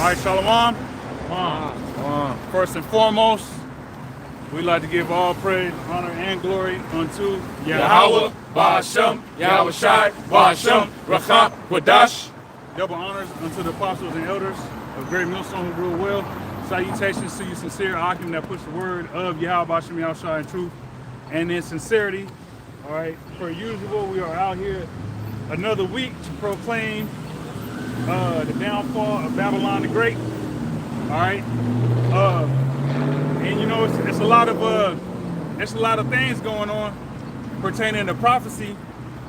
All right, Shalom. First and foremost, we'd like to give all praise, honor, and glory unto Yahweh, Ba'ashem, Yahweh Shai, Ba'ashem, Racham, Wadash. Double honors unto the apostles and elders of Great Millstone who rule well. Salutations to you, sincere Akim, that puts the word of Yahweh, Ba'ashem, Yahweh Shai in truth and in sincerity. All right, per usual, we are out here another week to proclaim the downfall of Babylon the Great. All right, and you know it's a lot of things going on pertaining to prophecy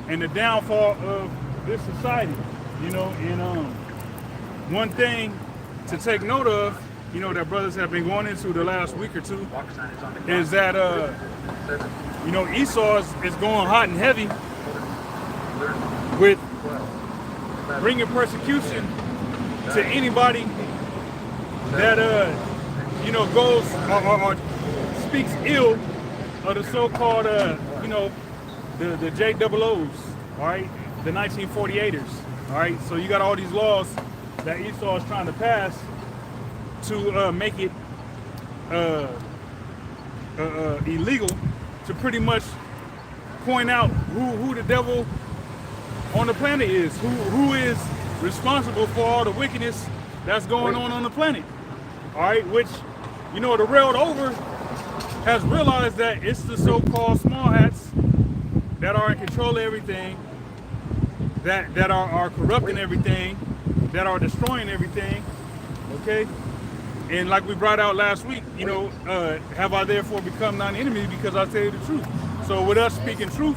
and the downfall of this society. You know, and one thing to take note of, you know, that brothers have been going into the last week or two, is that you know, Esau is going hot and heavy with bringing persecution to anybody that you know, goes or speaks ill of the so-called you know, the JOOs, all right, the 1948ers, all right. So you got all these laws that Esau is trying to pass to make it illegal to pretty much point out who the devil on the planet is, who is responsible for all the wickedness that's going on the planet. All right, which, you know, the railed over has realized that it's the so-called small hats that are in control of everything, that are corrupting everything, that are destroying everything, okay? And like we brought out last week, you know, have I therefore become non-enemy because I tell you the truth? So with us speaking truth,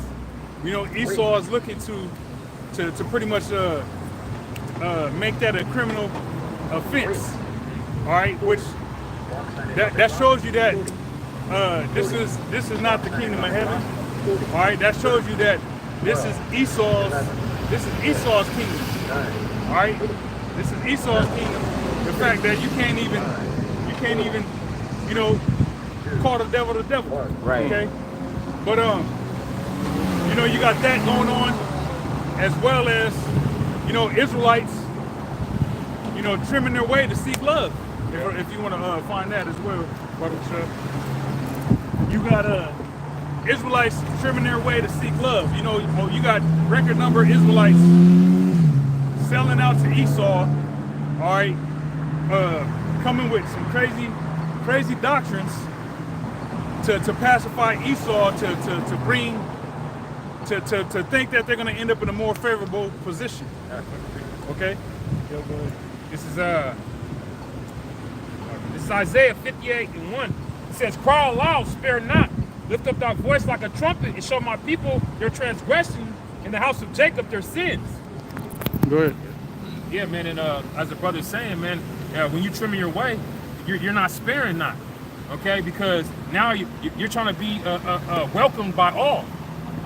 you know, Esau is looking to pretty much make that a criminal offense. All right, which that shows you that this is not the kingdom of heaven. All right, that shows you that this is Esau's kingdom. All right, this is Esau's kingdom. The fact that you can't even, you know, call the devil, right? Okay, but you know, you got that going on, as well as, you know, Israelites, you know, trimming their way to seek love. If you want to find that as well, Brother Chuck. You got Israelites trimming their way to seek love. You know, you got record number of Israelites selling out to Esau, all right, coming with some crazy doctrines to pacify Esau, to bring, to think that they're going to end up in a more favorable position. Okay? This is Isaiah 58:1. It says, "Cry aloud, spare not. Lift up thy voice like a trumpet, and show my people their transgression, in the house of Jacob their sins." Go ahead. Yeah, man, and as the brother's saying, man, when you trimming your way, you're not sparing not, okay? Because now you're trying to be welcomed by all,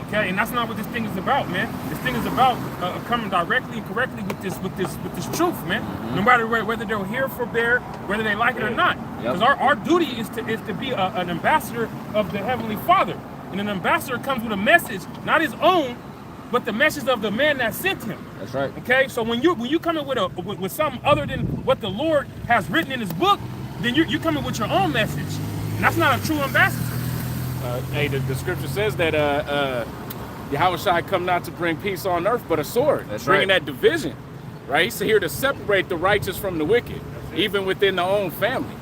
okay? And that's not what this thing is about, man. This thing is about coming directly and correctly with this truth, man. No matter whether they're here for bear, whether they like it or not. Because our duty is to be an ambassador of the Heavenly Father, and an ambassador comes with a message, not his own, but the message of the man that sent him. That's right. Okay, so when you come in with something other than what the Lord has written in His book, then you're coming with your own message, and that's not a true ambassador. Hey, the scripture says that Yahweh Shai come not to bring peace on earth, but a sword. That's bringing that division, right? He's here to separate the righteous from the wicked, even within their own family.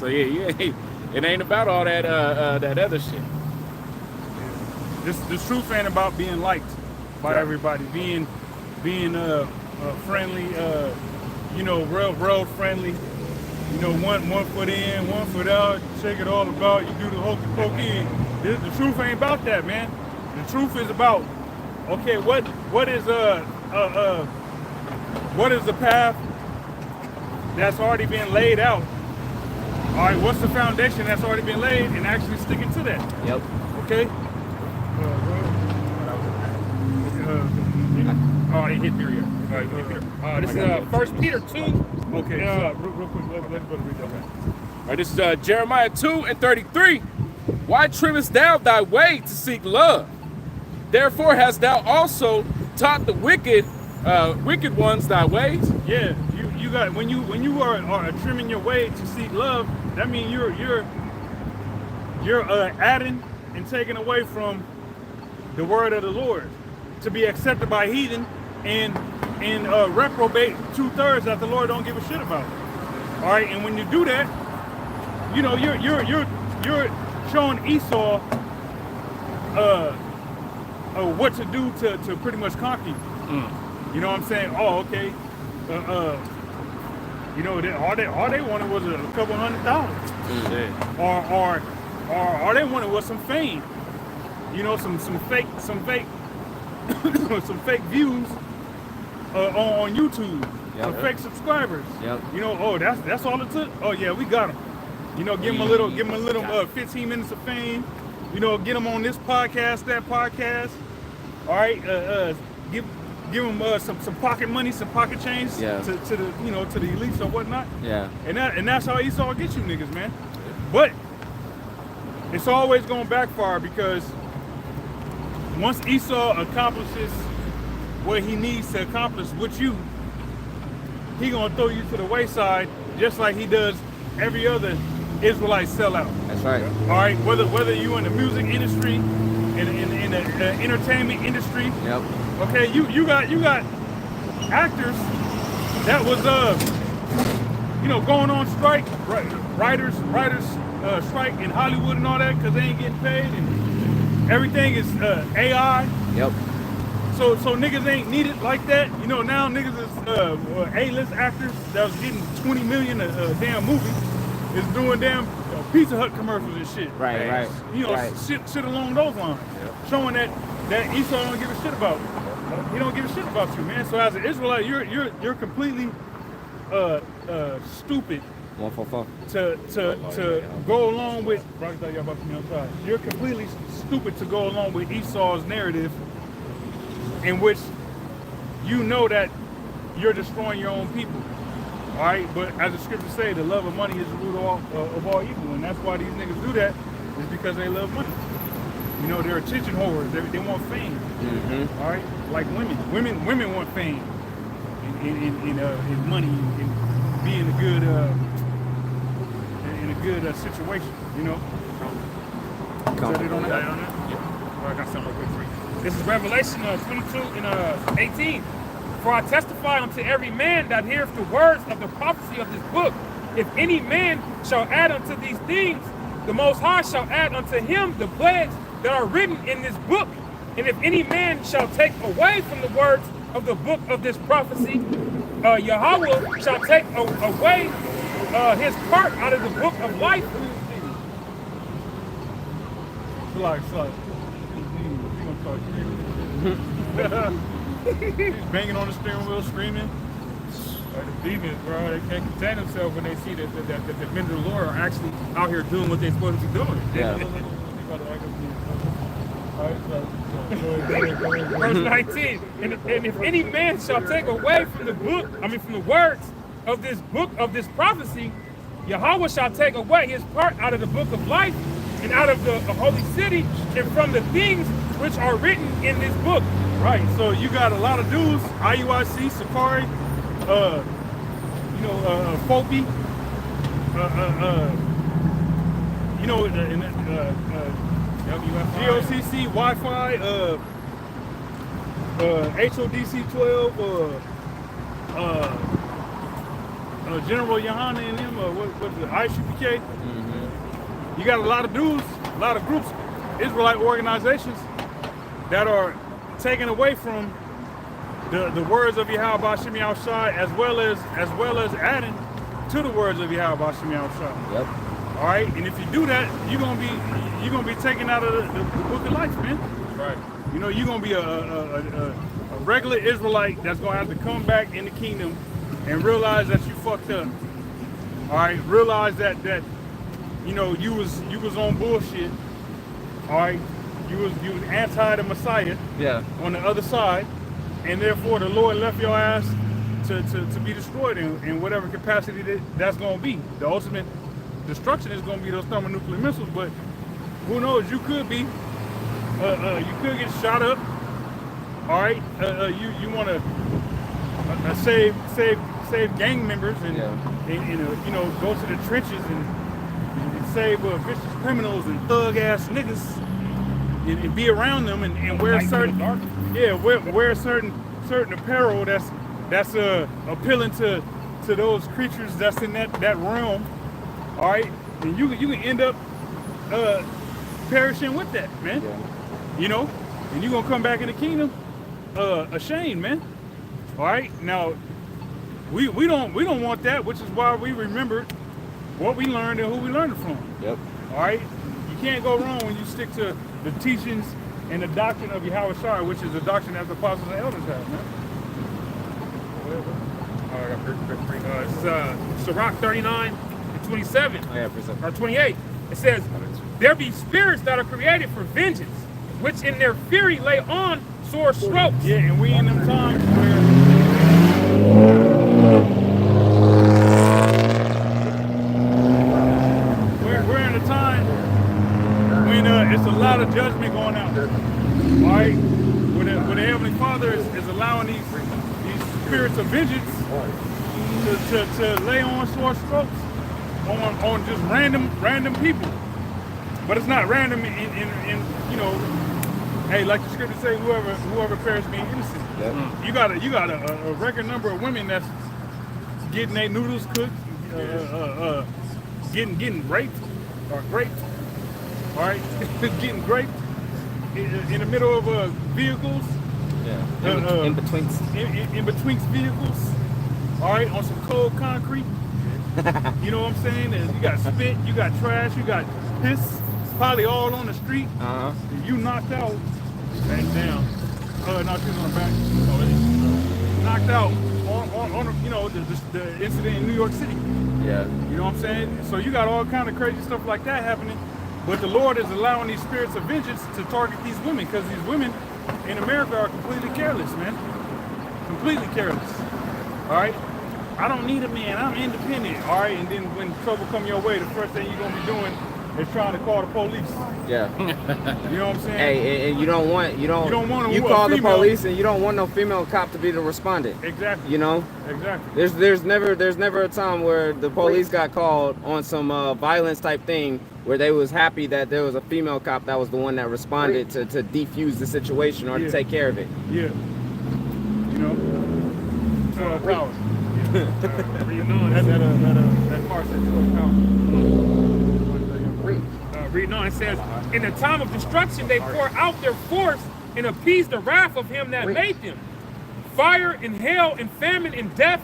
So yeah, it ain't about all that that other shit. This truth ain't about being liked by everybody, being friendly, you know, real friendly. You know, one foot in, one foot out, shake it all about, you do the hokey pokey. The truth ain't about that, man. The truth is about, okay, what is the path that's already been laid out? All right, what's the foundation that's already been laid, and actually sticking to that? Yep. Okay. Oh, it hit Peter. This is 1 Peter 2. Okay. Real quick, let's go to read that. All right, this is Jeremiah 2:33. Why trimmest thou thy way to seek love? Therefore hast thou also taught the wicked wicked ones thy ways. Yeah, you got when you are trimming your way to seek love, that means you're adding and taking away from the word of the Lord to be accepted by heathen and reprobate 2/3 that the Lord don't give a shit about. All right, and when you do that, you know you're showing Esau what to do to pretty much conquer you. You know what I'm saying? Oh, okay. You know, all they wanted was a couple $100,000, or they wanted was some fame. You know, some fake some fake views on YouTube, some fake subscribers. Yep. You know, oh that's all it took. Oh yeah, we got them. You know, give them a little 15 minutes of fame. You know, get them on this podcast, that podcast. All right, give them some pocket money, some pocket change to the to the elites or whatnot. Yeah. And that's how Esau gets you niggas, man. But it's always gonna backfire because once Esau accomplishes what he needs to accomplish with you, he gonna throw you to the wayside just like he does every other Israelite sellout. That's right. All right, whether you in the music industry, in the entertainment industry. Yep. Okay, you got actors that was going on strike, writers strike in Hollywood and all that because they ain't getting paid and everything is AI. Yep. So niggas ain't needed like that. You know, now niggas is A-list actors that was getting 20 million a damn movie is doing damn Pizza Hut commercials and shit. Right. You know, shit along those lines. Yep. Showing that Esau don't give a shit about. He don't give a shit about you, man. So as an Israelite, you're completely stupid 144. to go along with. You're completely stupid to go along with Esau's narrative, in which you know that you're destroying your own people. All right, but as the scriptures say, the love of money is the root of all evil, and that's why these niggas do that, is because they love money. You know, they're attention whores. They want fame. Mm-hmm. All right, like women want fame, and money, and be in a good situation. You know. Set it on that. Yeah. I got something real quick for you. This is Revelation 22 and 18. For I testify unto every man that heareth the words of the prophecy of this book. If any man shall add unto these things, the Most High shall add unto him the plagues that are written in this book. And if any man shall take away from the words of the book of this prophecy, Yahweh shall take away his part out of the book of life. He's banging on the steering wheel, screaming. The demons, bro, they can't contain themselves when they see that the men of the Lord are actually out here doing what they're supposed to be doing. Yeah. Verse 19. And if any man shall take away from the words of this book of this prophecy, Yahweh shall take away his part out of the book of life and out of the holy city and from the things which are written in this book. Right, so you got a lot of dudes, IUIC, Safari, Fopi, GOCC, Wi-Fi, HODC 12, General Yohana and them, what is it, ICPK? Mm-hmm. You got a lot of dudes, a lot of groups, Israelite organizations that are taken away from the words of Yahweh B'Shem Yahushua, as well as adding to the words of Yahweh B'Shem Yahushua. Yep. All right, and if you do that, you're gonna be taken out of the book of life, man. Right. You know, you're gonna be a regular Israelite that's gonna have to come back in the kingdom and realize that you fucked up. All right, realize that you was on bullshit. All right. You was anti the Messiah on the other side, and therefore the Lord left your ass to be destroyed in whatever capacity that's going to be. The ultimate destruction is going to be those thermonuclear missiles, but who knows? You could be, you could get shot up. All right, you want to save gang members and, you know, go to the trenches and save vicious criminals and thug ass niggas and be around them and wear certain wear certain apparel that's appealing to those creatures that's in that realm. All right, and you can end up perishing with that, man. You know, and you're gonna come back in the kingdom ashamed, man. All right, now we don't want that, which is why we remembered what we learned and who we learned it from. Yep. All right, you can't go wrong when you stick to the teachings and the doctrine of Yahweh Shai, which is the doctrine that the apostles and elders have, man. It's Sirach 39:27 or 28. It says, "There be spirits that are created for vengeance, which in their fury lay on sore strokes." Yeah, and we in them times where we're in a time when it's a lot of judgment going out. All right, when the Heavenly Father is allowing these spirits of vengeance to lay on sore strokes on just random people. But it's not random in you know, hey, like the scripture say, whoever perishes being innocent. Yep. You got a record number of women that's getting their noodles cooked, getting raped or graped. All right, getting graped in the middle of vehicles. Yeah. In between vehicles. All right, on some cold concrete. You know what I'm saying? And you got spit, you got trash, you got piss, probably all on the street. And you knocked out, back down. No, she was on the back. Knocked out on you know, the incident in New York City. Yeah. You know what I'm saying? So you got all kind of crazy stuff like that happening. But the Lord is allowing these spirits of vengeance to target these women, because these women in America are completely careless, man. Completely careless. All right? I don't need a man. I'm independent. All right? And then when trouble come your way, the first thing you're going to be doing is trying to call the police. Yeah. You know what I'm saying? Hey, and you don't want you call the police and you don't want no female cop to be the respondent. Exactly. You know? Exactly. There's never a time where the police got called on some violence type thing where they was happy that there was a female cop that was the one that responded to defuse the situation or to take care of it. Yeah. You know? 12 power. That car said 12 power. Reading on, it says, "In the time of destruction they pour out their force and appease the wrath of him that made them. Fire and hail and famine and death,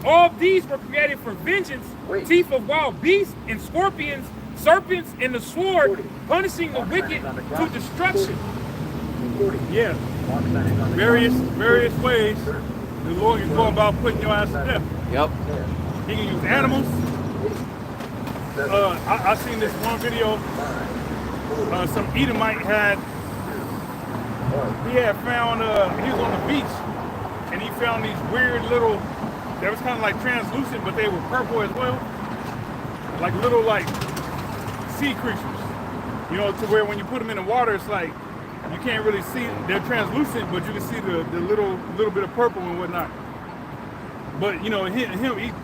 all these were created for vengeance, teeth of wild beasts and scorpions, serpents and the sword, punishing the wicked to destruction." Yeah. Various ways the Lord can go about putting your ass to death. Yep. He can use animals. I seen this one video. Some Edomite had found he was on the beach and he found these weird little, that was kind of like translucent, but they were purple as well, like little like sea creatures. You know, to where when you put them in the water, it's like you can't really see. They're translucent, but you can see the little bit of purple and whatnot. But you know, he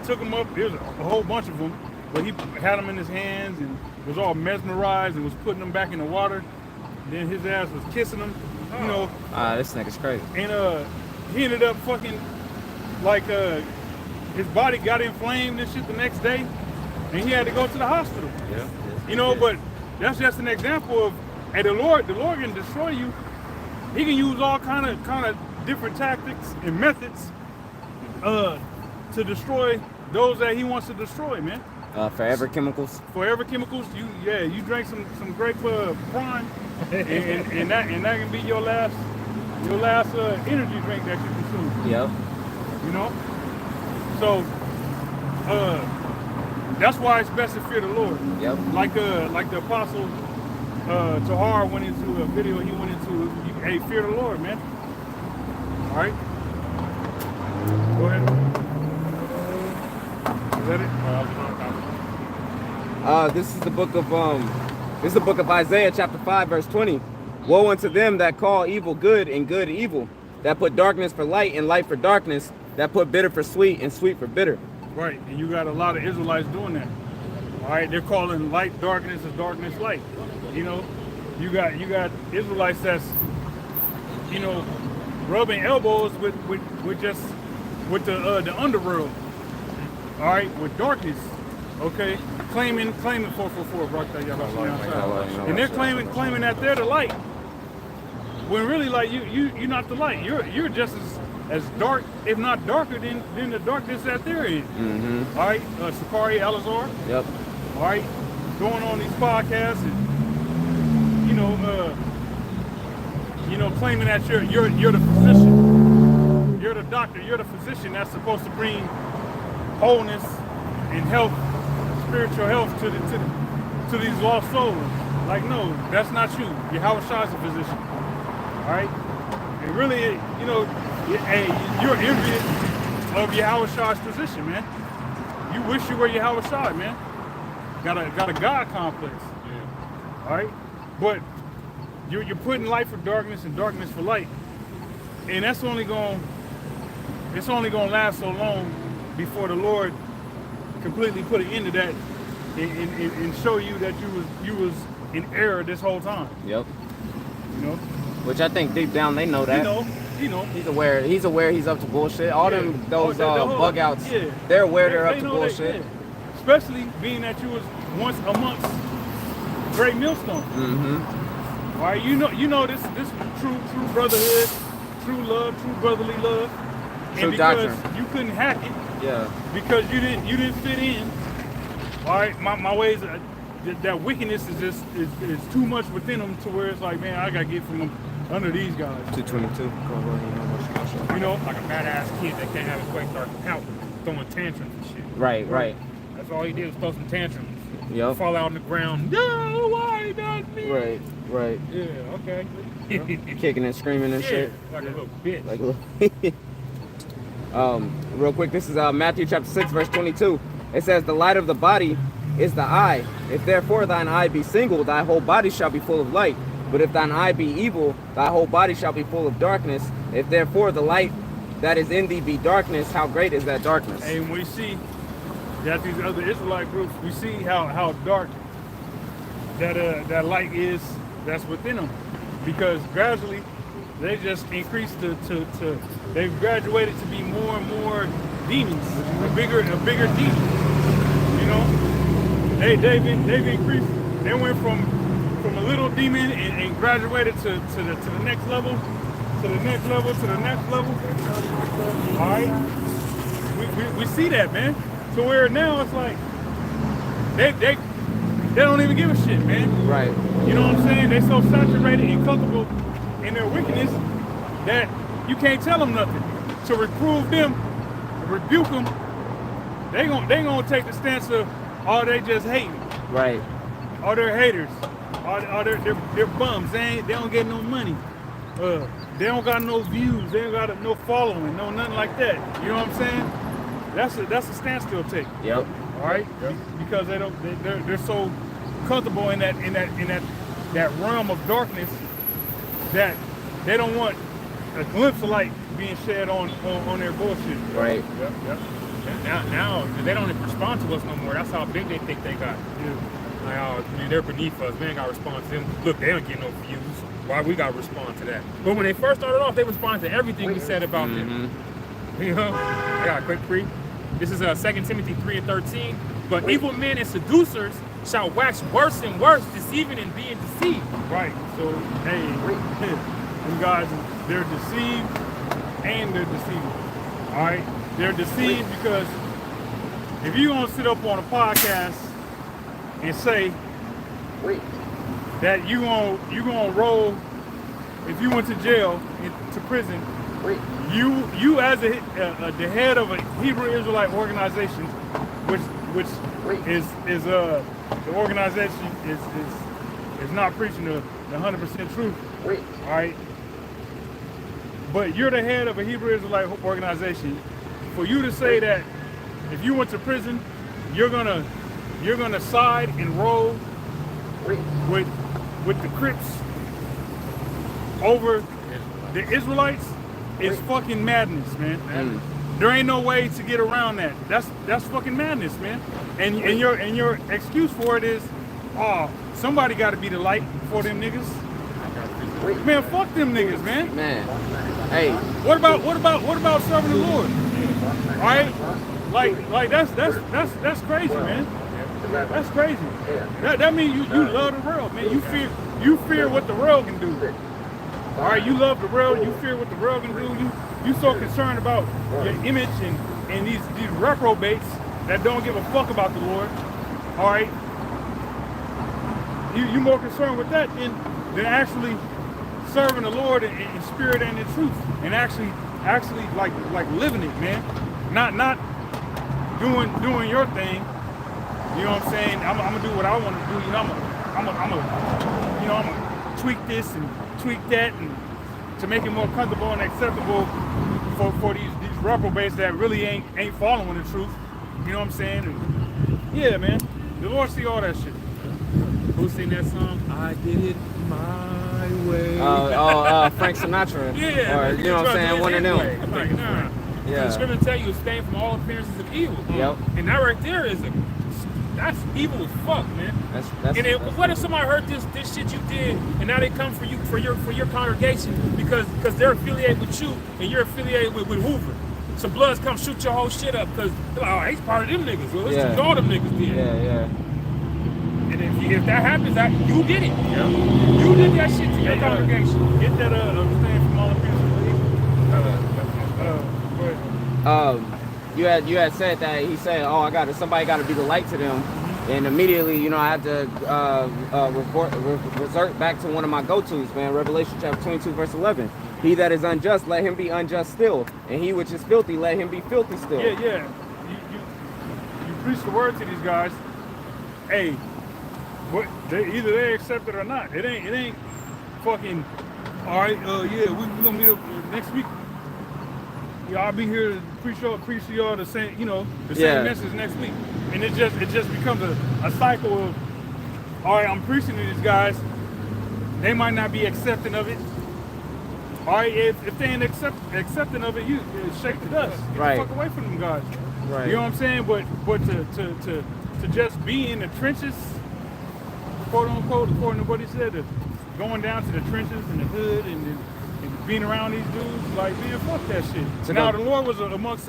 took them up. There's a whole bunch of them, but he had them in his hands and was all mesmerized and was putting them back in the water. Then his ass was kissing them. You know. This nigga's crazy. And he ended up fucking like his body got inflamed and shit the next day, and he had to go to the hospital. Yeah. You know, but that's just an example of, hey, the Lord can destroy you. He can use all kind of different tactics and methods to destroy those that he wants to destroy, man. Forever chemicals. Forever chemicals. You drank some grape prime, and that can be your last energy drink that you consume. Yep. You know. So that's why it's best to fear the Lord. Yep. Like the apostle Tahar went into a video he went into. Hey, fear the Lord, man. All right. Go ahead. Is that it? This is the book of Isaiah, chapter 5, verse 20. Woe unto them that call evil good and good evil, that put darkness for light and light for darkness, that put bitter for sweet and sweet for bitter. Right, and you got a lot of Israelites doing that. All right, they're calling light darkness and darkness light. You know, you got Israelites that's, you know, rubbing elbows with the underworld. All right, with darkness. Okay, claiming 444, and they're claiming that they're the light. When really, like, you're not the light. You're just as dark, if not darker than the darkness that they're in. Mm-hmm. All right, Sakari Alazar. Yep. All right, going on these podcasts and claiming that you're the physician, you're the doctor, you're the physician that's supposed to bring wholeness and health, spiritual health to these lost souls. Like, no, that's not you. Yahweh Shai's a physician. All right, and really, you know, hey, you're envious of Yahweh Shai's position, man. You wish you were Yahweh Shai, man. Got a God complex. Yeah. All right, but you're putting light for darkness and darkness for light, and it's only gonna last so long before the Lord completely put an end to that and show you that you was in error this whole time. Yep. You know. Which I think deep down they know that. You know. He's aware he's up to bullshit. All them those bug outs, yeah. they're aware they're up to bullshit. That, yeah. Especially being that you was once amongst great millstone. Mm-hmm. All right, you know this true brotherhood, true love, true brotherly love. True and because doctrine. you couldn't hack it, yeah, because you didn't fit in. All right, my ways, that wickedness is just is too much within them to where it's like, man, I gotta get from them under these guys. 222. You know, like a badass kid that can't have his way start out throwing tantrums and shit. Right. That's all he did was throw some tantrums. Yep. Fall out on the ground. No, why not me? Right. yeah, okay. Kicking and screaming and shit. Like a little bitch. Like real quick, this is Matthew chapter 6, verse 22. It says, the light of the body is the eye. If therefore thine eye be single, thy whole body shall be full of light. But if thine eye be evil, thy whole body shall be full of darkness. If therefore the light that is in thee be darkness, how great is that darkness? And we see that these other Israelite groups, we see how dark that light is that's within them, because gradually they just increased they've graduated to be more and more demons, a bigger demon. You know, they've increased. They went from a little demon and graduated to the next level, to the next level, to the next level. All right, we see that, man. To where now it's like they don't even give a shit, man. Right. You know what I'm saying? They so saturated and comfortable in their wickedness that you can't tell them nothing. To reprove them, rebuke them, they gonna take the stance of, oh, they just hating. Right. Oh, they're haters. Oh, they're bums. They don't get no money. They don't got no views. They ain't got no following. No nothing like that. You know what I'm saying? That's a stance they'll take. Yep. All right. Yep. Because they're so comfortable in that realm of darkness that they don't want a glimpse of light being shed on their bullshit. Right. Yep. Now they don't respond to us no more. That's how big they think they got. Yeah. Like, oh, they're beneath us. We ain't got to respond to them. Look, they don't get no views. Why we got to respond to that? But when they first started off, they responded to everything we said about them. You know? I got a quick brief. This is 2 Timothy 3:13. But evil men and seducers shall wax worse and worse, deceiving and being deceived. Right. So, hey, them guys, they're deceived and they're deceiving. All right? They're deceived because if you're going to sit up on a podcast and say that you're gonna roll, if you went to jail, to prison, you as the head of a Hebrew Israelite organization, which is the organization is not preaching the 100% truth. All right. But you're the head of a Hebrew Israelite organization. For you to say that if you went to prison, you're gonna side and roll with the Crips over the Israelites is fucking madness, man. There ain't no way to get around that. That's fucking madness, man. And your excuse for it is, oh, somebody got to be the light for them niggas. Man, fuck them niggas, man. Man, hey. What about serving the Lord? All right, like that's crazy, man. That's crazy. That means you love the world, man. You fear what the world can do. All right, you love the world. You fear what the world can do. You so concerned about your image and these reprobates that don't give a fuck about the Lord. All right, you more concerned with that than actually serving the Lord in spirit and in truth, and actually like living it, man. Not doing your thing. You know what I'm saying? I'm gonna do what I want to do. You know, I'm gonna tweak this and tweak that, and to make it more comfortable and acceptable for these reprobates that really ain't following the truth. You know what I'm saying? And yeah, man. The Lord see all that shit. Who sing that song? I did it my way. Frank Sinatra. Yeah. Or, you know what I'm saying? One of them. Like, nah. Yeah. The scripture tell you abstain from all appearances of evil. Yep. And that right there that's evil as fuck, man. That's And what if somebody heard this shit you did, and now they come for you for your congregation because they're affiliated with you and you're affiliated with Hoover. Some bloods come shoot your whole shit up because he's part of them niggas. Well, let's do all them niggas did. Yeah. And if that happens, you did it. Yeah. You did that shit to your congregation. Get that understanding from all the people. You had said that he said, oh, somebody got to be the light to them, and immediately, you know, I had to resort back to one of my go-tos, man. Revelation chapter 22, verse 11. He that is unjust, let him be unjust still, and he which is filthy, let him be filthy still. Yeah. You preach the word to these guys. Hey, either they accept it or not. It ain't fucking. All right, yeah, we're gonna meet up next week. Yeah, I'll be here to preach to y'all the same, the same message next week. And it just becomes a cycle of, all right, I'm preaching to these guys. They might not be accepting of it. All right, if they ain't accepting of it, you shake the dust. Get the fuck away from them guys. Right. You know what I'm saying? But to just be in the trenches, quote unquote, according to what he said, going down to the trenches and the hood and being around these dudes, like, man, fuck that shit. So now the Lord was amongst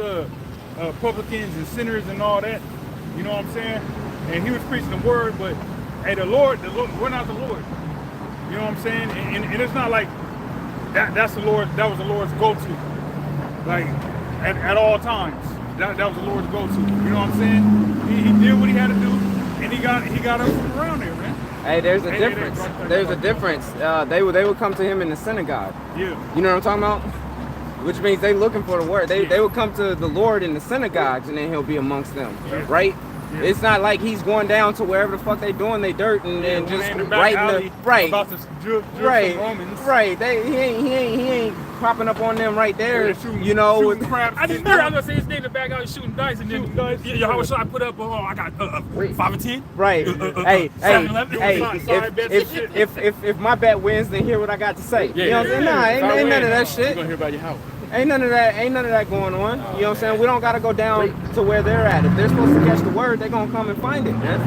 publicans and sinners and all that, you know what I'm saying? And he was preaching the word, but hey, the Lord, we're not the Lord. You know what I'm saying? And it's not like that's the Lord. That was the Lord's go-to, like at all times. That was the Lord's go-to. You know what I'm saying? He did what he had to do, and he got us from around there, man. Hey, there's a difference. There's a difference. They would come to him in the synagogue. Yeah. You know what I'm talking about? Which means they looking for the word. They would come to the Lord in the synagogues, and then he'll be amongst them, right? Yeah. It's not like he's going down to wherever the fuck they doing they dirt and just right in the about to drill some Romans. Right. He ain't popping up on them right there. You know. I just heard I was gonna say his name in the back out shooting dice and then how should I put up? I got 5 and 10. Right. Hey. If my bet wins, then hear what I got to say. You know what I'm saying? Nah, ain't none of that shit. We're gonna hear about your house. Ain't none of that going on. You know what I'm saying? We don't gotta go down to where they're at. If they're supposed to catch the word, they're gonna come and find it, man.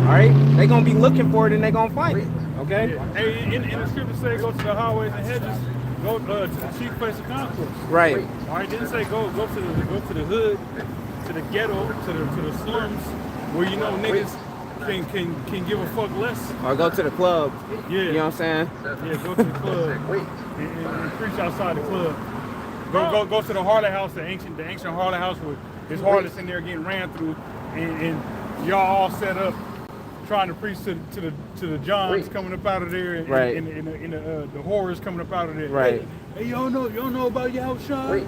Alright? They're gonna be looking for it and they're gonna find it. Okay? Hey, in the scripture say go to the highways and hedges, go to the chief place of concourse. Right. Alright, didn't say go to the hood, to the ghetto, to the slums, where niggas can give a fuck less. Or go to the club. Yeah. You know what I'm saying? Yeah, go to the club and preach outside the club. Go to the harlot house, the ancient harlot house where there's harlots in there getting ran through, and y'all all set up trying to preach to the Johns coming up out of there, and the horrors coming up out of there. Right. Hey, y'all know about Yahushua?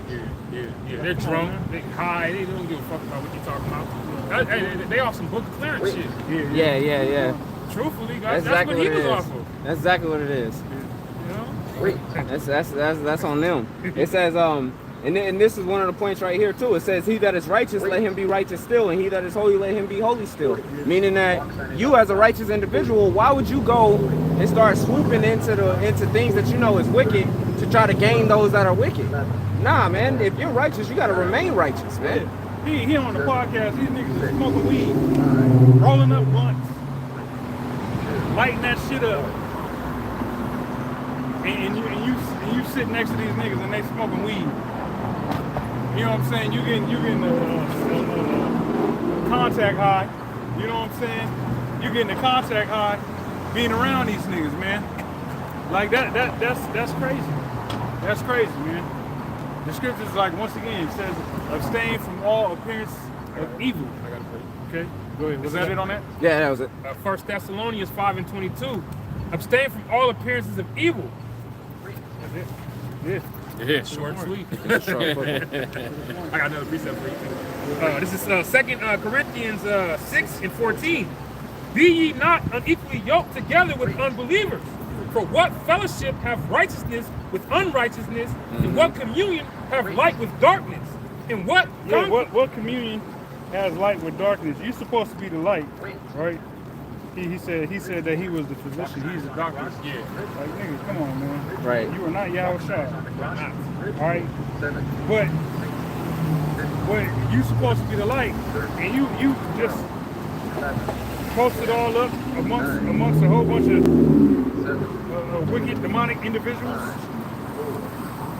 Yeah. They're drunk, they high, they don't give a fuck about what you're talking about. They off some book of clearance shit. Yeah. Truthfully, guys, that's what he was off of. That's exactly what it is. That's on them. It says, and this is one of the points right here too. It says, he that is righteous, let him be righteous still, and he that is holy, let him be holy still. Meaning that you as a righteous individual, why would you go and start swooping into things that you know is wicked to try to gain those that are wicked? Nah, man. If you're righteous, you gotta remain righteous, man. He on the podcast. These niggas is smoking weed, rolling up blunts, lighting that shit up, and you sit next to these niggas and they smoking weed. You know what I'm saying? You getting the contact high. You know what I'm saying? You getting the contact high, being around these niggas, man. Like that's crazy. That's crazy, man. The scriptures, like, once again, says, abstain from all appearance of evil. I got to put it. Okay, go ahead. Was that it on that? Yeah, that was it. 1 Thessalonians 5:22. Abstain from all appearances of evil. That's it. Yeah. Yeah. Short and sweet. Short, quick. I got another precept for you too. This is 2 Corinthians 6:14. Be ye not unequally yoked together with unbelievers. For what fellowship have righteousness with unrighteousness, and what communion have light with darkness? And what What communion has light with darkness? You're supposed to be the light, right? He said that he was the physician. He's the doctor. Yeah. Like, nigga, come on, man. Right. You are not Yahushua. All right. But you supposed to be the light, and you just post it all up amongst a whole bunch of wicked, demonic individuals.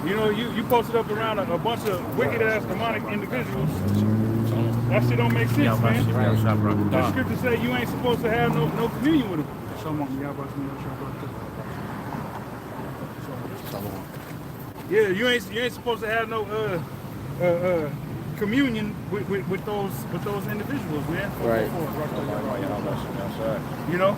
You know, you posted up around a bunch of wicked ass demonic individuals. That shit don't make sense, man. The scripture say you ain't supposed to have no communion with them. Yeah, you ain't supposed to have no communion with those individuals, man. Right. You know?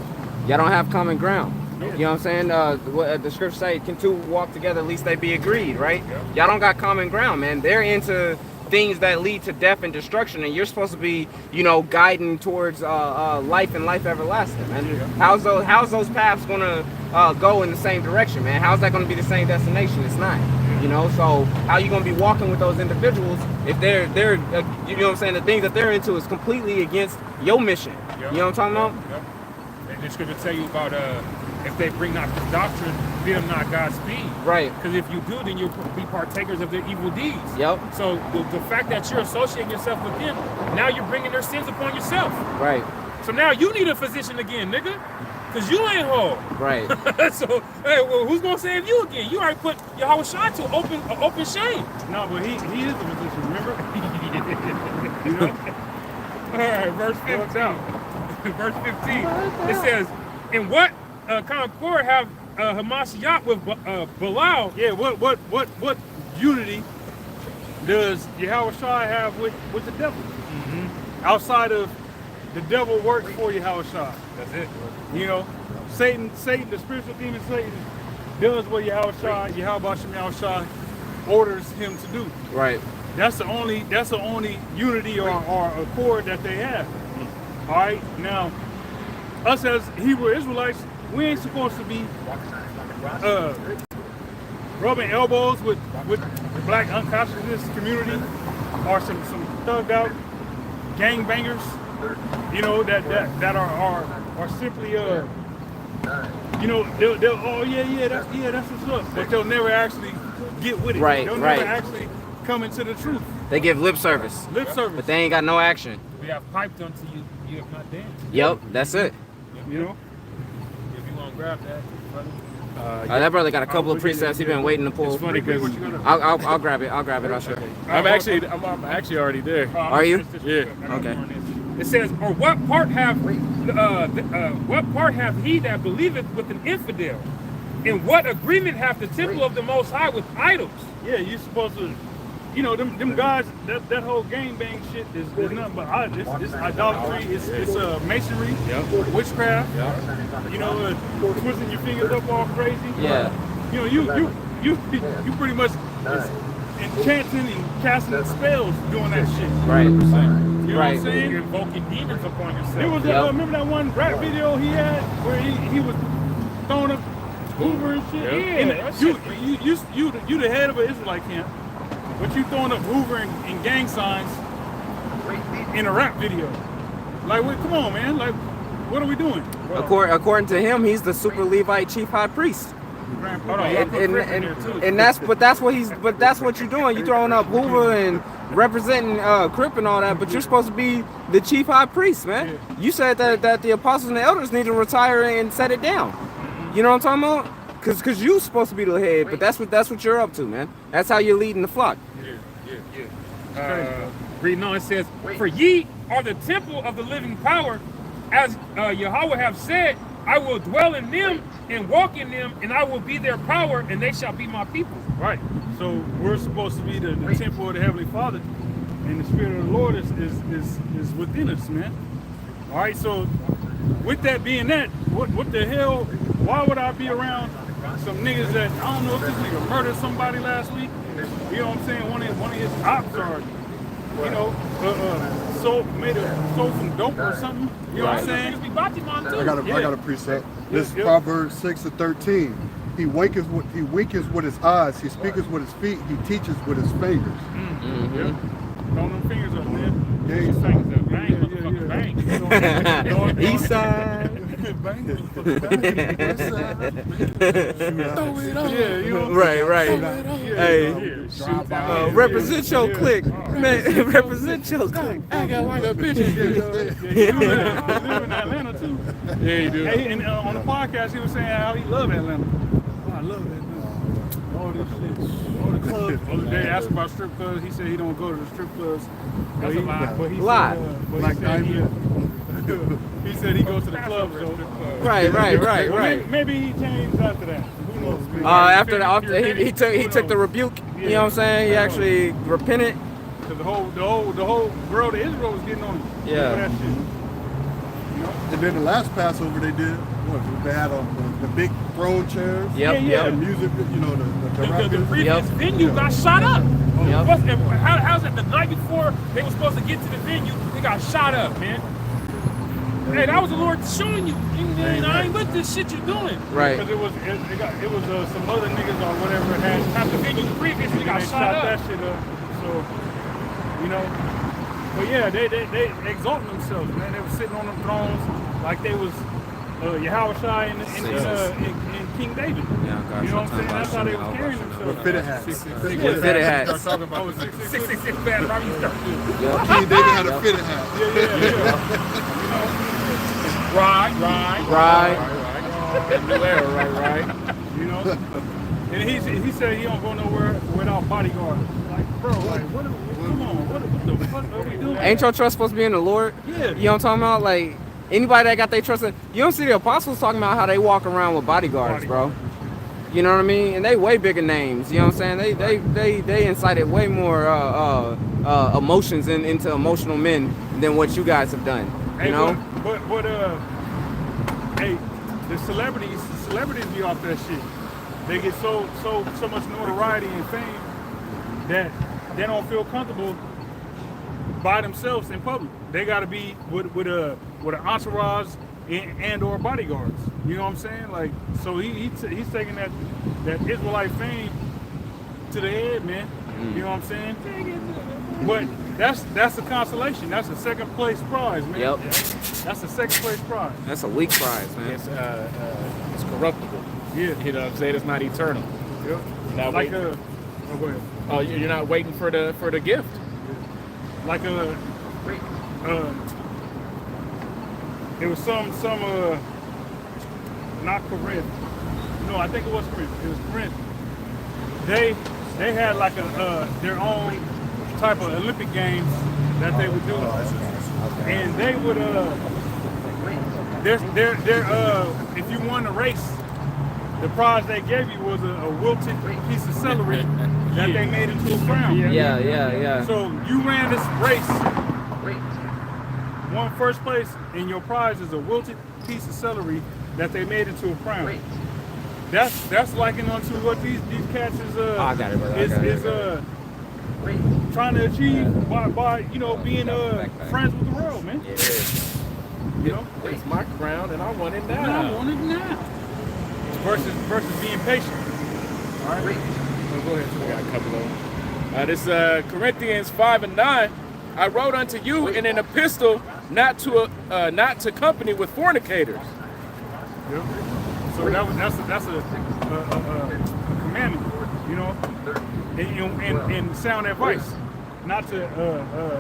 Y'all don't have common ground. You know what I'm saying? What the scripture say, can two walk together, at least they be agreed, right? Y'all don't got common ground, man. They're into things that lead to death and destruction, and you're supposed to be, you know, guiding towards life and life everlasting, man. How's those paths gonna go in the same direction, man? How's that gonna be the same destination? It's not. You know, so how you gonna be walking with those individuals if they're you know what I'm saying? The things that they're into is completely against your mission. You know what I'm talking about? And the scripture tell you about if they bring not this doctrine, bid them not Godspeed. Right. Because if you do, then you'll be partakers of their evil deeds. Yep. So the fact that you're associating yourself with them, now you're bringing their sins upon yourself. Right. So now you need a physician again, nigga. Because you ain't whole. Right. So, hey, well, who's going to save you again? You already put Yahushua to open shame. No, but he is the physician, remember? You know? All right, verse 15. Verse 15. It says, "In what concord have Hamashiach with Belial?" Yeah, what unity does Yahushua have with the devil? Outside of the devil works for Yahushua. That's it. You know, Satan, the spiritual demon Satan, does what Yahushua orders him to do. Right. That's the only unity or accord that they have. All right, now us as Hebrew Israelites, we ain't supposed to be rubbing elbows with the black unconsciousness community or some thugged out gangbangers, you know, that are simply you know, they'll oh yeah that's what's up, but they'll never actually get with it. Right, They'll right. never actually come into the truth. They give lip service, Lip service. but they ain't got no action. We have piped unto you, you have not danced. Yep, that's it. You know? If you want to grab that, brother. That brother got a couple of precepts he been waiting to pull. It's funny because I'll grab it. I'll show you. I'm actually already there. Are you? Yeah. Okay. It says, "Or what part have he that believeth with an infidel? And what agreement hath the temple of the Most High with idols?" Yeah, you're supposed to, you know, them guys, that whole gangbang shit is nothing but it's idolatry, it's masonry, witchcraft, you know, twisting your fingers up all crazy. Yeah. You know, you pretty much is enchanting and casting spells doing that shit. Right. You know what Right. I'm saying? You're invoking demons upon yourself. It was remember that one rap video he had where he was throwing up Hoover and shit? Yeah, And that you the head of an Israelite camp, but you throwing up Hoover and gang signs in a rap video. Like, come on, man. Like, what are we doing? According to him, he's the super Levite chief high priest. Grandpa. And that's what you're doing. You throwing up Hoover and representing Crip and all that, but you're supposed to be the chief high priest, man. Yeah. You said that the apostles and the elders need to retire and set it down. You know what I'm talking about? Cause you're supposed to be the head, but that's what you're up to, man. That's how you're leading the flock. Reading on, it says, "For ye are the temple of the living power, as Yahweh have said, I will dwell in them and walk in them, and I will be their power, and they shall be my people." Right. So we're supposed to be the temple of the Heavenly Father, and the Spirit of the Lord is within us, man. All right. So with that being that, what the hell? Why would I be around some niggas that I don't know if this nigga murdered somebody last week? You know what I'm saying? One of his ops are, you know, made a sold some dope or something. You know what I'm saying? Niggas be Batiman too. I got a precept. This Yep. Proverbs 6:13. He waketh with his eyes. He speaketh with his feet. He teaches with his fingers. Yeah. Throwing them fingers up, man. Yeah, These things up. Bang, motherfucker, bang. East side. Yeah, you know. Right. Hey, represent your clique, man. Represent your clique. I got like a bitch. You live in Atlanta too. Yeah, you do. Hey, and on the podcast, he was saying how he loved Atlanta. Oh, I love Atlanta. All this shit, all the clubs. The other day, asked about strip clubs. He said he don't go to the strip clubs. That's a lie. But he Lie. said, but Like he said he said he goes to the clubs. So. Right. Maybe he changed after that. Who knows? Man? After he took the rebuke. You know what I'm saying? He actually repented. Cause the whole world of Israel was getting on him. Yeah. For that shit. And then the last Passover they did, they had the big throne chairs. Yep. The music, you know, the The rappers. previous venue got shot up. Yep. How's it the night before they were supposed to get to the venue, they got shot up, man. Hey, that was the Lord showing you. Man, I ain't with this shit you're doing. Right. Because it was some other niggas or whatever had At the venue previously got they shot up. that shit up. So, you know, but yeah, they exalting themselves, man. They were sitting on them thrones like they was Yahushua and King David. Yeah, gosh, you know what I'm saying? I'm That's how they was talking carrying about themselves. With fitted hats. With fitted hats. Talking about 666 bad Robbie Stark. King David had a fitted hat. Right. New era, right. You know? And he said he don't go nowhere without bodyguards. Like, bro, like, come on, what the fuck are we doing? Ain't your trust supposed to be in the Lord? Yeah. You know what I'm talking about? Like, anybody that got their trust in, you don't see the apostles talking about how they walk around with bodyguards, bro. You know what I mean? And they way bigger names. You know what I'm saying? They incited way more emotions into emotional men than what you guys have done. You know? But hey, the celebrities be off that shit. They get so much notoriety and fame that they don't feel comfortable by themselves in public. They got to be with an entourage and or bodyguards. You know what I'm saying? Like, so he's taking that Israelite fame to the head, man. You know what I'm saying? But that's a consolation. That's a second place prize, man. Yep. That's a second place prize. That's a weak prize, man. It's corruptible. Yeah. You know what I'm saying? It's not eternal. Yep. You're not Like waiting. go ahead. Oh, you're not waiting for the gift. Like it was some not Corinth. No, I think it was Corinth. It was Corinth. They had like their own type of Olympic games that they would do, and they would if you won the race, the prize they gave you was a wilted piece of celery that they made into a crown. Yeah. So you ran this race, won first place, and your prize is a wilted piece of celery that they made into a crown. That's likened unto what these cats is I got it, brother. trying to achieve by being friends with the world, man. You know, It's my crown, and I want it I now. want it now. Versus being patient. All right. So go ahead. We got a couple of them. This Corinthians 5:9. I wrote unto you in an epistle not to company with fornicators. Yep. So that's a a commandment, you know, and sound advice, not to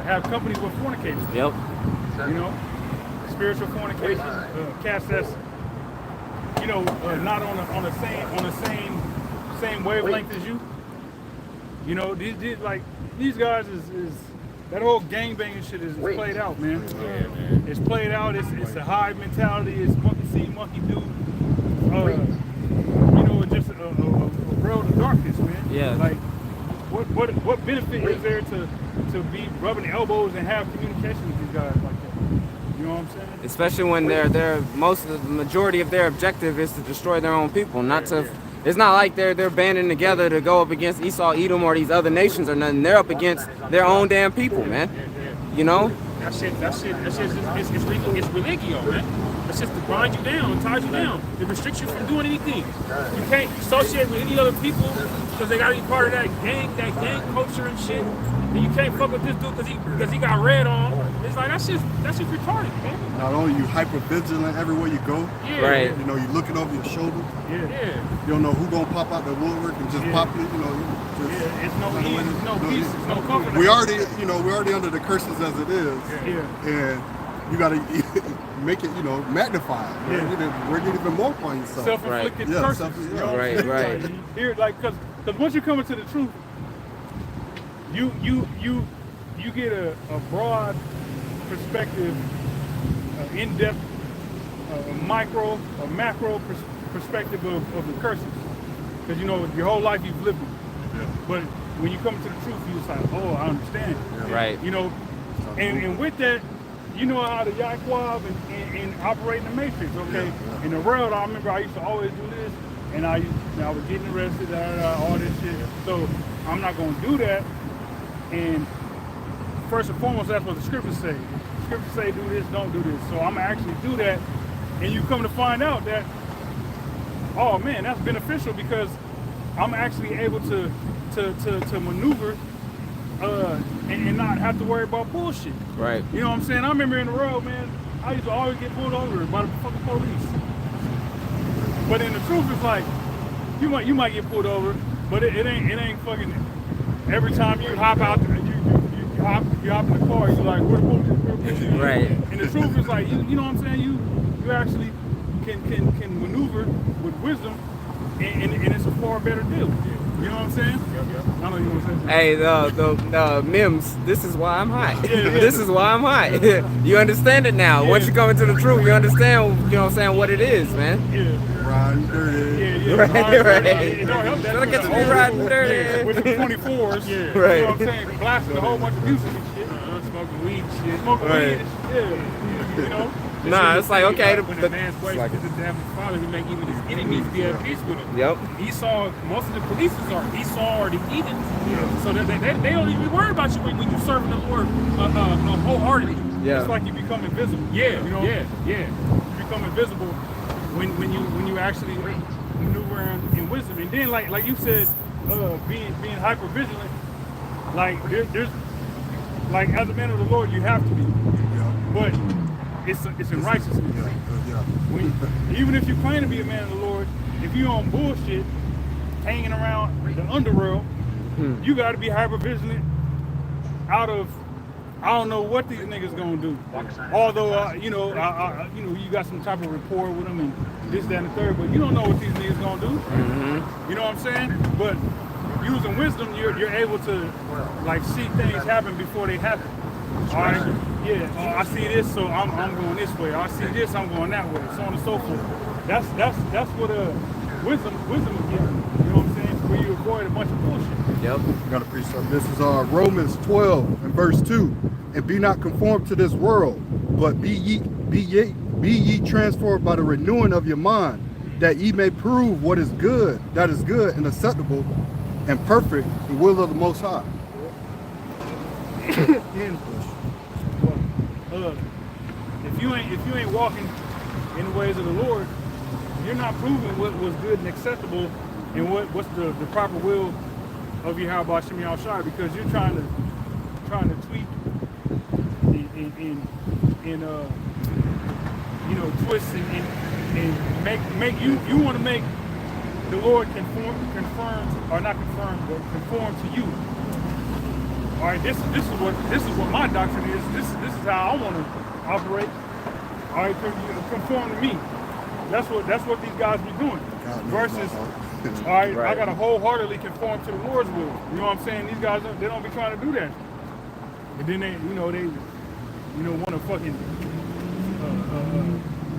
have company with fornicators. Yep. You know, spiritual fornication, cats that's, you know, not on the same wavelength as you. You know, these guys is that whole gangbanging shit is played out, man. Yeah, man. It's played out. It's a hive mentality. It's monkey see, monkey do. You know, it's just a world of darkness, man. Yeah. Like, what benefit is there to be rubbing elbows and have communication with these guys like that? You know what I'm saying? Especially when the majority of their objective is to destroy their own people, not to. It's not like they're banding together to go up against Esau, Edom, or these other nations or nothing. They're up against their own damn people, man. You know? That shit it's religio, man. That's just to grind you down, tie you down. It restricts you from doing anything. You can't associate with any other people because they gotta be part of that gang culture and shit. And you can't fuck with this dude because he got red on. It's like that's just retarded, man. Not only you hyper vigilant everywhere you go, Yeah. Right. you know, you're looking over your shoulder. Yeah. You don't know who gonna pop out the woodwork and just pop it. You know, It's no ease, it's no peace, it's no comfort. we're already under the curses as it is, Yeah. and you gotta make it, you know, magnified. Yeah. Bring it even more upon yourself. Self-inflicted Right. Yeah, curses. self- You know what I'm Right, saying? right. Like, here, like, cause once you come into the truth, you get a broad perspective, in-depth, micro or macro perspective of the curses. Because you know your whole life you've lived them. Yeah. But when you come to the truth, you just like, oh, I understand. Right. You know, and with that, you know how the Yaquab and operate in the matrix, okay? Yeah. In the world, I remember I used to always do this, and I was getting arrested, all this shit. So I'm not gonna do that. And first and foremost, that's what the scriptures say. The scriptures say do this, don't do this. So I'm gonna actually do that, and you come to find out that, oh man, that's beneficial because I'm actually able to maneuver and not have to worry about bullshit. Right. You know what I'm saying? I remember in the road, man, I used to always get pulled over by the fucking police. But in the truth, it's like you might get pulled over, but it ain't fucking every time you hop out, you hop in the car, you're like, where the police? Right. And the truth is like, you know what I'm saying? You actually can maneuver with wisdom, and it's a far better deal. You know what I'm saying? I know you want to say something. Hey, the Mims, this is why I'm hot. Yeah. This is why I'm hot. You understand it now. Yeah. Once you come into the truth, you understand, you know what I'm saying, what it is, man. Yeah. Riding dirty. Yeah. Right. It don't help that Don't get to be much. riding dirty. Yeah, with the 24s. Yeah. You Right. know what I'm saying? Blasting a whole bunch of music and shit. Smoking weed shit. Smoking Right. weed and shit. Yeah. You know? Nah, it's like, okay, When a man's way like- is to have his father, he make even his enemies be at peace with him. Yep. Esau, most of the police are Esau or the heathens. So they don't even worry about you when you serving the Lord wholeheartedly. Yeah. It's like you become invisible. Yeah, You know? yeah. You become invisible when you actually maneuver in wisdom. And then like you said, being hyper vigilant, like there's like as a man of the Lord you have to be. Yeah. But it's in righteousness. Yeah. Even if you claim to be a man of the Lord, if you on bullshit, hanging around the underworld, you got to be hyper vigilant. Out of, I don't know what these niggas gonna do. Although you know you got some type of rapport with them and this, that, and the third, but you don't know what these niggas gonna do. You know what I'm saying? But using wisdom, you're able to like see things happen before they happen. All right. Yeah. Oh, I see this, so I'm going this way. I see this, I'm going that way. So on and so forth. That's what wisdom will give you. You know what I'm saying? Where you avoid a bunch of bullshit. Yep. I gotta preach something. This is Romans 12 and verse 2. And be not conformed to this world, but be ye transformed by the renewing of your mind, that ye may prove what is good, that is good and acceptable and perfect, the will of the Most High. And if you ain't walking in the ways of the Lord, you're not proving what was good and acceptable and what's the proper will of Yahweh Shem Yahushua, because you're trying to tweak and you know, twist and make you want to make the Lord confirms, or not confirm, but conform to you. All right, this is what my doctrine is. This is how I want to operate. All right, conform to me. That's what these guys be doing. Versus, all right, I gotta wholeheartedly conform to the Lord's will. You know what I'm saying? These guys, they don't be trying to do that. And then they want to fucking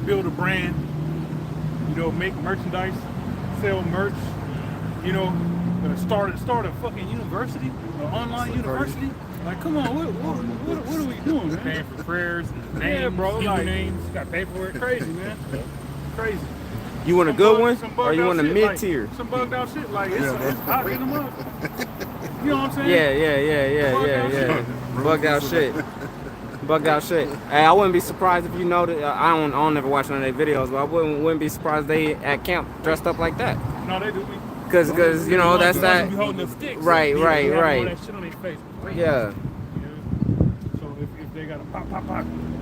build a brand. Make merchandise, sell merch. Start a fucking university, an online university. Like, come on, what are we doing, man? Paying for prayers, names, yeah, bro. Like, names, got to pay for it. Crazy, man. Crazy. You want a good one, or you want a mid-tier? Like, some bugged out shit, like it's hot in the mouth. You know what I'm saying? Yeah. Bugged out shit. Bugged out shit. Hey, I wouldn't be surprised if you know that. I don't ever watch none of their videos, but I wouldn't be surprised they at camp dressed up like that. No, they do. Cause that's that. Be holding the sticks. Right. All that shit on their face. Yeah. So if they gotta pop,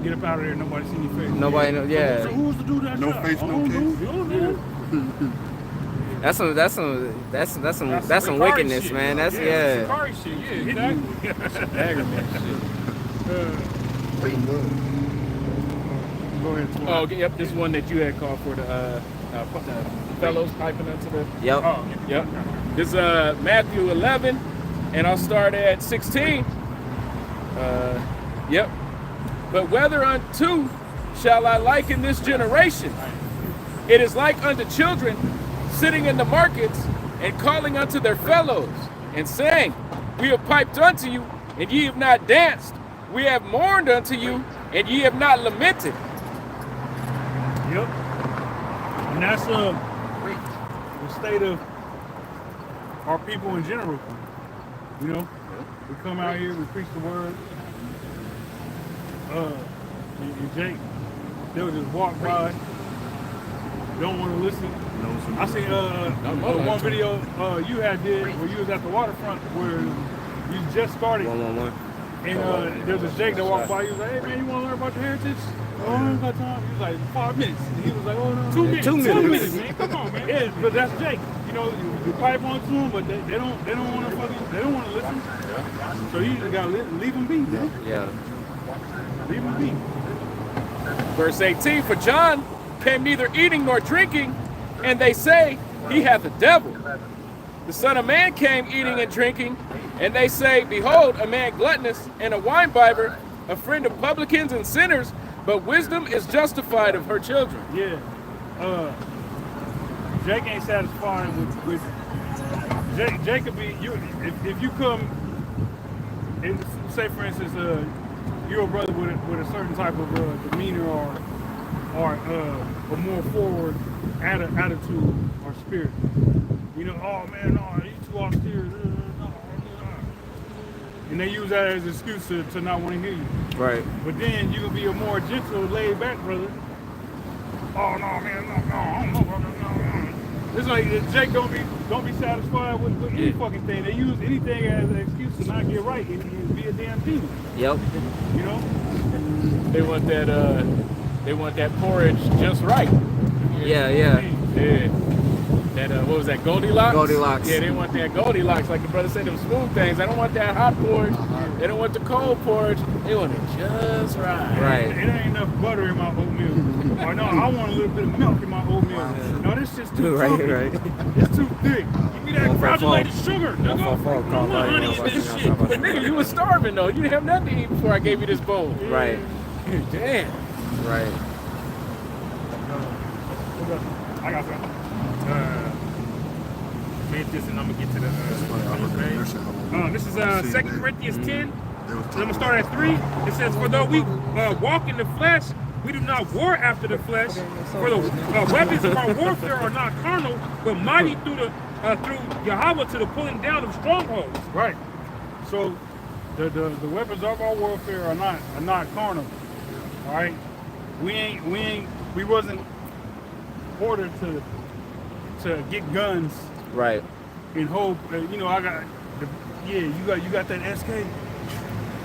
get up out of there, nobody see your face. Nobody know. Yeah. So who's the dude that No shot? face, no case. That's some wickedness, shit. man. That's Sakari shit. Yeah, exactly. Aggravating shit. Go ahead. Oh, yep. This one that you had called for the fellows piping into the. Yep. Oh, Yep. This is Matthew 11, and I'll start at 16. Yep. But whether unto shall I liken this generation? It is like unto children sitting in the markets and calling unto their fellows and saying, we have piped unto you, and ye have not danced. We have mourned unto you, and ye have not lamented. Yep. And that's the state of our people in general. We come out here, we preach the word. And Jake, they'll just walk by, don't want to listen. I seen one video you had did where you was at the waterfront where you just started. 111. And there was a Jake that walked by. He was like, "Hey man, you want to learn about your heritage?" "Oh, I don't got time." He was like, 5 minutes. And he was like, "Oh no, 2 minutes. 2 minutes. 2 minutes, man. Come on, man. Yeah, but that's Jake. You pipe on to him, but they don't want to listen. So you just gotta leave them be, man. Yeah. Leave them be. Verse 18, for John came neither eating nor drinking, and they say he hath a devil. The Son of Man came eating and drinking, and they say, behold, a man gluttonous and a winebibber, a friend of publicans and sinners, but wisdom is justified of her children. Yeah. Jake ain't satisfied with Jake could be you if you come and say for instance you're a brother with a certain type of demeanor or a more forward attitude or spirit. Oh man, no, he's too austere. And they use that as an excuse to not want to hear you. Right. But then you can be a more gentle, laid back brother. Oh no, man, no, I don't know, brother, no. It's like Jake don't be satisfied with any fucking thing. They use anything as an excuse to not get right and be a damn demon. Yep. They want that porridge just right. Yeah. That what was that, Goldilocks? Goldilocks. Yeah, they want that Goldilocks, like the brother said, them smooth things. They don't want that hot porridge. They don't want the cold porridge. They want it just right. Right. It ain't enough butter in my oatmeal. Or no, I want a little bit of milk in my oatmeal. No, this just too Right. It's too thick. Give me that granulated sugar. Call Honey, this shit. But nigga, you was starving though. You didn't have nothing to eat before I gave you this bowl. Right. Damn. Right. I got something. Read this and I'm gonna get to the this is 2 Corinthians 10. I'm gonna start at 3. It says, for though we walk in the flesh, we do not war after the flesh. For the weapons of our warfare are not carnal, but mighty through Yahweh to the pulling down of strongholds. Right. So the weapons of our warfare are not carnal. All right. We wasn't ordered to get guns. Right. And hold. I got. You got that SK.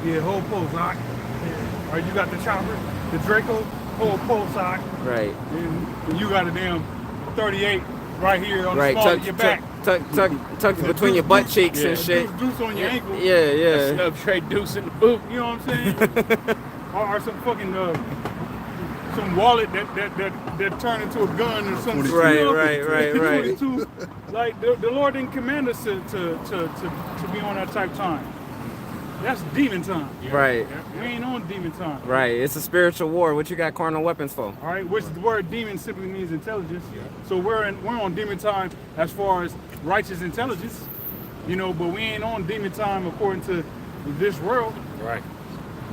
Yeah, hold post, lock. Yeah. Or you got the chopper, the Draco, hold post, lock. Right. And you got a damn 38 right here on the Right, small of your back. tuck between your butt cheeks and shit. Deuce on your ankle. Yeah. Snub trade deuce in the boot. You know what I'm saying? or some fucking some wallet that turned into a gun or something. Right. 22. Like the Lord didn't command us to be on that type time. That's demon time. Right. We ain't on demon time. Right. It's a spiritual war. What you got carnal weapons for? All right, which the word demon simply means intelligence. So we're on demon time as far as righteous intelligence, you know, but we ain't on demon time according to this world. Right.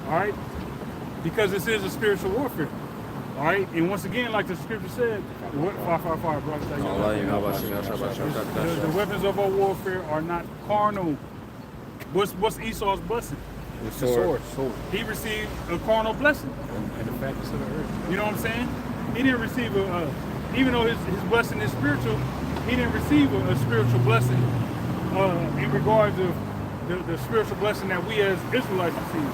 All right, because this is a spiritual warfare. All right, and once again, like the scripture said, fire, bro. The weapons of our warfare are not carnal. What's Esau's blessing? The sword. He received a carnal blessing. And the fatness of the earth. You know what I'm saying? He didn't receive even though his blessing is spiritual, he didn't receive a spiritual blessing in regards of the spiritual blessing that we as Israelites receive.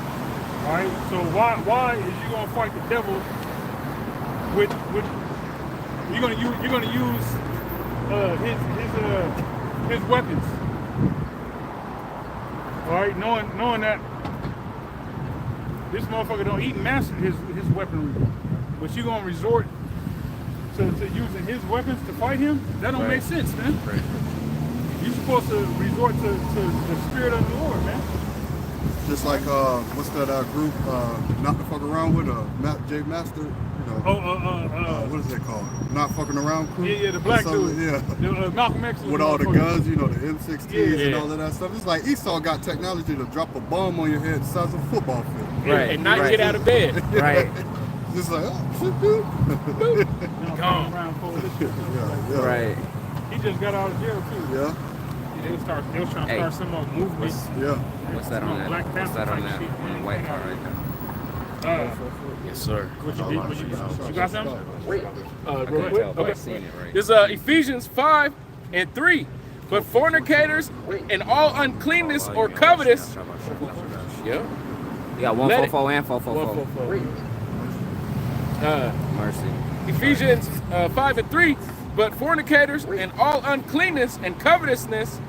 All right. So why is you gonna fight the devil with you're gonna use his weapons? All right, knowing that this motherfucker don't even master his weaponry, but you gonna resort to using his weapons to fight him? That don't make sense, man. Right. You're supposed to resort to the spirit of the Lord, man. Just like what's that group not to fuck around with J Master, you know. What is that called? Not fucking around crew. Yeah, the black dude. Yeah. The Malcolm X. With all the guns, you know, the M16s and all of that stuff. It's like Esau got technology to drop a bomb on your head the size of a football field. Right. And not get out of bed. Right. Just like, oh shit, dude. Gone. Around coalition. Yeah. Right. He just got out of jail too. Yeah. They was trying to start some more movement. Yeah. What's that on that? Black What's that on that? Panther type On the shit. white part right there. Yes, sir. What you got something? Real quick. I've Okay. seen it right. This is Ephesians 5:3. But fornicators and all uncleanness or covetous. Yeah. You got 144 and 444. Mercy. Ephesians 5:3. But fornicators and all uncleanness and covetousness,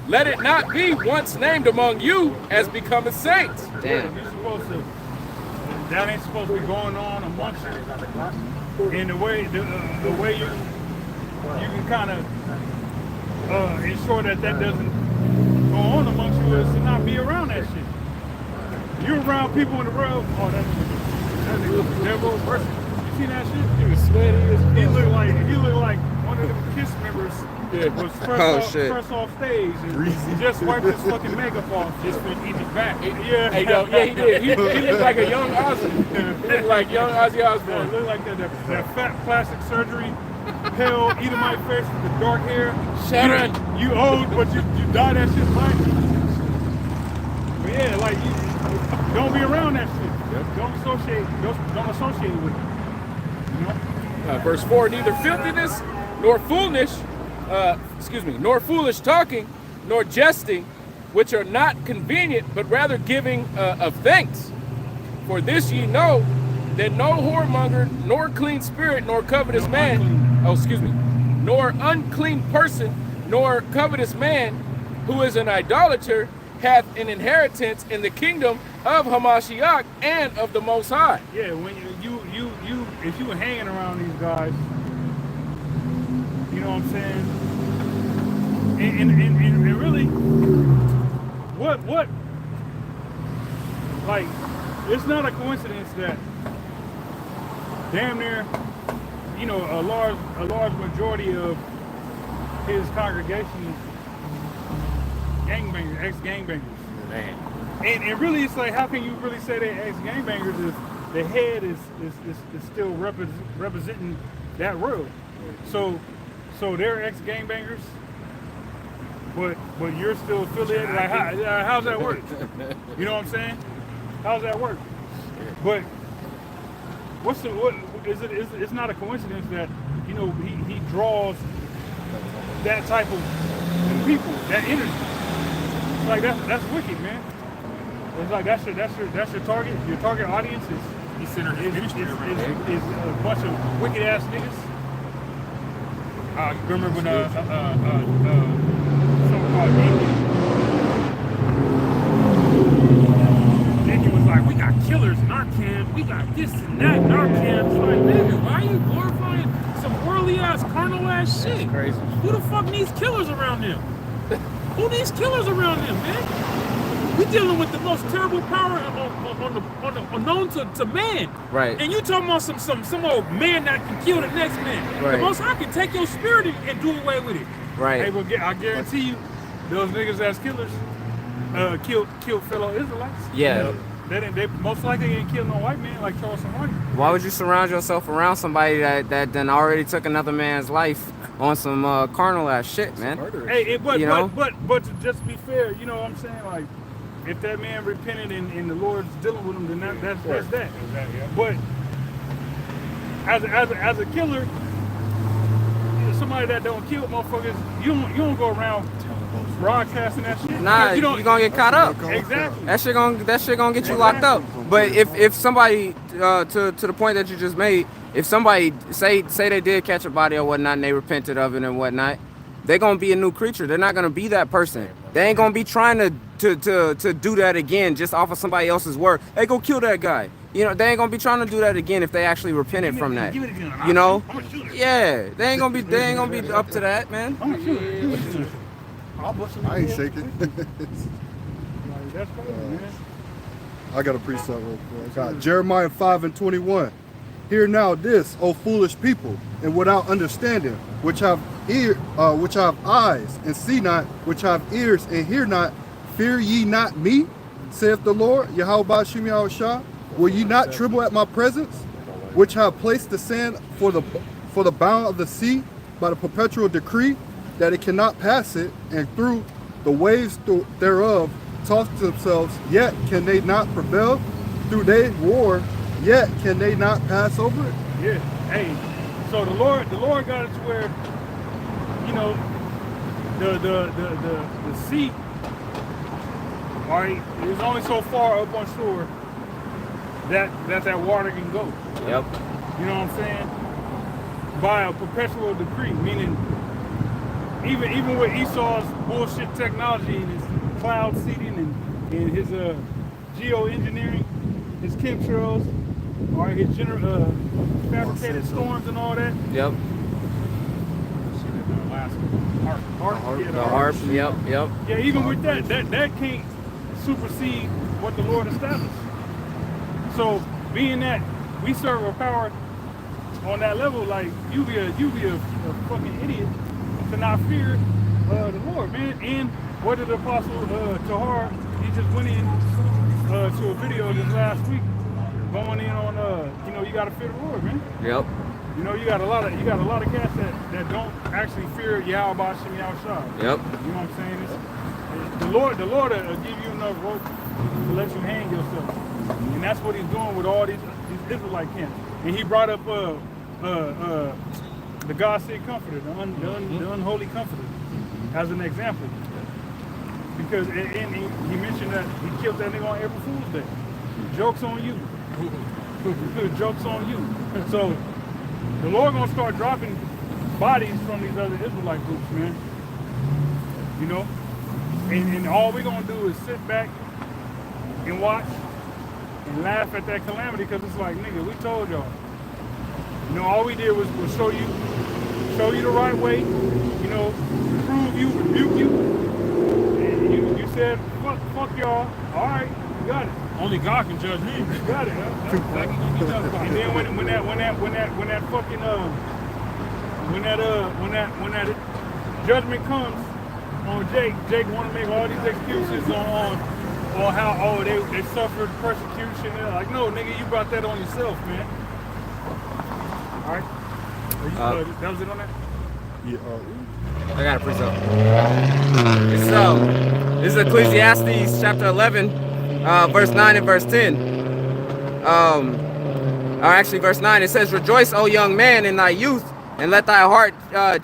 let it not be once named among you as becometh saints. Damn. You're supposed to. That ain't supposed to be going on amongst you. In the way you can kind of ensure that doesn't go on amongst you is to not be around that shit. You're around people in the world. Oh, that's the devil person. You see that shit? He was sweaty as fuck. He looked like one of them KISS members was first off stage and he just wiped his fucking makeup off. Just for his back. Yeah, he did. He looked like a young Ozzy. He looked like young Ozzy Yeah, Osbourne. looked like that fat plastic surgery, pale Edomite face with the dark hair. Sharon. You old, but you dye that shit black. But yeah, like you don't be around that shit. Yep. Don't associate with it. You know? Verse 4, neither filthiness, nor nor foolish talking, nor jesting, which are not convenient, but rather giving of thanks. For this ye know, that no whoremonger, nor clean spirit, nor covetous man, nor unclean person, nor covetous man, who is an idolater, hath an inheritance in the kingdom of Hamashiach and of the Most High. Yeah, when you if you were hanging around these guys, you know what I'm saying? And really, what? Like, it's not a coincidence that damn near, you know, a large majority of his congregation is gangbangers, ex-gangbangers. Man. And really, it's like, how can you really say they're ex-gangbangers if the head is still representing that world? So they're ex-gangbangers, but you're still affiliated. Like, how's that work? You know what I'm saying? How's that work? But it's not a coincidence that, you know, he draws that type of people, that energy. It's like that's wicked, man. It's like that's your target. Your target audience is a bunch of wicked ass niggas. Remember when so-called Indian was like, we got killers in our camp, we got this and that in our camp. It's like, nigga, why are you glorifying some worldly ass, carnal ass shit? Crazy. Who the fuck needs killers around them? Who needs killers around them, man? We dealing with the most terrible power on known to man. Right. And you talking about some old man that can kill the next man. Right. The Most High can take your spirit and do away with it. Right. Hey, but I guarantee you, those niggas that's killers killed fellow Israelites. Yeah. They most likely didn't kill no white man like Charleston White. Why would you surround yourself around somebody that then already took another man's life on some carnal ass shit, man? Hey, but to just be fair, you know what I'm saying? Like, if that man repented and the Lord's dealing with him, then that's that. Exactly, yeah. But as a killer, somebody that don't kill motherfuckers, you don't go around broadcasting that shit. Nah, you you're gonna get caught up. Exactly. That shit gonna get you locked up. But if somebody to the point that you just made, if somebody say they did catch a body or whatnot and they repented of it and whatnot, they're gonna be a new creature. They're not gonna be that person. They ain't gonna be trying to do that again just off of somebody else's word. Hey, go kill that guy. You know, they ain't gonna be trying to do that again if they actually repented from that. You know? Yeah, they ain't gonna be up to that, man. I ain't shaking. That's crazy, man. I got a precept real quick. I got Jeremiah 5:21. Hear now this, O foolish people, and without understanding, which have eyes and see not, which have ears and hear not, fear ye not me, saith the Lord, Yahweh Ba'ashim Yahushua. Will ye not tremble at my presence, which have placed the sand for the bound of the sea by the perpetual decree, that it cannot pass it, and through the waves thereof toss themselves, yet can they not prevail? Through they war, yet can they not pass over it? Yeah. Hey, so the Lord got it to where, you know, the sea, all right, is only so far up on shore that water can go. Yep. You know what I'm saying? By a perpetual decree, meaning even with Esau's bullshit technology and his cloud seeding and his geoengineering, his chemtrails, or his fabricated storms and all that. Yep. The harp. Yep. Yeah, even with that can't supersede what the Lord established. So being that we serve a power on that level, like you be a fucking idiot to not fear the Lord, man. And what did the apostle Tahar, he just went in to a video this last week, going in on you gotta fear the Lord, man. Yep. You know, you got a lot of cats that don't actually fear Yahweh Ba'ashim Yahushua. Yep. You know what I'm saying? The Lord will give you enough rope to let you hang yourself. And that's what he's doing with all these Israelite camps. And he brought up the God said comforter, the unholy comforter, as an example. Because and he mentioned that he killed that nigga on April Fool's Day. Joke's on you. Joke's on you. So the Lord gonna start dropping bodies from these other Israelite groups, man. You know? And all we're gonna do is sit back and watch and laugh at that calamity, because it's like, nigga, we told y'all. You know, all we did was show you the right way, you know, reprove you, rebuke you. And you said, fuck y'all. All right, you got it. Only God can judge me. You got it, huh? And then when that judgment comes on Jake want to make all these excuses on how they suffered persecution. They're like, no, nigga, you brought that on yourself, man. All right. That was it on that? Yeah. I got a precept. So, this is Ecclesiastes chapter 11, verse 9 and verse 10. Or actually, verse 9, it says, Rejoice, O young man, in thy youth, and let thy heart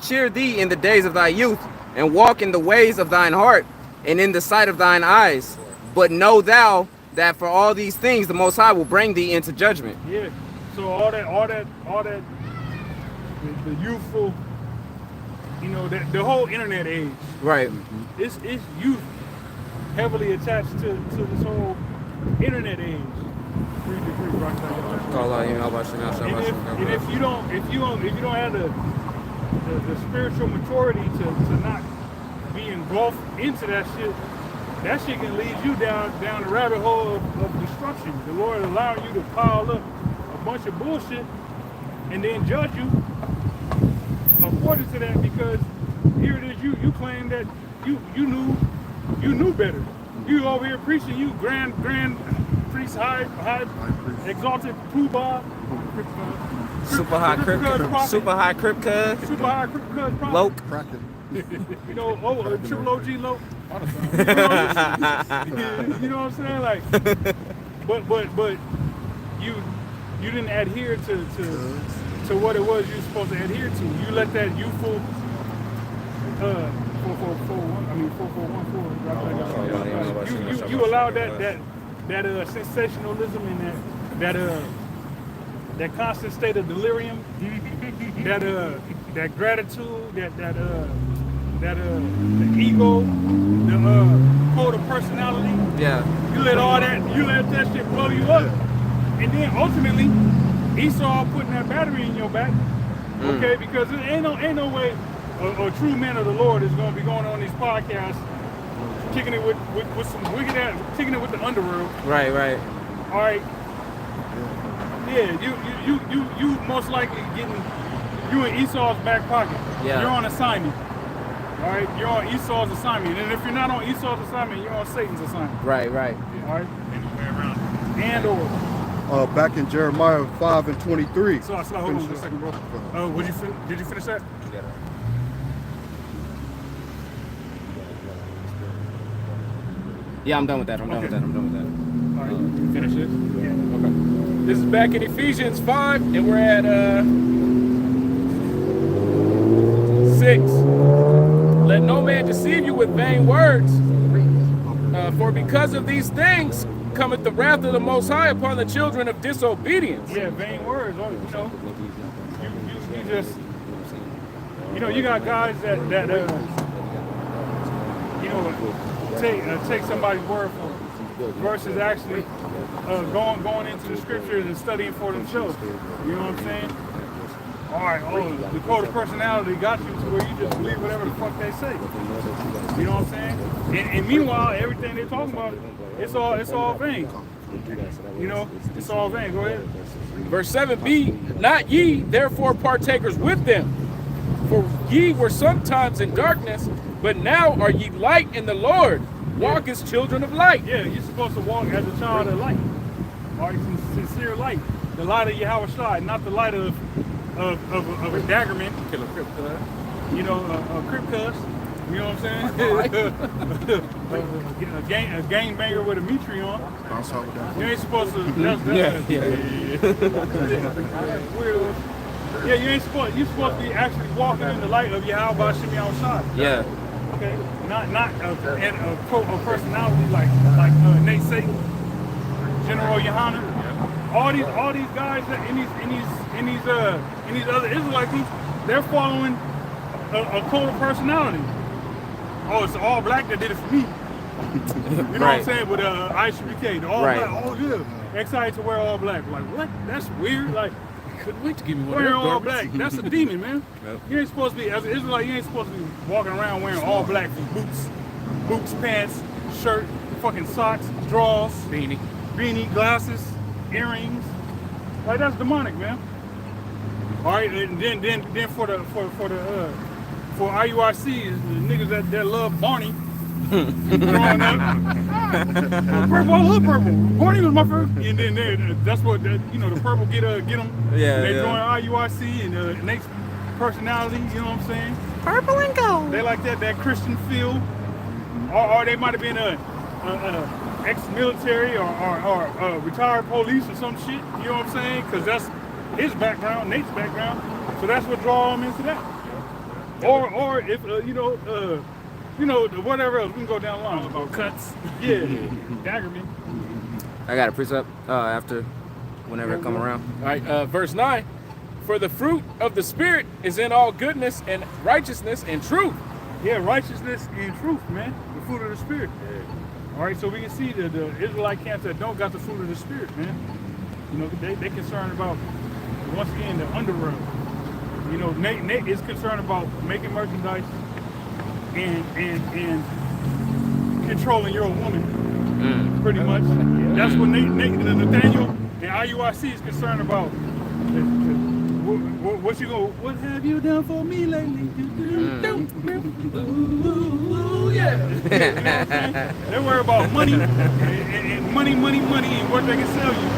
cheer thee in the days of thy youth, and walk in the ways of thine heart, and in the sight of thine eyes. But know thou that for all these things the Most High will bring thee into judgment. Yeah. So all that the youthful you know, the whole internet age. Right. It's youth heavily attached to this whole internet age. 3 degrees, rock that. Call out, you know, about shit. And if you don't have the spiritual maturity to not be engulfed into that shit can lead you down the rabbit hole of destruction. The Lord allowing you to pile up a bunch of bullshit and then judge you according to that, because here it is, you claim that you knew better. You over here preaching, you grand priest, high exalted poobah, Super high crip cuz. super high crip cuz Loke. Cracking. You know, triple OG Loke. You know what I'm saying? Like, but you didn't adhere to what it was you were supposed to adhere to. You let that youthful 441. You allowed that sensationalism and that constant state of delirium, that gratitude, the ego, the code of personality. Yeah. You let that shit blow you up, and then ultimately Esau putting that battery in your back. Okay, because there ain't no way a true man of the Lord is going to be going on these podcasts, kicking it with some wicked ass, kicking it with the underworld. Right. All right. Yeah, you most likely getting you in Esau's back pocket. Yeah. You're on assignment. All right, you're on Esau's assignment, and if you're not on Esau's assignment, you're on Satan's assignment. Right. All right. And or. Back in Jeremiah 5 and 23. So hold on a second, bro. Did you finish that? Yeah, I'm done with that. I'm done with that. All right, you finish it? Yeah. Okay. This is back in Ephesians 5, and we're at 6. Let no man deceive you with vain words, for because of these things cometh the wrath of the Most High upon the children of disobedience. Yeah, vain words. You know, you just, you know, you got guys that you know, take somebody's word for it versus actually going into the scriptures and studying for themselves. You know what I'm saying? All right, the code of personality got you to where you just believe whatever the fuck they say. You know what I'm saying? And meanwhile, everything they're talking about, it's all vain. You know, it's all vain. Go ahead. Verse 7, be not ye therefore partakers with them, for ye were sometimes in darkness, but now are ye light in the Lord. Walk as children of light. Yeah, you're supposed to walk as a child of light. All right, sincere light. The light of Yahweh Shai, not the light of a daggerman, Kill a crip cuz. you know, a crip cuss. You know what I'm saying? a gangbanger with a Mitri on. Bounce out with that. You ain't supposed to. Weirdo. Yeah, you're supposed to be actually walking in the light of Yahweh Shai. Shai. Yeah. Okay, not a personality like Nate Satan, General Yohanan. All these guys that in these other Israelite groups, they're following a code of personality. Oh, it's all black that did it for me. You know what I'm saying? With Aisha BK, the all black. Oh yeah, excited to wear all black. Like what? That's weird. Like. Couldn't wait to give me one Wearing of all garments. black, that's a demon, man. Yep. You ain't supposed to be, as an Israelite, you ain't supposed to be walking around wearing all black boots, pants, shirt, fucking socks, drawers, beanie, glasses, earrings. Like that's demonic, man. All right, and then for IUIC, the niggas that love Barney. Growing up, purple, I love purple. Barney was my first, and then that's what the purple get them. Yeah, they yeah. join IUIC and Nate's personality. You know what I'm saying? Purple and gold. They like that Christian feel, or they might have been a ex-military or retired police or some shit. You know what I'm saying? Because that's his background, Nate's background. So that's what draw them into that. Or if whatever else, we can go down the line. About cuts. Yeah, Daggerman. I got a precept after, whenever it come around. All right, verse 9. For the fruit of the Spirit is in all goodness and righteousness and truth. Yeah, righteousness and truth, man. The fruit of the Spirit. All right, so we can see that the Israelite camps that don't got the fruit of the Spirit, man. You know, they concerned about, once again, the underworld. You know, Nate is concerned about making merchandise and controlling your woman, pretty much. That's what Nathaniel and IUIC is concerned about. What you go? What have you done for me lately? Ooh, yeah. You know what I'm saying? They worry about money and money and what they can sell you.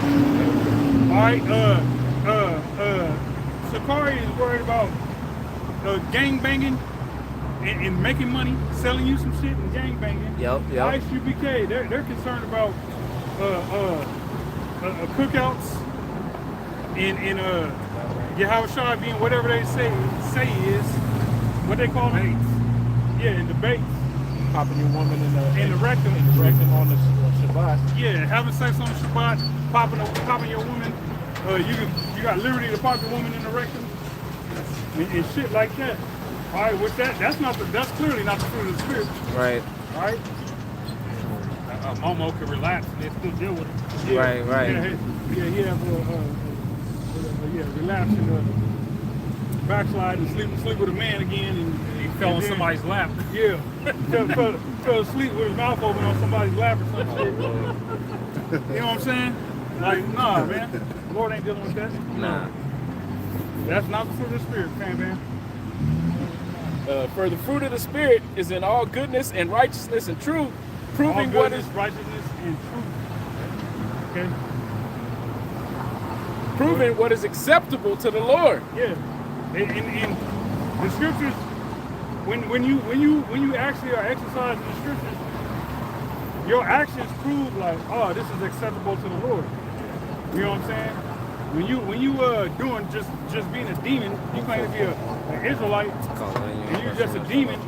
All right. Sakari is worried about gang banging and making money, selling you some shit and gang banging. Yep. ISUBK, they're concerned about cookouts and Yahushua being whatever they say is what they call it. Yeah, in debates. Popping your woman in the rectum. On the Shabbat. Yeah, having sex on Shabbat, popping your woman. You got liberty to pop your woman in the rectum and shit like that. All right, with that's clearly not the fruit of the Spirit. Right. All right. Momo can relapse and they still deal with it. Yeah, Right. Yeah, he have relapse and backslide and sleep with a man again and He fell on somebody's lap. Yeah, fell asleep with his mouth open on somebody's lap or some shit. You know what I'm saying? Like, nah, man. The Lord ain't dealing with that. Nah. That's not the fruit of the Spirit, man. For the fruit of the Spirit is in all goodness and righteousness and truth, proving All what goodness, is righteousness and truth. Okay. proving what is acceptable to the Lord. Yeah. In the scriptures, when you actually are exercising the scriptures, your actions prove like, oh, this is acceptable to the Lord. You know what I'm saying? When you doing just being a demon, you claim to be an Israelite, and you're just a demon.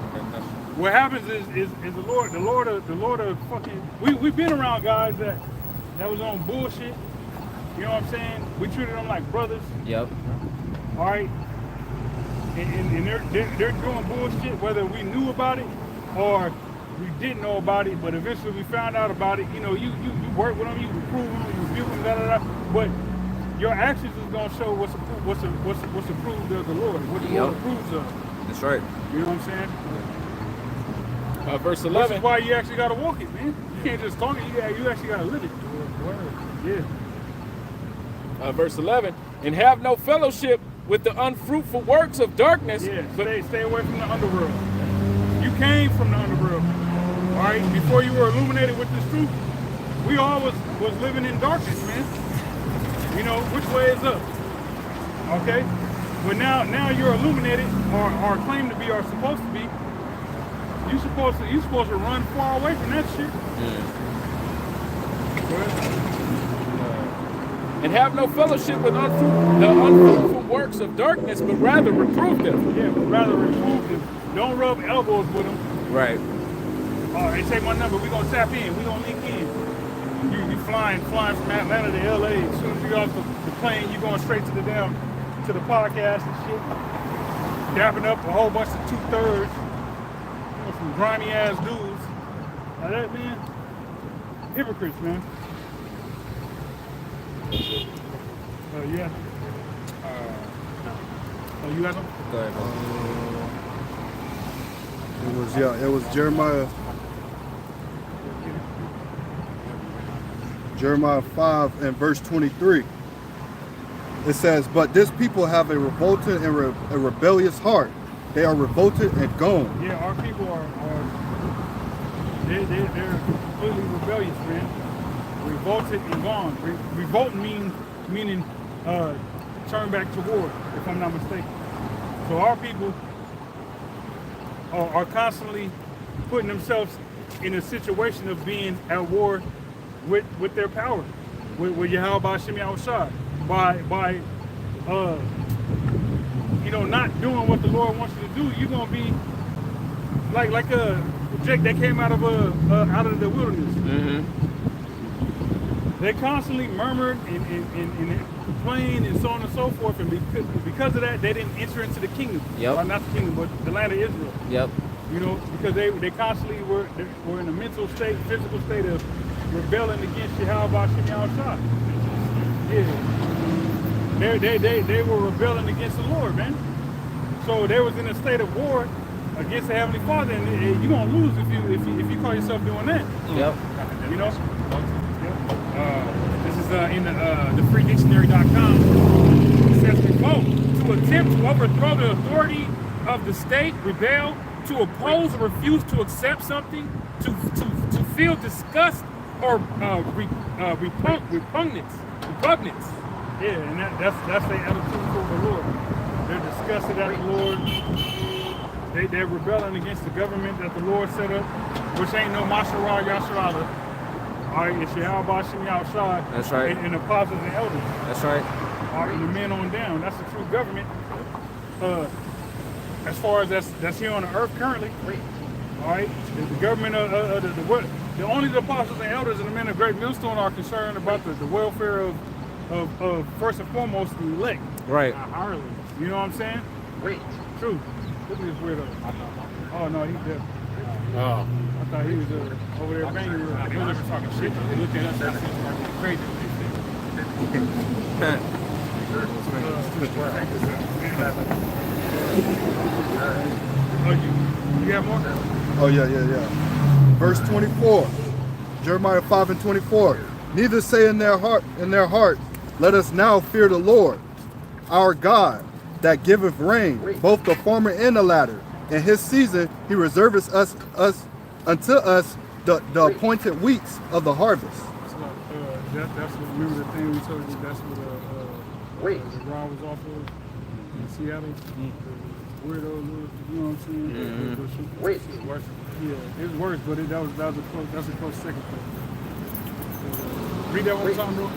What happens is the Lord of fucking. We've been around guys that was on bullshit. You know what I'm saying? We treated them like brothers. Yep. All right. And they're doing bullshit, whether we knew about it or we didn't know about it. But eventually we found out about it. You know, you work with them, you reprove them, you rebuke them, But your actions is gonna show what's approved of the Lord, what the Lord approves of. That's right. You know what I'm saying? Verse This 11. is why you actually gotta walk it, man. You can't just talk it. You actually gotta live it. Yeah. Verse 11. And have no fellowship with the unfruitful works of darkness. Yeah. But stay away from the underworld. You came from the underworld. All right. Before you were illuminated with this truth, we all was living in darkness, man. You know, which way is up? Okay? But now you're illuminated or claim to be or supposed to be. You're supposed to run far away from that shit. And have no fellowship with the unfruitful works of darkness, but rather reprove them. Yeah, but rather reprove them. Don't rub elbows with them. Right. Hey, take my number. We gonna tap in. We gonna link in. You flying from Atlanta to LA. As soon as you get off the plane, you going straight to the podcast and shit. Dapping up a whole bunch of 2/3. Some grimy ass dudes. Like that, man. Hypocrites, man. Yeah. Oh, you got them? Go ahead, bro. It was Jeremiah 5 and verse 23. It says, but this people have a revolted and a rebellious heart. They are revolted and gone. Yeah, our people they're completely rebellious, man. Revolted and gone. Revolt meaning turn back to war, if I'm not mistaken. So our people are constantly putting themselves in a situation of being at war with their power, with Yahweh Shem Yahushua, by not doing what the Lord wants you to do. You're gonna be like Jake that came out of the wilderness. Mm-hmm. They constantly murmured and complained and so on and so forth, and because of that, they didn't enter into the kingdom. Yep. Or not the kingdom, but the land of Israel. Yep. You know, because they constantly were in a mental state, physical state of rebelling against Yahweh Shem Yahushua. Yeah. They were rebelling against the Lord, man. So they was in a state of war against the Heavenly Father, and you're gonna lose if you call yourself doing that. Yep. You know? This is in the freedictionary.com. It says, quote, to attempt to overthrow the authority of the state, rebel, to oppose or refuse to accept something, to feel disgust or repugnance. Yeah, and that's their attitude toward the Lord. They're disgusted at the Lord. They're rebelling against the government that the Lord set up, which ain't no Masharah Yasharala. All right, it's Yahweh Shem Yahushua. That's right. And apostles and elders. That's right. All right, the men on down. That's the true government. As far as that's here on the earth currently. All right, the government of the only the apostles and elders and the men of Great Millstone are concerned about the welfare of first and foremost the elect. Right. You know what I'm saying? True. Look at this weirdo. Oh no, he's dead. Oh. I thought he was over there banging. He was over talking shit. They looked at us and said, crazy. You have more? Oh, yeah. Verse 24, Jeremiah 5:24. Neither say in their heart, let us now fear the Lord, our God, that giveth rain, both the former and the latter. In his season, he reserveth us unto us the appointed weeks of the harvest. So, that's what, remember the thing we told you, that's what Rob was off of in Seattle? Weirdos, you know what I'm saying? Yeah, it was worse, but that was a close second place. Read that one time, bro.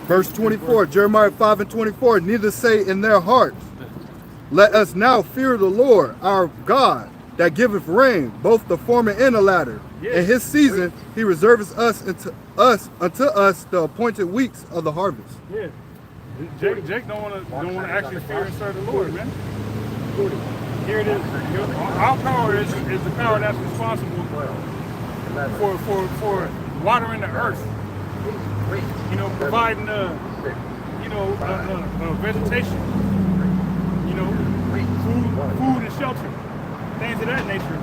Verse 24, Jeremiah 5:24. Neither say in their hearts, let us now fear the Lord, our God, that giveth rain, both the former and the latter. Yeah. In his season, he reserveth unto us the appointed weeks of the harvest. Yeah. Jake don't want to actually fear and serve the Lord, man. Here it is. Our power is the power that's responsible for watering the earth. You know, providing vegetation. You know, food and shelter, things of that nature.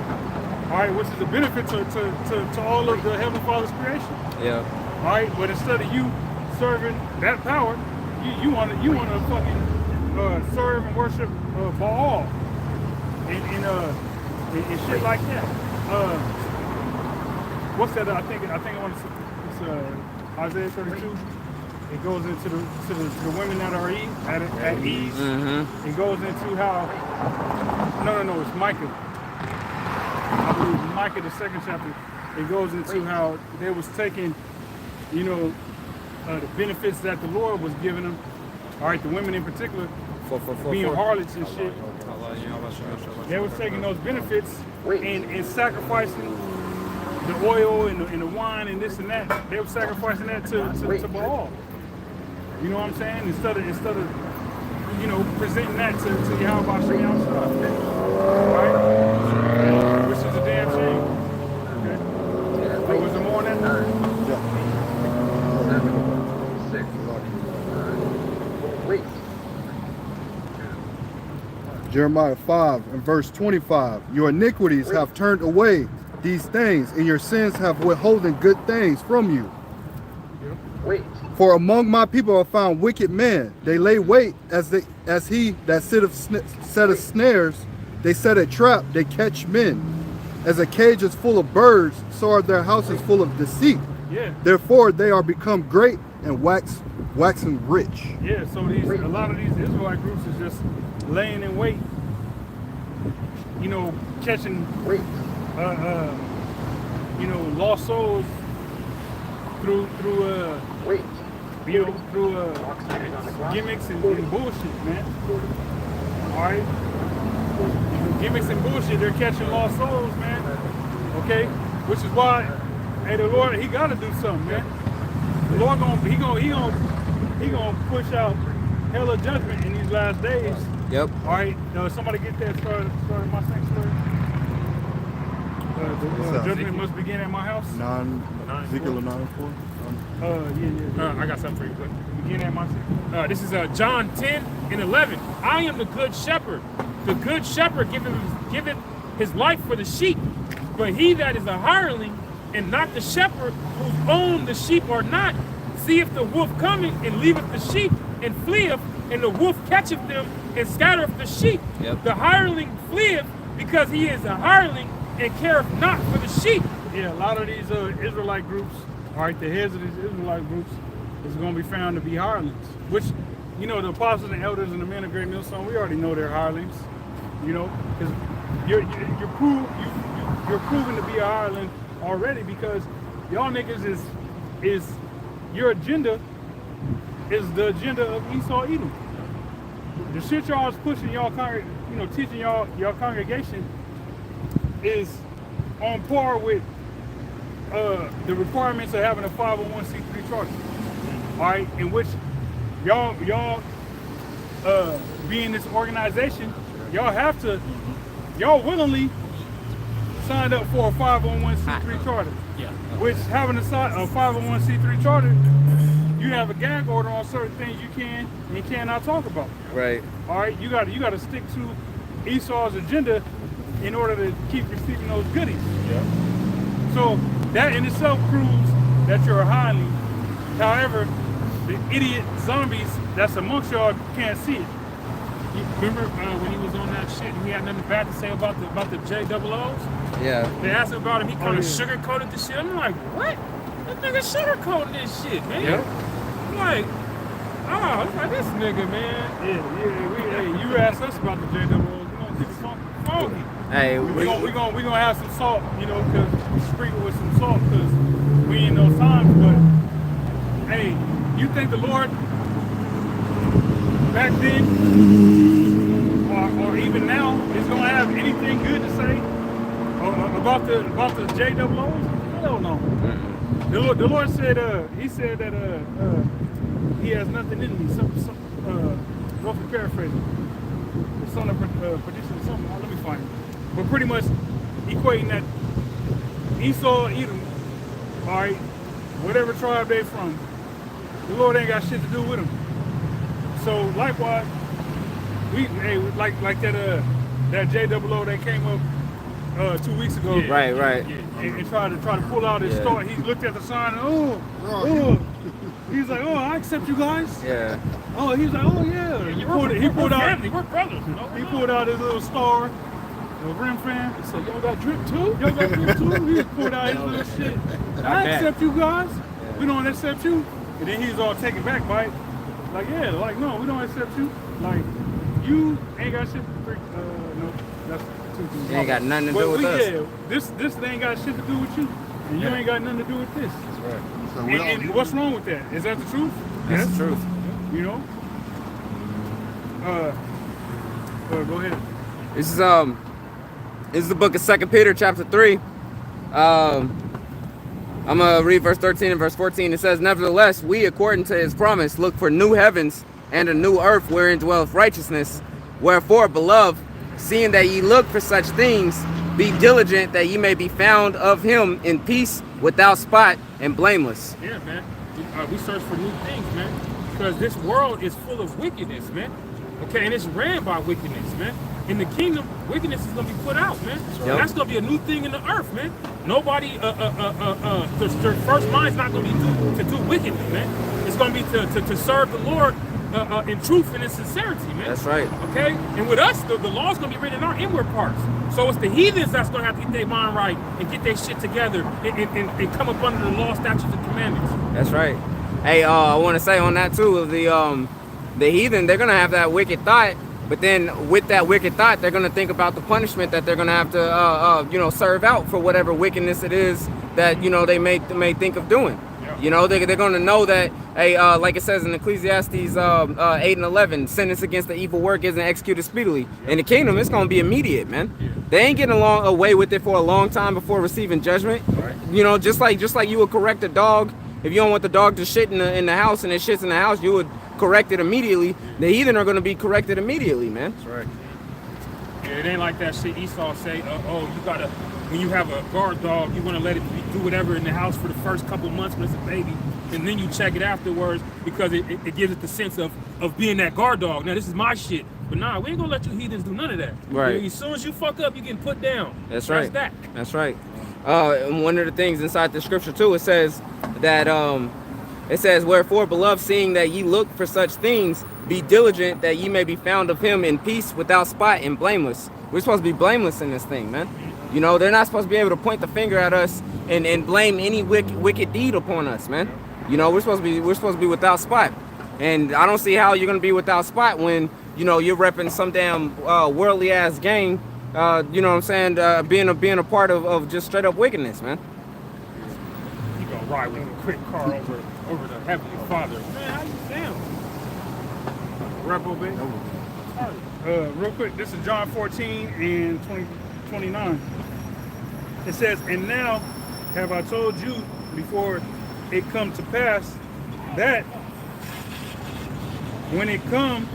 All right, which is a benefit to all of the Heavenly Father's creation. Yeah. All right, but instead of you serving that power, you want to fucking serve and worship Baal and shit like that. What's that? I think I want to. It's Isaiah 32. It goes into the women that are at ease. Mm-hmm. It goes into how. No, it's Micah. I believe Micah, the 2nd chapter. It goes into how they was taking, the benefits that the Lord was giving them. All right, the women in particular, being harlots and shit. They was taking those benefits and sacrificing the oil and the wine and this and that. They were sacrificing that to Baal. You know what I'm saying? Instead of presenting that to Yahweh Shem Yahushua. Right? Which is a damn shame. Okay? But was there more than that? Jeremiah 5 and verse 25. Your iniquities have turned away these things, and your sins have withholden good things from you. For among my people are found wicked men. They lay wait as he that setteth snares. They set a trap, they catch men. As a cage is full of birds, so are their houses full of deceit. Yeah. Therefore they are become great and waxing rich. Yeah, so a lot of these Israelite groups is just laying in wait, catching lost souls through gimmicks and bullshit, man. All right, gimmicks and bullshit. They're catching lost souls, man. Okay, which is why, hey, the Lord, He got to do something, man. The Lord he gonna push out hella judgment in these last days. Yep. All right, somebody get that started my second story. The judgment must begin at my house. Ezekiel 9:4. I got something for you quick. Begin at my second. This is John 10:11. I am the good shepherd. The good shepherd giveth his life for the sheep. But he that is a hireling and not the shepherd, whose own the sheep are not, seeth the wolf coming and leaveth the sheep and fleeth, and the wolf catcheth them and scattereth the sheep. Yep. The hireling fleeth because he is a hireling and careth not for the sheep. Yeah, a lot of these Israelite groups, all right, the heads of these Israelite groups is going to be found to be hirelings, which, the apostles and elders and the men of Great Millstone, we already know they're hirelings, because you're proven to be a hireling already, because y'all niggas is your agenda is the agenda of Esau Edom. The shit y'all is pushing y'all, teaching y'all congregation is on par with the requirements of having a 501c3 charter. All right, in which y'all be in this organization, y'all willingly signed up for a 501c3 charter. Yeah. Which having a 501c3 charter, you have a gag order on certain things you can and cannot talk about. Right. All right, you got to stick to Esau's agenda in order to keep receiving those goodies. Yeah. So that in itself proves that you're a hireling. However, the idiot zombies that's amongst y'all can't see it. You remember when he was on that shit and he had nothing bad to say about the JOOs? Yeah. They asked him about him, he kind of yeah. sugarcoated the shit. I'm like, what? That nigga sugarcoated this shit, man. Yeah. I'm like, it's like this nigga, man. Yeah. You asked us about the JOOs. We're gonna keep it funky. Hey, we gonna have some salt, because we sprinkle with some salt, because we in those times. But hey, you think the Lord back then or even now is gonna have anything good to say about the JOOs? Hell no. The Lord said he said that he has nothing in me. Roughly paraphrasing. The son of perdition or something. Let me find it. But pretty much equating that Esau, Edom, all right, whatever tribe they from, the Lord ain't got shit to do with them. So likewise, like that JOO that came up 2 weeks ago. Yeah. Right. And tried to pull out his store. He looked at the sign and he's like, I accept you guys. Yeah. Oh, he's like, yeah. He pulled out. Family, we're brothers. He pulled out his little star. The Rim fan. He said, y'all got drip too? Y'all got drip too? He pulled out his little shit. I accept you guys. We don't accept you. And then he's all taken back by it. Like, no, we don't accept you. Like, you ain't got shit to no, that's too You ain't got nothing to do with us. Yeah, this ain't got shit to do with you. And you ain't got nothing to do with this. That's right. So And what's wrong with that? Is that the truth? That's the truth. Go ahead. This is the book of 2 Peter chapter 3. I'm going to read verse 13 and verse 14. It says, nevertheless, we, according to his promise, look for new heavens and a new earth wherein dwelleth righteousness. Wherefore, beloved, seeing that ye look for such things, be diligent that ye may be found of him in peace, without spot, and blameless. Yeah, man. We search for new things, man. Because this world is full of wickedness, man. Okay, and it's ran by wickedness, man. In the kingdom, wickedness is gonna be put out, man. Yep. And that's gonna be a new thing in the earth, man. Nobody, their first mind's not gonna be to do wickedness, man. It's gonna be to serve the Lord in truth and in sincerity, man. That's right. Okay? And with us, the law's gonna be written in our inward parts. So it's the heathens that's gonna have to get their mind right and get their shit together and come up under the law, statutes, and commandments. That's right. Hey, I want to say on that too, the heathen, they're gonna have that wicked thought, but then with that wicked thought, they're gonna think about the punishment that they're gonna have to, serve out for whatever wickedness it is that they may think of doing. Yeah. They're gonna know that, hey, like it says in Ecclesiastes 8 and 11, sentence against the evil work isn't executed speedily. Yeah. In the kingdom, it's gonna be immediate, man. Yeah. They ain't getting away with it for a long time before receiving judgment. Right. Just like you would correct a dog. if you don't want the dog to shit in the house and it shits in the house, you would correct it immediately. The heathen are going to be corrected immediately, man. That's right. Yeah, it ain't like that shit Esau say, oh, you gotta, when you have a guard dog, you want to let it do whatever in the house for the first couple months when it's a baby, and then you check it afterwards because it gives it the sense of being that guard dog. Now, this is my shit. But nah, we ain't gonna let you heathens do none of that. Right. As soon as you fuck up, you getting put down. That's right. That. That's right. And one of the things inside the scripture too, it says that wherefore, beloved, seeing that ye look for such things, be diligent that ye may be found of him in peace, without spot, and blameless. We're supposed to be blameless in this thing, man. You know, they're not supposed to be able to point the finger at us and blame any wicked deed upon us, man. You know, we're supposed to be without spot. And I don't see how you're gonna be without spot when, you know, you're repping some damn worldly ass gang. You know what I'm saying? Being a part of just straight up wickedness, man. You gonna ride with a quick car over the Heavenly Father. Man, how you sound? Reprobate. Real quick, this is John 14 and 29. It says, and now have I told you before it come to pass, that when it come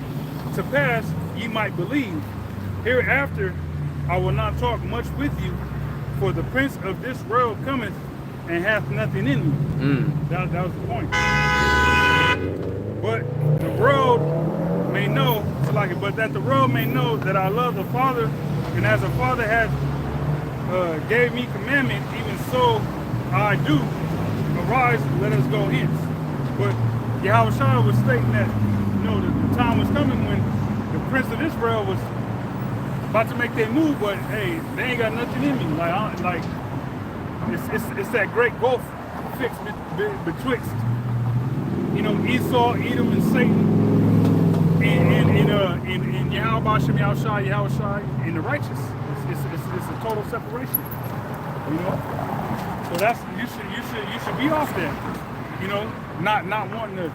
to pass, ye might believe. Hereafter I will not talk much with you, for the prince of this world cometh and hath nothing in me. That was the point. But the world may know, but that the world may know that I love the Father, and as the Father hath gave me commandment, even so I do. Arise, let us go hence. But Yahushua was stating that, you know, the time was coming when the prince of this world was about to make their move, but hey, they ain't got nothing in me. It's that great gulf fixed betwixt, you know, Esau, Edom, and Satan, and Yahweh Shem Yahushua, and the righteous. It's a total separation, you know. So that's you should be off that, you know, not wanting to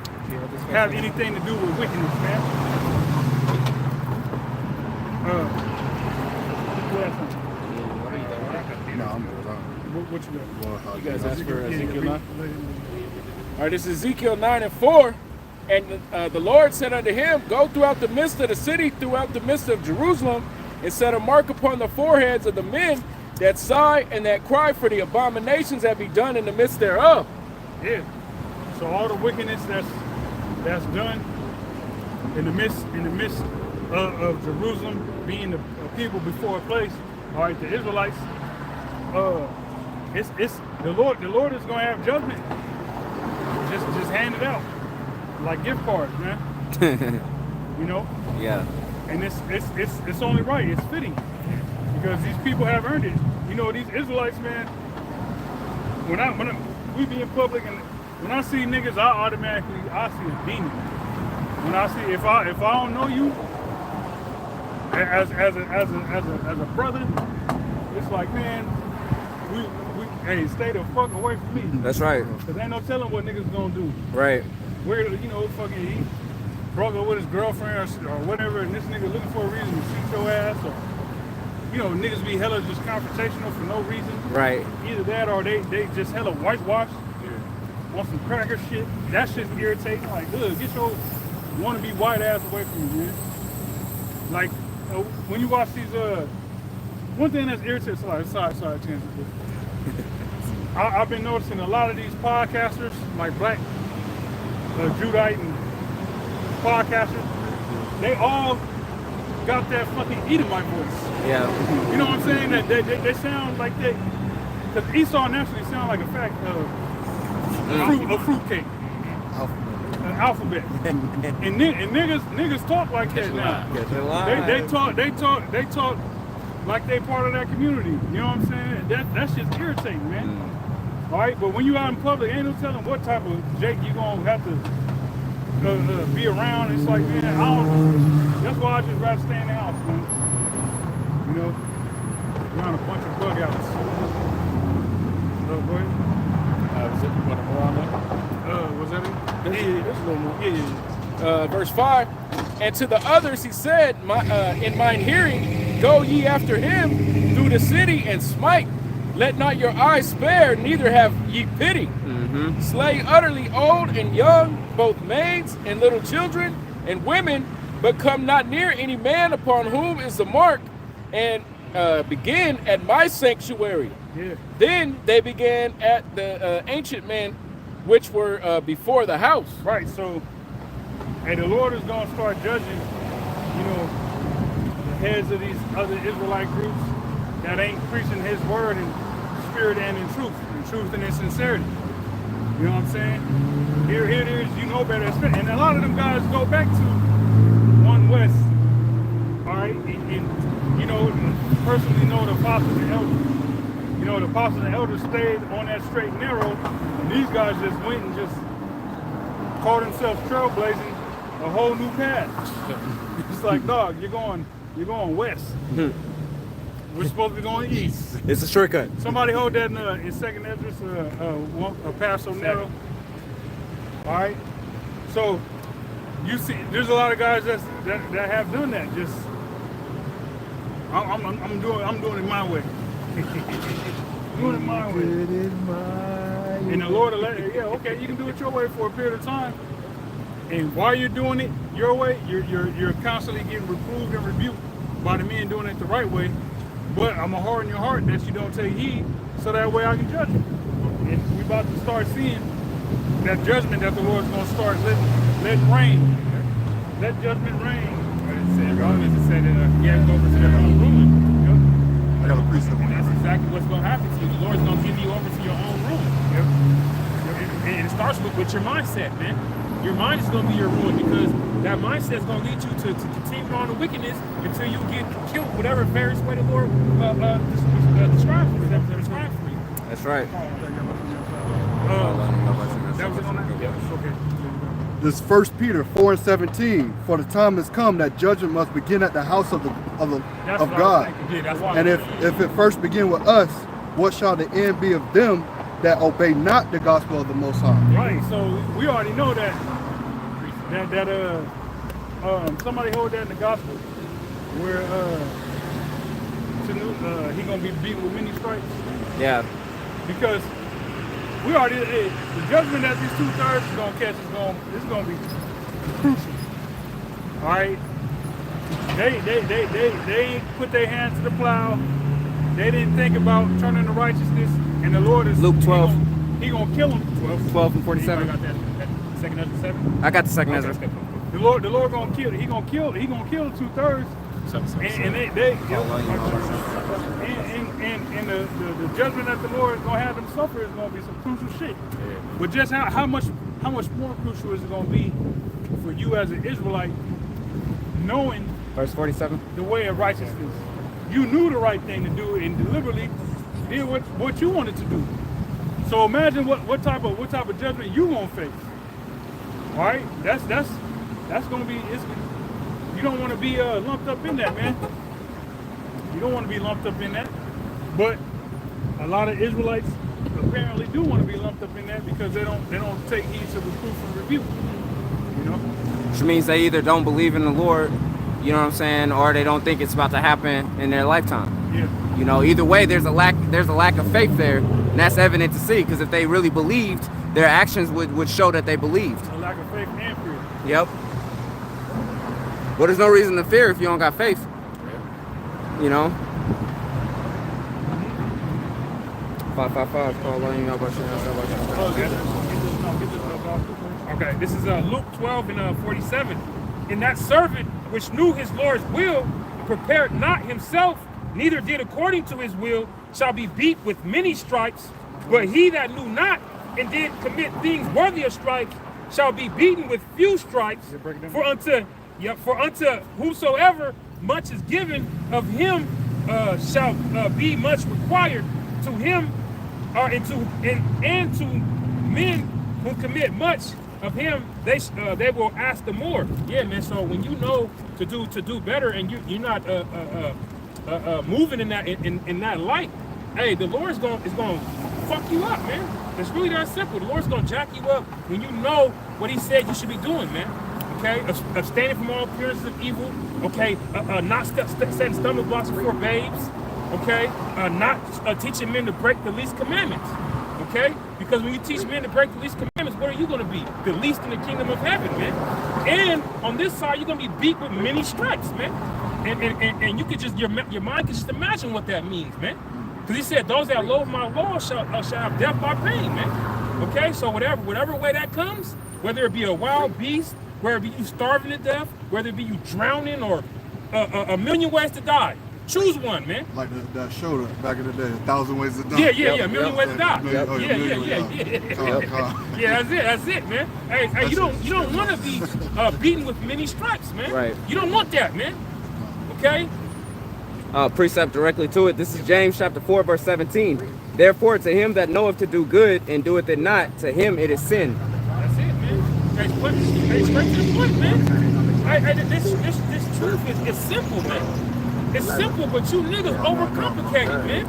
have anything to do with wickedness, man. What you got? You guys asked for Ezekiel 9? All right, this is Ezekiel 9 and 4. And the Lord said unto him, go throughout the midst of the city, throughout the midst of Jerusalem, and set a mark upon the foreheads of the men that sigh and that cry for the abominations that be done in the midst thereof. Yeah. So all the wickedness that's done in the midst of Jerusalem, being the people before a place, all right, the Israelites, it's the Lord is gonna have judgment. Just hand it out like gift cards, man. You know. Yeah. And it's only right. It's fitting because these people have earned it. You know, these Israelites, man. When we be in public and when I see niggas, I see a demon. When I see if I don't know you as a brother, it's like, man, hey, stay the fuck away from me. That's right. Cause ain't no telling what niggas gonna do. Right. Where, you know, fucking he broke up with his girlfriend or whatever, and this nigga looking for a reason to shoot your ass, or you know, niggas be hella just confrontational for no reason. Right. Either that or they just hella whitewash on some cracker shit. That shit's irritating. Like, look, get your wannabe white ass away from me, man. Like, when you watch these, one thing that's irritating, sorry, Chance. I've been noticing a lot of these podcasters, like black Judite and podcasters, they all got that fucking Edomite voice. Yeah. You know what I'm saying? That they sound like they, because Esau naturally sound like a fruitcake. An alphabet. and niggas talk like that now. They talk like they part of that community. You know what I'm saying? That shit's irritating, man. All right, but when you out in public, ain't no telling what type of Jake you gonna have to be around. It's like, man, that's why I just rather stay in the house, man. You know, around a bunch of bug outs. Go ahead. Was it one more on that? Was that it? There's a little more. Yeah. Verse 5. And to the others he said, in mine hearing, go ye after him through the city and smite, Let not your eyes spare, neither have ye pity. Slay utterly old and young, both maids and little children and women, but come not near any man upon whom is the mark, and begin at my sanctuary. Yeah. Then they began at the ancient men which were before the house. Right. So, hey, the Lord is going to start judging, you know, the heads of these other Israelite groups that ain't preaching His word in spirit and in truth and in sincerity. You know what I'm saying? Here it is. You know better. And a lot of them guys go back to 1 West. All right, and you know, personally know the apostles and elders. You know, the apostles and elders stayed on that straight and narrow, and these guys just went and just called themselves trailblazing a whole new path. It's like, dog, you're going west. We're supposed to be going east. It's a shortcut. Somebody hold that in Second Esdras, a path so narrow. All right, so you see, there's a lot of guys that have done that. Just I'm doing it my way. Doing it my way. And the Lord will let you, yeah, okay, you can do it your way for a period of time. And while you're doing it your way, you're constantly getting reproved and rebuked by the men doing it the right way. But I'm gonna harden your heart that you don't take heed, so that way I can judge you. And we're about to start seeing that judgment that the Lord's gonna start letting rain. Let judgment rain. Romans, it said that you have to go over to their own ruin. I got a precept on And that. that's exactly what's going to happen to you. The Lord's going to give you over to your own ruin. And it starts with your mindset, man. Your mind is going to be your ruin, because that mindset is going to lead you to continue on the wickedness until you get killed, whatever various way the Lord describes for you. That's right. That was it on that? Yeah. Okay. This 1 Peter 4:17. For the time has come that judgment must begin at the house of That's what I was God. thinking. Yeah, that's And if it first begin with us, what shall the end be of them that obey not the gospel of the Most High? right. So we already know that somebody hold that in the gospel where he gonna be beaten with many stripes, Yeah. because we already the judgment that these 2/3 is gonna catch is gonna be crucial. All right. They put their hands to the plow. They didn't think about turning to righteousness, and the Lord is Luke 12. He gonna kill them. 12 and Anybody 47. got that second Ezra 7? I got the second Ezra. Okay. The Lord gonna kill. He gonna kill the 2/3. And the judgment that the Lord is gonna have them suffer is gonna be some crucial shit. But just how much more crucial is it gonna be for you as an Israelite, knowing Verse 47. the way of righteousness? You knew the right thing to do and deliberately did what you wanted to do. So imagine what type of judgment you gonna face. All right, that's gonna be. You don't want to be lumped up in that, man. You don't want to be lumped up in that. But a lot of Israelites apparently do want to be lumped up in that, because they don't take heed to reproof and rebuke. You know. Which means they either don't believe in the Lord, you know what I'm saying, or they don't think it's about to happen in their lifetime. Yeah. You know, either way, there's a lack of faith there, and that's evident to see, because if they really believed, their actions would show that they believed. A lack of faith and fear. Yep. But there's no reason to fear if you don't got faith. You know? 555, call on you about Okay, this is Luke 12 and 47. And that servant which knew his Lord's will, prepared not himself, neither did according to his will, shall be beat with many stripes. But he that knew not and did commit things worthy of stripes shall be beaten with few stripes. For unto whosoever much is given, of him shall be much required. To him and to men who commit much, of him they will ask the more. Yeah, man. So when you know to do better, and you're not moving in that light, hey, the Lord is going to fuck you up, man. It's really that simple. The Lord's going to jack you up when you know what He said you should be doing, man. Okay, abstaining from all appearances of evil. Okay, not setting stomach blocks before babes. okay, not teaching men to break the least commandments, okay? Because when you teach men to break the least commandments, what are you going to be? The least in the kingdom of heaven, man. And on this side, you're going to be beat with many stripes, man. And you could just, your mind can just imagine what that means, man. Because he said, those that loathe my law shall have death by pain, man. Okay, so whatever way that comes, whether it be a wild beast, whether it be you starving to death, whether it be you drowning, or a million ways to die. Choose one, man. Like that show back in the day, 1,000 Ways to Die. Yeah, a million ways to die. Yeah. Yeah, that's it, man. Hey, you don't want to be beaten with many stripes, man. Right. You don't want that, man. Okay. Precept directly to it. This is James chapter 4, verse 17. Therefore, to him that knoweth to do good and doeth it not, to him it is sin. That's it, man. Hey, straight to the point, man. This truth is simple, man. It's simple, but you niggas overcomplicate it, man.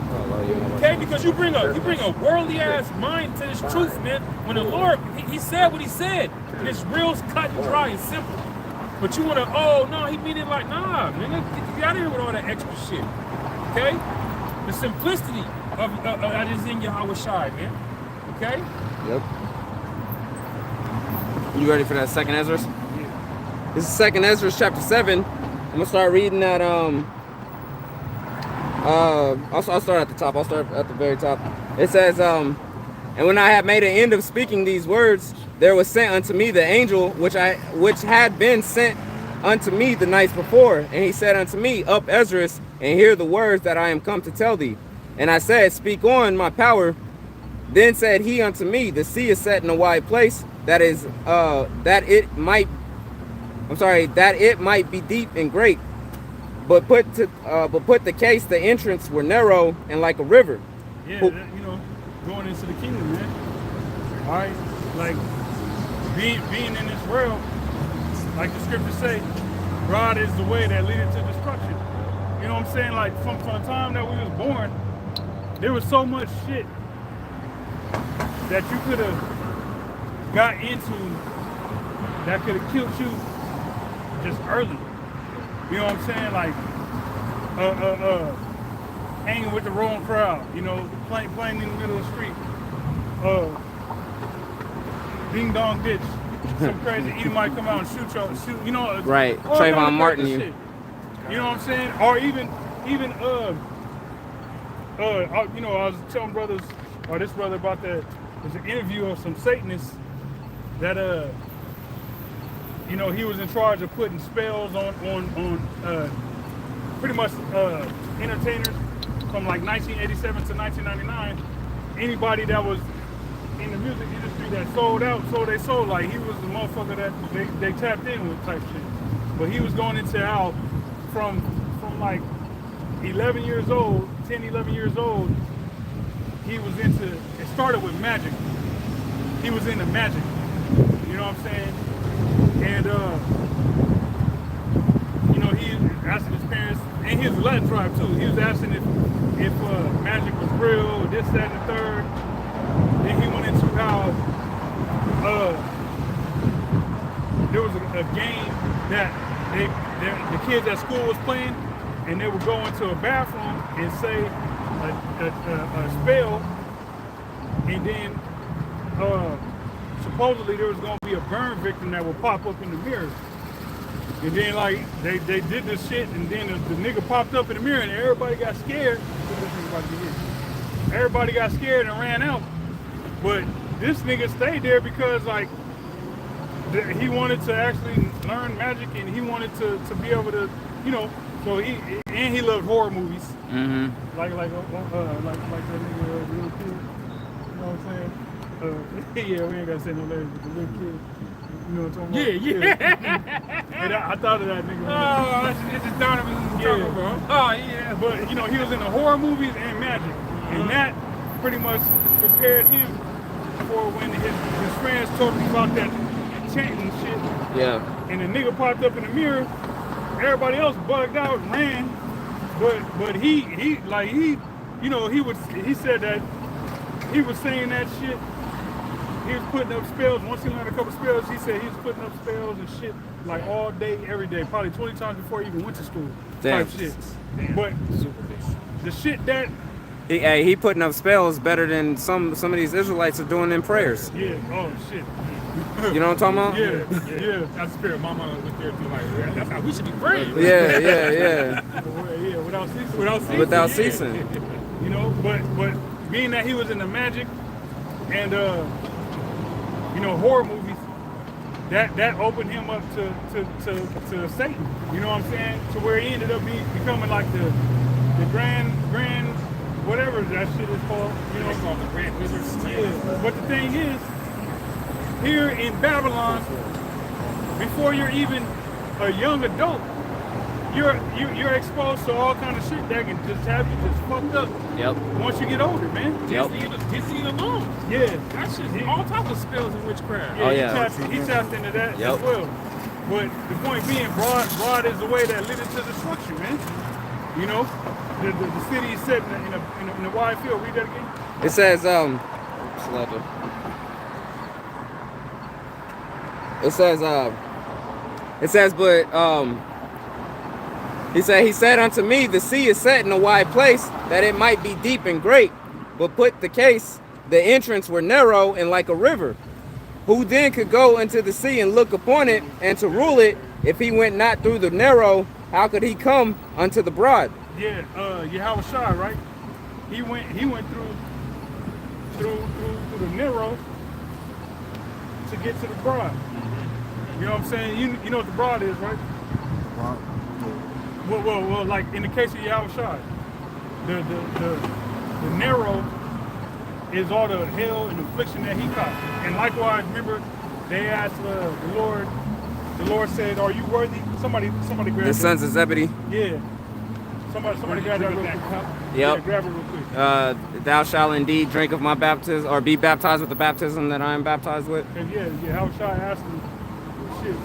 Okay, because you bring a worldly ass mind to this truth, man. When the Lord, he said what he said, and it's real cut and dry and simple. But you wanna, oh no, he mean it like, nah, man, get out of here with all that extra shit. Okay? The simplicity of that is in Yahweh Shai, man. Okay? Yep. You ready for that second Ezra? Yeah. This is second Ezra chapter 7. I'm gonna start reading that I'll start at the top. I'll start at the very top. It says, and when I had made an end of speaking these words, there was sent unto me the angel which had been sent unto me the nights before. And he said unto me, Up, Esdras, and hear the words that I am come to tell thee. And I said, Speak on, my power. Then said he unto me, The sea is set in a wide place, that it might be deep and great. But put the case, the entrance were narrow and like a river. Yeah, going into the kingdom, man. All right, like being in this world, like the scriptures say, broad is the way that leadeth to destruction. You know what I'm saying? Like from the time that we was born, there was so much shit that you could have got into that could have killed you just early. You know what I'm saying? Like, hanging with the wrong crowd, playing in the middle of the street. Ding dong ditch. Some crazy Edomite come out and shoot, Right. Trayvon Martin, you. You know what I'm saying? Or even, I was telling brothers, or this brother about there's an interview of some Satanists that, he was in charge of putting spells on pretty much entertainers from like 1987 to 1999. Anybody that was in the music industry that sold out, so they sold. Like he was the motherfucker that they tapped in with type shit. But he was going into how from like 11 years old, 10, 11 years old, he was into, it started with magic. He was into magic. You know what I'm saying? And, he asking his parents, and he was a Latin tribe too. He was asking if magic was real, or this, that, and the third. Then he went into how there was a game that the kids at school was playing, and they would go into a bathroom and say a spell, and then supposedly there was going to be a burn victim that would pop up in the mirror. And then like they did this shit, and then the nigga popped up in the mirror, and everybody got scared. Everybody got scared and ran out. But this nigga stayed there because like he wanted to actually learn magic, and he wanted to be able to, so he loved horror movies. Mm-hmm. Like that nigga little kid. You know what I'm saying? Yeah, we ain't gotta say no names, but the little kid. You know what I'm talking about? Yeah. And I thought of that nigga. Oh, it's just Donovan. Yeah, bro. Oh, yeah. But he was in the horror movies and magic, and that pretty much prepared him for when his friends told him about that chanting shit. Yeah. And the nigga popped up in the mirror. Everybody else bugged out and ran. But he said that he was saying that shit. He was putting up spells. Once he learned a couple spells, he said he was putting up spells and shit like all day, every day, probably 20 times before he even went to school. Damn. Type shit. Damn. But the shit that He putting up spells better than some of these Israelites are doing in prayers. yeah, oh shit. You know what I'm talking about? Yeah. That's the spirit. My mama was there too. Like, that's how we should be praying. Yeah. Yeah, without ceasing. Ceasing. You know, but being that he was in the magic and horror movies, that opened him up to Satan. You know what I'm saying? To where he ended up becoming like the grand whatever that shit is called. You know, called the grand wizards. yeah. But the thing is, here in Babylon, before you're even a young adult, you're exposed to all kind of shit that can just have you just fucked up. Yep. Once you get older, man. Disney alone. Yeah. That's just all types of spells and witchcraft. Yeah, Oh, yeah. He tapped into that Yep. as well. But the point being, broad is the way that led into destruction, man. You know, the city is set in a wide field. Read that again. It says he said unto me, the sea is set in a wide place, that it might be deep and great, but put the case, the entrance were narrow and like a river. Who then could go into the sea and look upon it, and to rule it? If he went not through the narrow, how could he come unto the broad? Yeah, Yahweh Shai, right? He went through the narrow to get to the broad. You know what I'm saying? You know what the broad is, right? Well, like in the case of Yahweh Shai, the narrow is all the hell and affliction that he caught. And likewise, remember, they asked the Lord said, are you worthy? Somebody grabbed The sons of Zebedee. Yeah. Somebody grab that real quick. Yep. Yeah, grab it real quick. Thou shalt indeed drink of my baptism, or be baptized with the baptism that I am baptized with. And yeah, Yahweh Shai asked him, shit.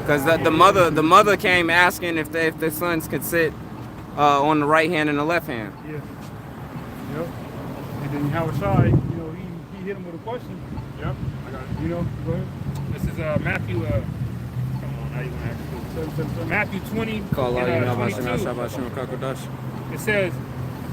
Because the mother came asking if the sons could sit on the right hand and the left hand. Yeah. Yep. And then Yahweh Shai, he hit him with a question. Yep. I got it. Go ahead. This is Matthew. Come on, now you gonna ask me. Matthew 20. It says,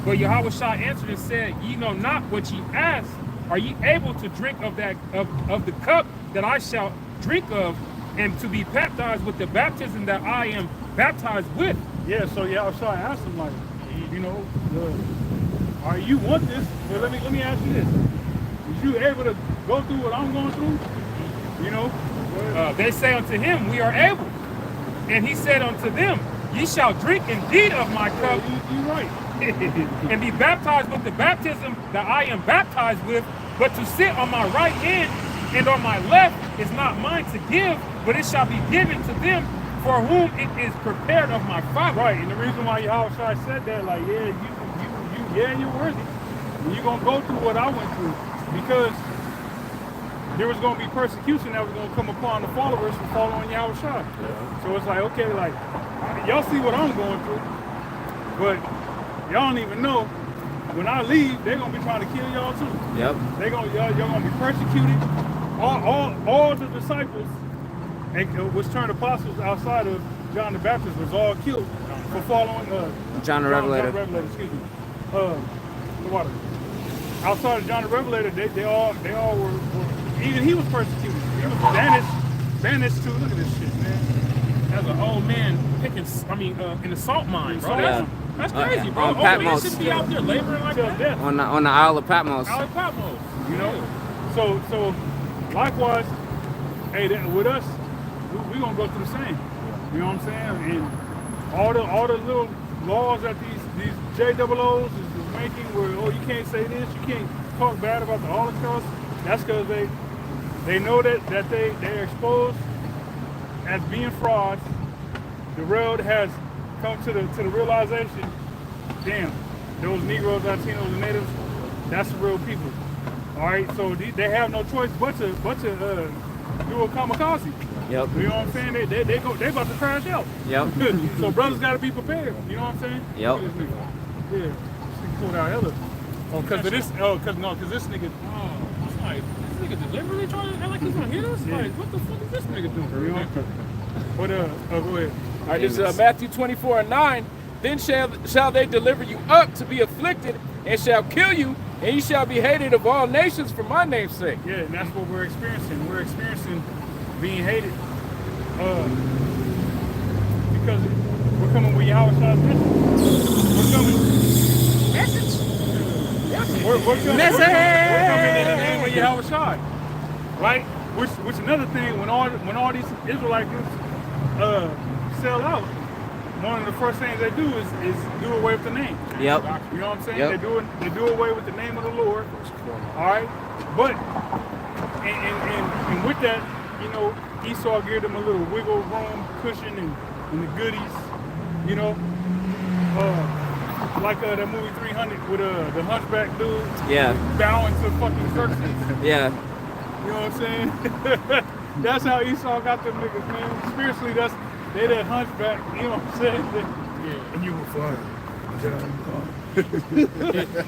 but Yahweh Shai answered and said, ye know not what ye ask. Are ye able to drink of that of the cup that I shall drink of, and to be baptized with the baptism that I am baptized with? Yeah, so Yahweh Shai asked him, like, are you want this? Well, let me ask you this. Is you able to go through what I'm going through? They say unto him, we are able. And he said unto them, ye shall drink indeed of my cup. You're right. And be baptized with the baptism that I am baptized with, but to sit on my right hand and on my left is not mine to give, but it shall be given to them for whom it is prepared of my Father. Right, and the reason why Yahweh Shai said that, like, you're worthy. And you're going to go through what I went through, because there was going to be persecution that was going to come upon the followers for following Yahweh Shai. Yeah. So it's like, okay, like, y'all see what I'm going through, but y'all don't even know. When I leave, they're going to be trying to kill y'all too. Yep. Y'all going to be persecuted. All the disciples, which turned apostles outside of John the Baptist, was all killed for following John the Revelator. Excuse me. The water. Outside of John the Revelator, they all were even he was persecuted. He was banished to, look at this shit, man. As an old man picking, in a salt mine, bro. That's crazy, bro. On Old man Patmos. shouldn't be out there laboring like that. Death. On the Isle of Patmos. Out of Patmos. So likewise, hey, with us, we're gonna go through the same. You know what I'm saying? And all the little laws that these JOOs is making, where you can't say this, you can't talk bad about the Holocaust. That's because they know that they're exposed as being frauds. The world has come to the realization, damn, those Negroes, Latinos, and Natives, that's the real people. All right, so they have no choice but to do a kamikaze. Yep. You know what I'm saying? They about to crash out. Yep. So brothers got to be prepared. You know what I'm saying? Yep. Yeah. This nigga pulled out hella. Because this nigga. Like, this nigga deliberately trying to act like he's gonna hit us? Yeah. Like, what the fuck is this nigga doing? But go ahead. All right, this is Matthew 24:9. Then shall they deliver you up to be afflicted, and shall kill you, and you shall be hated of all nations for my name's sake. Yeah, and that's what we're experiencing. We're experiencing being hated because we're coming with Yahweh's message. We're coming. We're coming in the name of Yahweh, right? Which another thing, when all these Israelite groups sell out, one of the first things they do is do away with the name. Yep. You know what I'm saying? Yep. They do away with the name of the Lord. All right, but and with that, you know, Esau gave them a little wiggle room, cushion, and the goodies. You know, like that movie 300 with the hunchback dude. Yeah. Bowing to fucking Xerxes. Yeah. You know what I'm saying? That's how Esau got them niggas, man. Spiritually, they that hunchback. You know what I'm saying? Yeah. And you were fine.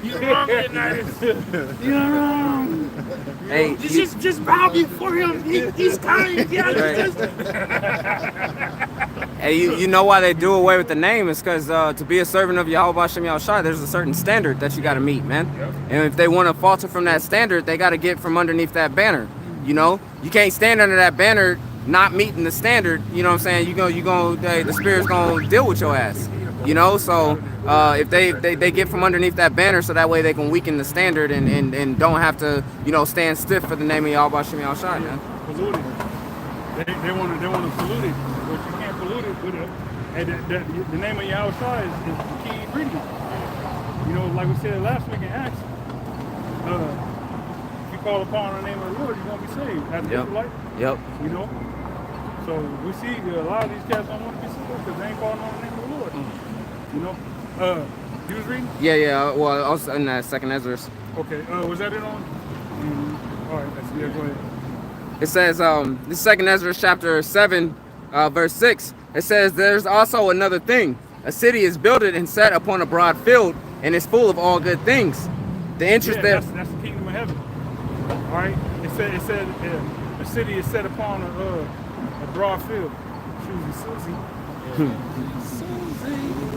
You're wrong, Leonidas. You're wrong. Hey, Just bow before him. He's kind. Yeah. Hey, you know why they do away with the name? It's because to be a servant of Yahweh Shem Yahushua, there's a certain standard that you got to meet, man. Yep. And if they want to falter from that standard, they got to get from underneath that banner. You know, you can't stand under that banner not meeting the standard. You know what I'm saying? The Spirit's gonna deal with your ass. You know, so if they get from underneath that banner, so that way they can weaken the standard and don't have to, you know, stand stiff for the name of Yahweh Shem Yahushua, man. Pollute it. They want to pollute it, but you can't pollute it with the name of Yahweh is the key ingredient. You know, like we said last week in Acts, if you call upon the name of the Lord, you're gonna be saved. As an Israelite. Yep. You know. So we see a lot of these cats don't want to be saved because they ain't calling on the name of the Lord. You know. You was reading? Yeah. Well, also in that second Ezra's. Okay. Was that it on? All right. Go ahead. It says, this second Ezra chapter 7, verse 6, it says, there's also another thing. A city is builded and set upon a broad field, and is full of all good things. The interest there... That's the kingdom of heaven. All right? It said a city is set upon a broad field. Susie.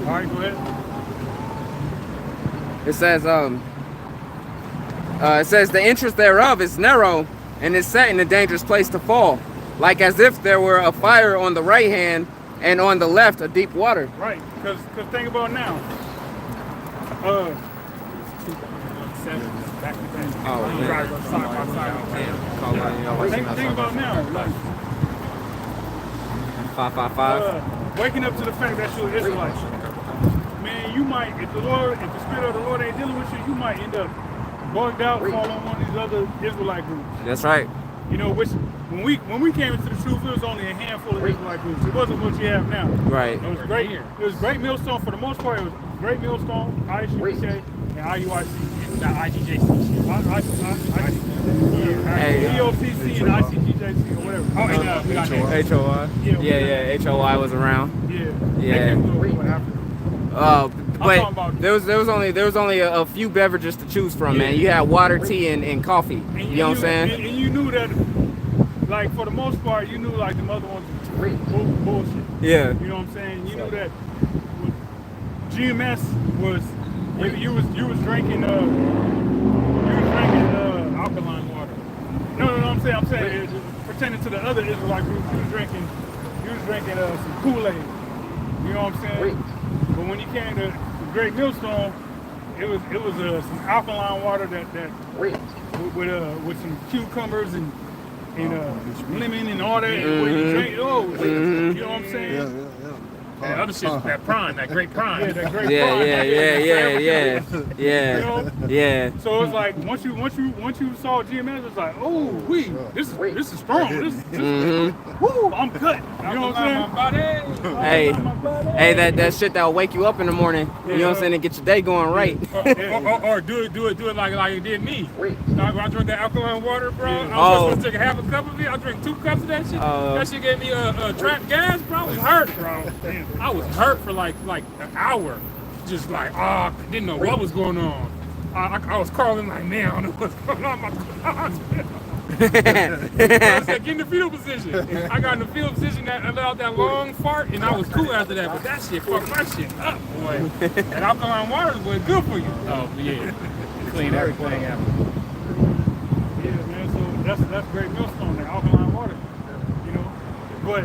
All right, go ahead. It says, the interest thereof is narrow, and is set in a dangerous place to fall, like as if there were a fire on the right hand and on the left a deep water. Right, because think about now. Back to back. Think about now. Like, 555. Waking up to the fact that you're an Israelite. Man, you might, if the Spirit of the Lord ain't dealing with you, you might end up bugged out, fall on one of these other Israelite groups. That's right. You know, which when we came into the truth, it was only a handful of Israelite groups. It wasn't what you have now. Right. It was great. It was Great Millstone for the most part. It was Great Millstone, IUPK, and IUIC. Not IGJC. EOCC and ICGJC or whatever. Oh, and we got HOI. Yeah, HOI was around. Yeah. But there was only a few beverages to choose from, man. You had water, tea, and coffee. You know what I'm saying? And you knew that, like, for the most part, you knew, like, the other ones were bullshit. Yeah. You know what I'm saying? You knew that GMS was, you was drinking alkaline water. No, I'm saying, pertaining to the other Israelite groups, you was drinking some Kool-Aid. You know what I'm saying? But when you came to the Great Millstone, it was some alkaline water that with some cucumbers and lemon and all that. And when you drink, you know what I'm saying? Yeah. That other shit, that prime, that great prime. Yeah, that great prime. Yeah. So it's like once you saw GMS, it's like, oh, this is strong. Woo, I'm cut. You know what I'm saying? Hey, that shit that'll wake you up in the morning. You know what I'm saying? And get your day going right. Or do it like it did me. When I drink that alkaline water, bro, I was supposed to take a half a cup of it. I drank 2 cups of that shit. That shit gave me a trapped gas, bro. I was hurt, bro. I was hurt for like an hour. Just like, didn't know what was going on. I was calling like, man, I don't know what's going on. I said, get in the fetal position. I got in the fetal position that allowed that long fart, and I was cool after that. But that shit fucked my shit up, boy. That alkaline water is good for you. Oh yeah, clean everything out. Yeah, man. So that's great millstone, the alkaline water. You know, but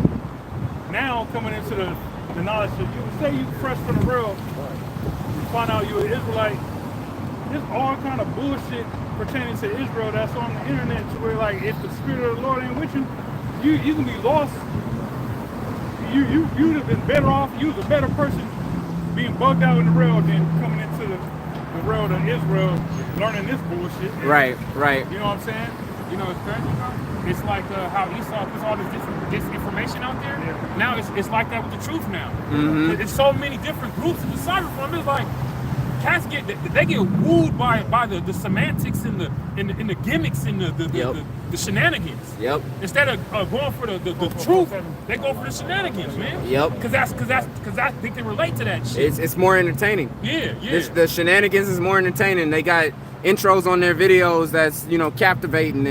now coming into the knowledge that you say you fresh from the world, you find out you're an Israelite. There's all kind of bullshit pertaining to Israel that's on the internet to where like if the spirit of the Lord ain't with you, you can be lost. You'd have been better off. You was a better person being bugged out in the world than coming into the world of Israel learning this bullshit. Right. You know what I'm saying? You know, it's crazy. It's like how Esau puts all this disinformation out there. Yeah. Now it's like that with the truth now. Mm-hmm. There's so many different groups to decipher from. It's like cats get wooed by the semantics and the gimmicks and the shenanigans. Yep. Instead of going for the truth, they go for the shenanigans, man. Yep. Because I think they relate to that shit. It's more entertaining. Yeah. The shenanigans is more entertaining. They got intros on their videos that's captivating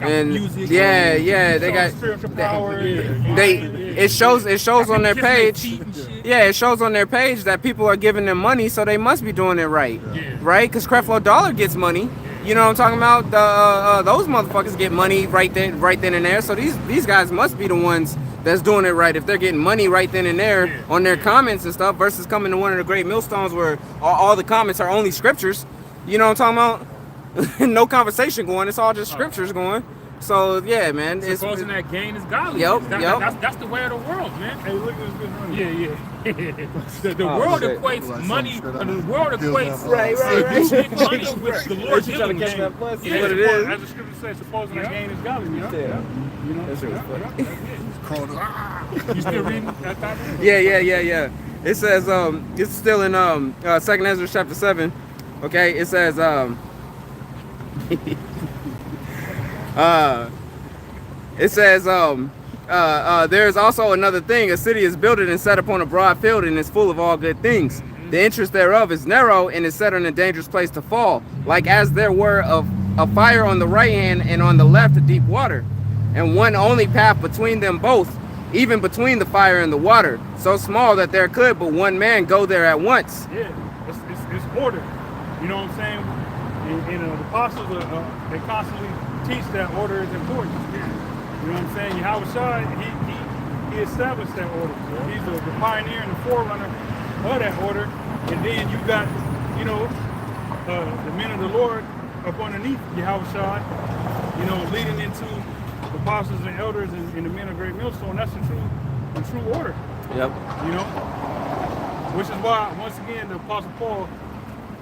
and music, they got spiritual power. it shows on their page. Yeah, it shows on their page that people are giving them money, so they must be doing it right. Yeah. Right? Because Creflo Dollar gets money. You know what I'm talking about? Those motherfuckers get money right then and there. So these guys must be the ones that's doing it right. If they're getting money right then and there on their comments and stuff, versus coming to one of the great millstones where all the comments are only scriptures. You know what I'm talking about? No conversation going. It's all just scriptures going. So yeah, man. Supposing that gain is godly. Yep. That's the way of the world, man. Hey, look at this good money. Yeah. The world shit. equates money. The world equates Right. money with the Lord dealing with you. That's Yeah. what it is. As the scripture says, supposing that gain is godly. You know? That shit was funny. You still reading that topic? Yeah. It says it's still in 2nd Ezra chapter 7. Okay, it says there is also another thing. A city is built and set upon a broad field and is full of all good things. The entrance thereof is narrow and is set on a dangerous place to fall, like as there were a fire on the right hand and on the left a deep water, and one only path between them both, even between the fire and the water, so small that there could but one man go there at once. Yeah, it's order. You know what I'm saying? And the apostles, they constantly teach that order is important. You know what I'm saying? Yahweh Shai, he established that order. He's the pioneer and the forerunner of that order. And then you got, the men of the Lord up underneath Yahweh Shai, leading into the apostles and elders and the men of Great Millstone. That's the true order. Yep. Which is why, once again, the Apostle Paul,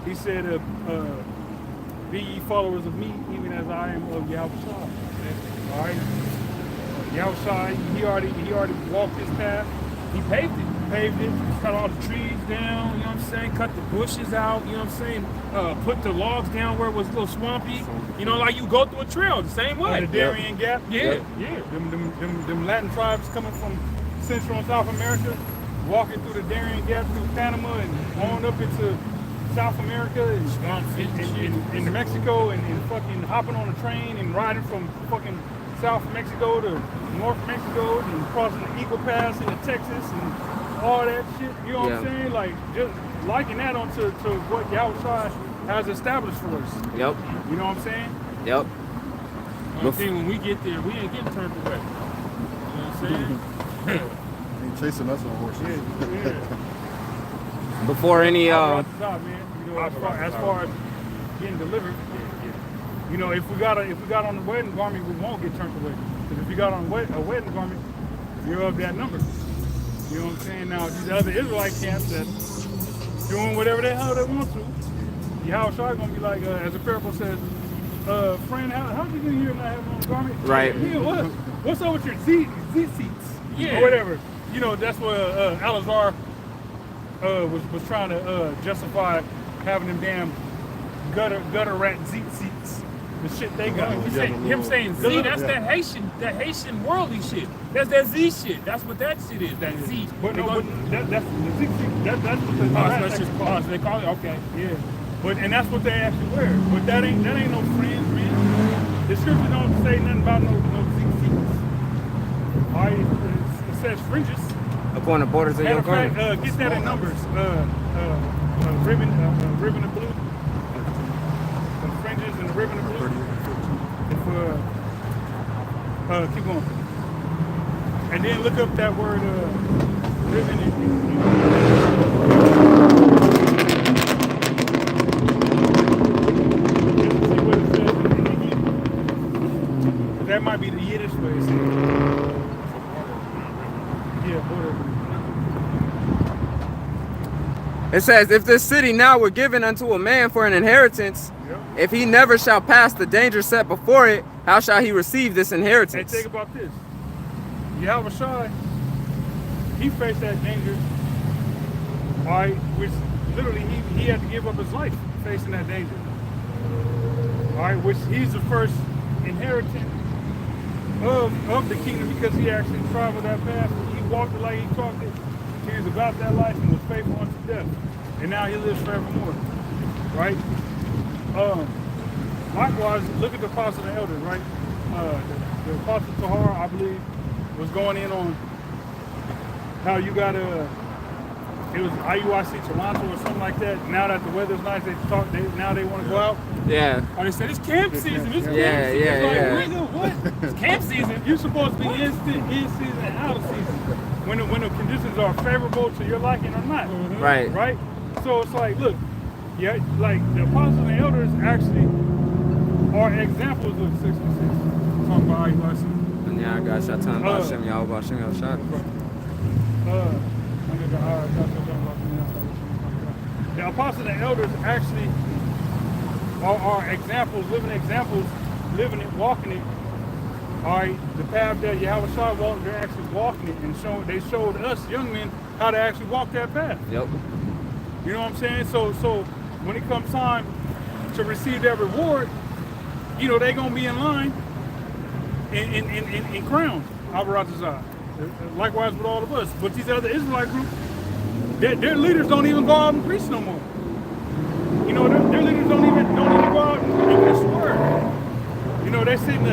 he said, be ye followers of me, even as I am of Yahweh Shai. All right? Yahweh Shai, he already walked his path. He paved it. Cut all the trees down, You know what I'm saying? Cut the bushes out. You know what I'm saying? Put the logs down where it was a little swampy. Like you go through a trail the same way. the Darien Gap. Yeah. Them Latin tribes coming from Central and South America, walking through the Darien Gap through Panama and on up into South America and in Mexico and fucking hopping on a train and riding from fucking South Mexico to North Mexico and crossing the Eagle Pass into Texas and all that shit. You know what I'm saying? Like just liking that onto what Yahweh Shai has established for us. Yep. You know what I'm saying? Yep. Only thing when we get there, we ain't getting turned away. You know what I'm saying? Ain't chasing us on horses. Yeah. Before any As far as getting delivered, if we got on the wedding garment, we won't get turned away. Because if you got on a wedding garment, you're of that number. You know what I'm saying? Now these other Israelite camps that doing whatever the hell they want to, Yahweh Shai gonna be like, as the parable says, friend, how'd you get here and not have on a garment? Right. What's up with your Z seats? Yeah. Or whatever. That's what Alazar was trying to justify having them damn gutter rat Z seats. The shit they got. Him saying Z, that's that Haitian worldly shit. That's that Z shit. That's what that shit is. That Z. But that's the Z seat. That's what they call it. Okay. Yeah. And that's what they actually wear. But that ain't no fringe, man. The scripture don't say nothing about no tzitzits. All right, it says fringes. Upon the borders of Matter your of fact, garment. get that in Numbers. Ribbon of blue. The fringes and the ribbon of blue. If, keep going. And then look up that word ribbon see what it says in Hebrew. That might be the Yiddish way of saying it. Yeah, border. It says, if this city now were given unto a man for an inheritance, Yep. if he never shall pass the danger set before it, how shall he receive this Hey, inheritance? think about this. Yahweh Shai, he faced that danger, all right, which literally he had to give up his life facing that danger. All right, which he's the first inheritant of the kingdom because he actually traveled that path. He walked it like he talked it. He was about that life and was faithful unto death. And now he lives forevermore. Right? Likewise, look at the apostle and elders, right? The apostle Tahar, I believe, was going in on how you got it was IUIC Toronto or something like that. Now that the weather's nice, now they want to go out. Yeah. Or they said it's camp season. It's camp Yeah, season. yeah, It's like, yeah. nigga, what? It's camp season. You're supposed to be in season and out of season when the conditions are favorable to your liking or not. Right. Right? So it's like, look, yeah, like the apostles and elders actually are examples of 66. Talking about IUIC. And yeah, I got shot time about Shem Yahweh, Shem Yahweh shot. The apostles and elders actually are examples, living it, walking it. All right, the path that Yahweh Shai walked, they're actually walking it, and they showed us young men how to actually walk that path. Yep. You know what I'm saying? So when it comes time to receive that reward, you know they're gonna be in line in crowns. Abaratazah. Likewise with all of us. But these other Israelite groups, their leaders don't even go out and preach no more. You know, their leaders don't even go out and preach the word. You know, they sit in a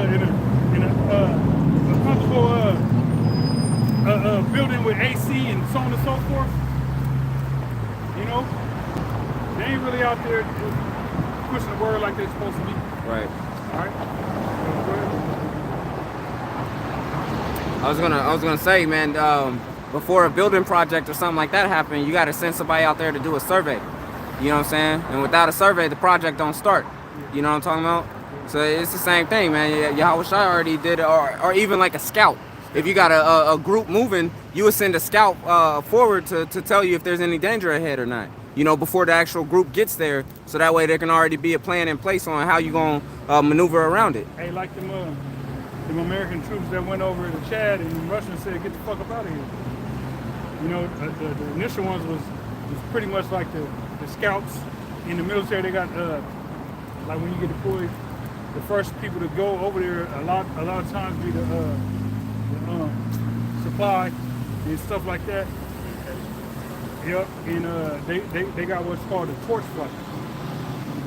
comfortable building with AC and so on and so forth. You know, they ain't really out there pushing the word like they're supposed to be. Right. All right. I was gonna say, man, before a building project or something like that happen, you gotta send somebody out there to do a survey. You know what I'm saying? And without a survey, the project don't start. You know what I'm talking about? So it's the same thing, man. Yahweh Shai already did it, or even like a scout. If you got a group moving, you would send a scout forward to tell you if there's any danger ahead or not. You know, before the actual group gets there, so that way there can already be a plan in place on how you gonna maneuver around it. Hey, like them American troops that went over to Chad and the Russians said, get the fuck up out of here. You know, the initial ones was pretty much like the scouts in the military. They got, like when you get deployed, the first people to go over there a lot of times be the supply and stuff like that. Yep, and they got what's called a torch flight.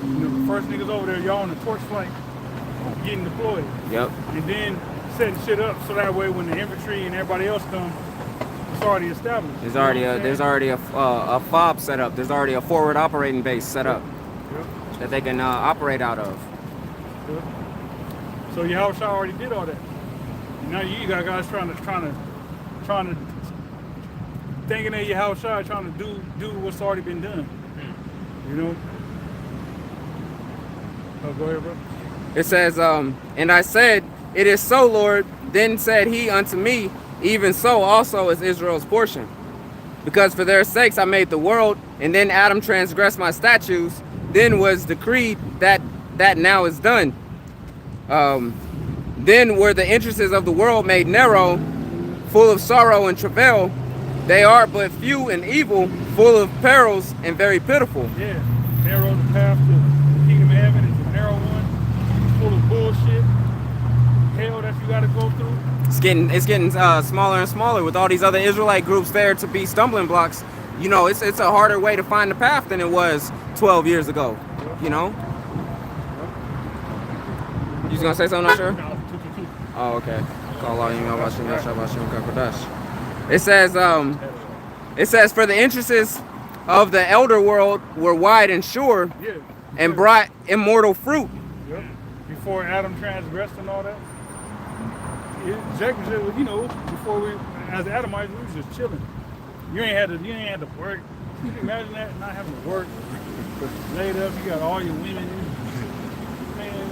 You know, the first niggas over there, y'all on the torch flight, getting deployed. Yep. And then setting shit up so that way when the infantry and everybody else come, it's already established. There's already a FOB set up. There's already a forward operating base set up that they can operate out of. Yep. So Yahweh Shai already did all that. Now you got guys trying to thinking that Yahweh Shai trying to do what's already been done. You know? Oh, go ahead, bro. It says, and I said, it is so, Lord. Then said he unto me, even so also is Israel's portion. Because for their sakes I made the world, and then Adam transgressed my statutes. Then was decreed that now is done. Then were the entrances of the world made narrow, full of sorrow and travail. They are but few and evil, full of perils and very pitiful. Yeah, narrow the path to the kingdom of heaven is a narrow one. It's full of bullshit, hell that you got to go through. It's getting smaller and smaller with all these other Israelite groups there to be stumbling blocks. You know, it's a harder way to find the path than it was 12 years ago. You know. You was gonna say something, not sure? No, 222. Oh, okay. It says, for the entrances of the elder world were wide and sure, Yeah. and brought immortal fruit. Yep. Before Adam transgressed and all that. Jacob said, you know, before we, as Adamites, we was just chilling. You ain't had to work. Can you imagine that? Not having to work. Laid up, you got all your women, man,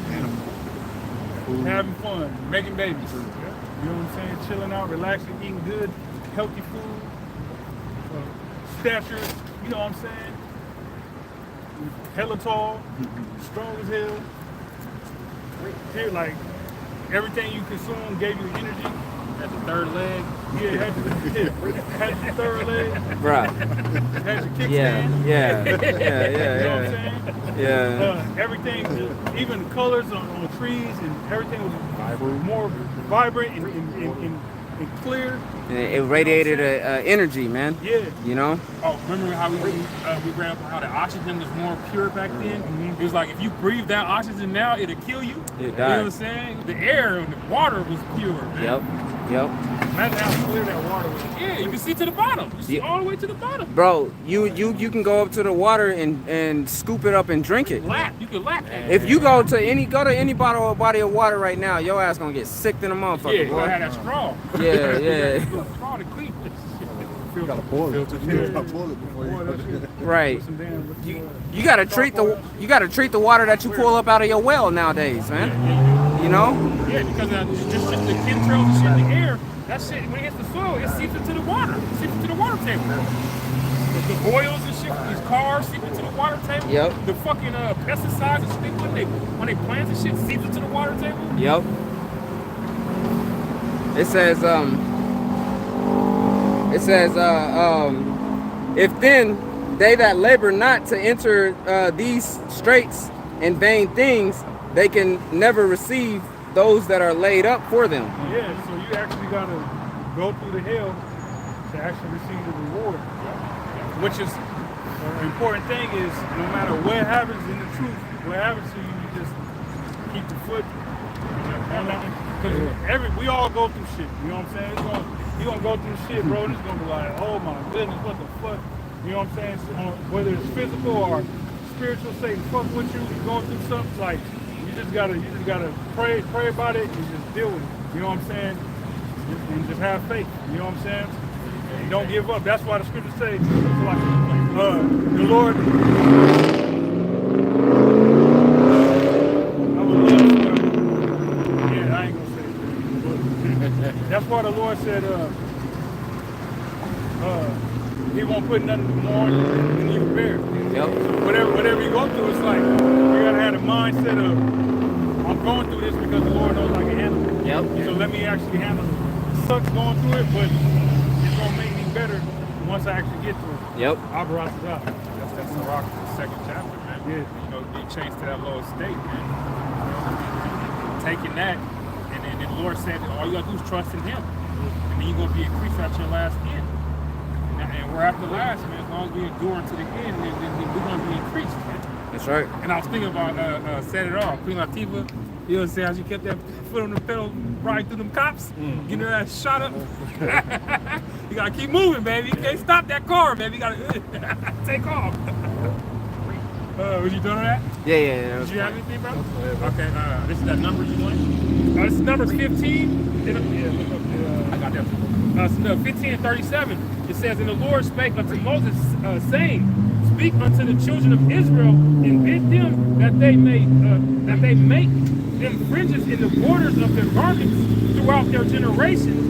having fun, making babies. You know what I'm saying? Chilling out, relaxing, eating good, healthy food, stature. You know what I'm saying? Hella tall, strong as hell. Here, like everything you consume gave you energy. That's the third leg. Yeah, had your third leg. Bruh. Had your kickstand. Yeah. You know what I'm saying? Yeah. Everything, even the colors on the trees and everything was more vibrant and clear. It radiated energy, man. Yeah. You know? Oh, remember how we read up how the oxygen was more pure back then? It was like if you breathe that oxygen now, it'll kill you. It You know what I'm died. saying? The air and the water was pure, man. Yep. Imagine how clear that water was. Yeah, you can see to the bottom. You see all the way to the bottom. Bro, you can go up to the water and scoop it up and drink it. Lap. You can lap. If you go to any body of water right now, your ass gonna get sick in the motherfucker. Yeah, you boy. gotta have that straw. Yeah. Straw to clean. You gotta boil it. You gotta boil it before you Right. You gotta treat the water that you pull up out of your well nowadays, man. You know? Yeah, because just the chemtrails and shit in the air, that shit, when it hits the soil, it seeps into the water. It seeps into the water table. The oils and shit from these cars seep into the water table. Yep. The fucking pesticides and shit when they plant and shit seeps into the water table. Yep. It says, if then they that labor not to enter these straits and vain things, they can never receive those that are laid up for them. Yeah, so you actually gotta go through the hell to actually receive the reward. Which is an important thing is no matter what happens in the truth, what happens to you, you just keep the foot. Because we all go through shit. You know what I'm saying? You're gonna go through shit, bro, and it's gonna be like, oh my goodness, what the fuck? You know what I'm saying? So, whether it's physical or spiritual, Satan fuck with you, you're going through something like you just gotta pray about it and just deal with it. You know what I'm saying? And just have faith. You know what I'm saying? And don't give up. That's why the scriptures say, like, the Lord. That's why the Lord said, He won't put nothing more than you can bear. Yep. So whatever you go through, it's like you gotta have a mindset of I'm going through this because the Lord knows I can handle it. Yep. So let me actually handle it. It sucks going through it, but it's gonna make me better once I actually get through it. Yep. I'll brought it out. That's the rock of the second chapter, man. Yeah. You know, being changed to that lower state, man. Taking that, and then the Lord said, all you gotta do is trust in Him. And then you're gonna be increased at your last end. And we're at the last, man. As long as we endure to the end, then we're gonna be increased, man. That's right. And I was thinking about Set It Off, Queen Latifah. You know what I'm saying? How she kept that foot on the pedal right through them cops, getting her ass shot up. You gotta keep moving, baby. You can't stop that car, baby. You gotta take off. Was you doing that? Yeah. Did you have anything, bro? Okay, this is that number you wanted? This is number 15. I got that. 15 and 37. It says, and the Lord spake unto Moses, saying, speak unto the children of Israel, and bid them that they make them fringes in the borders of their garments throughout their generations,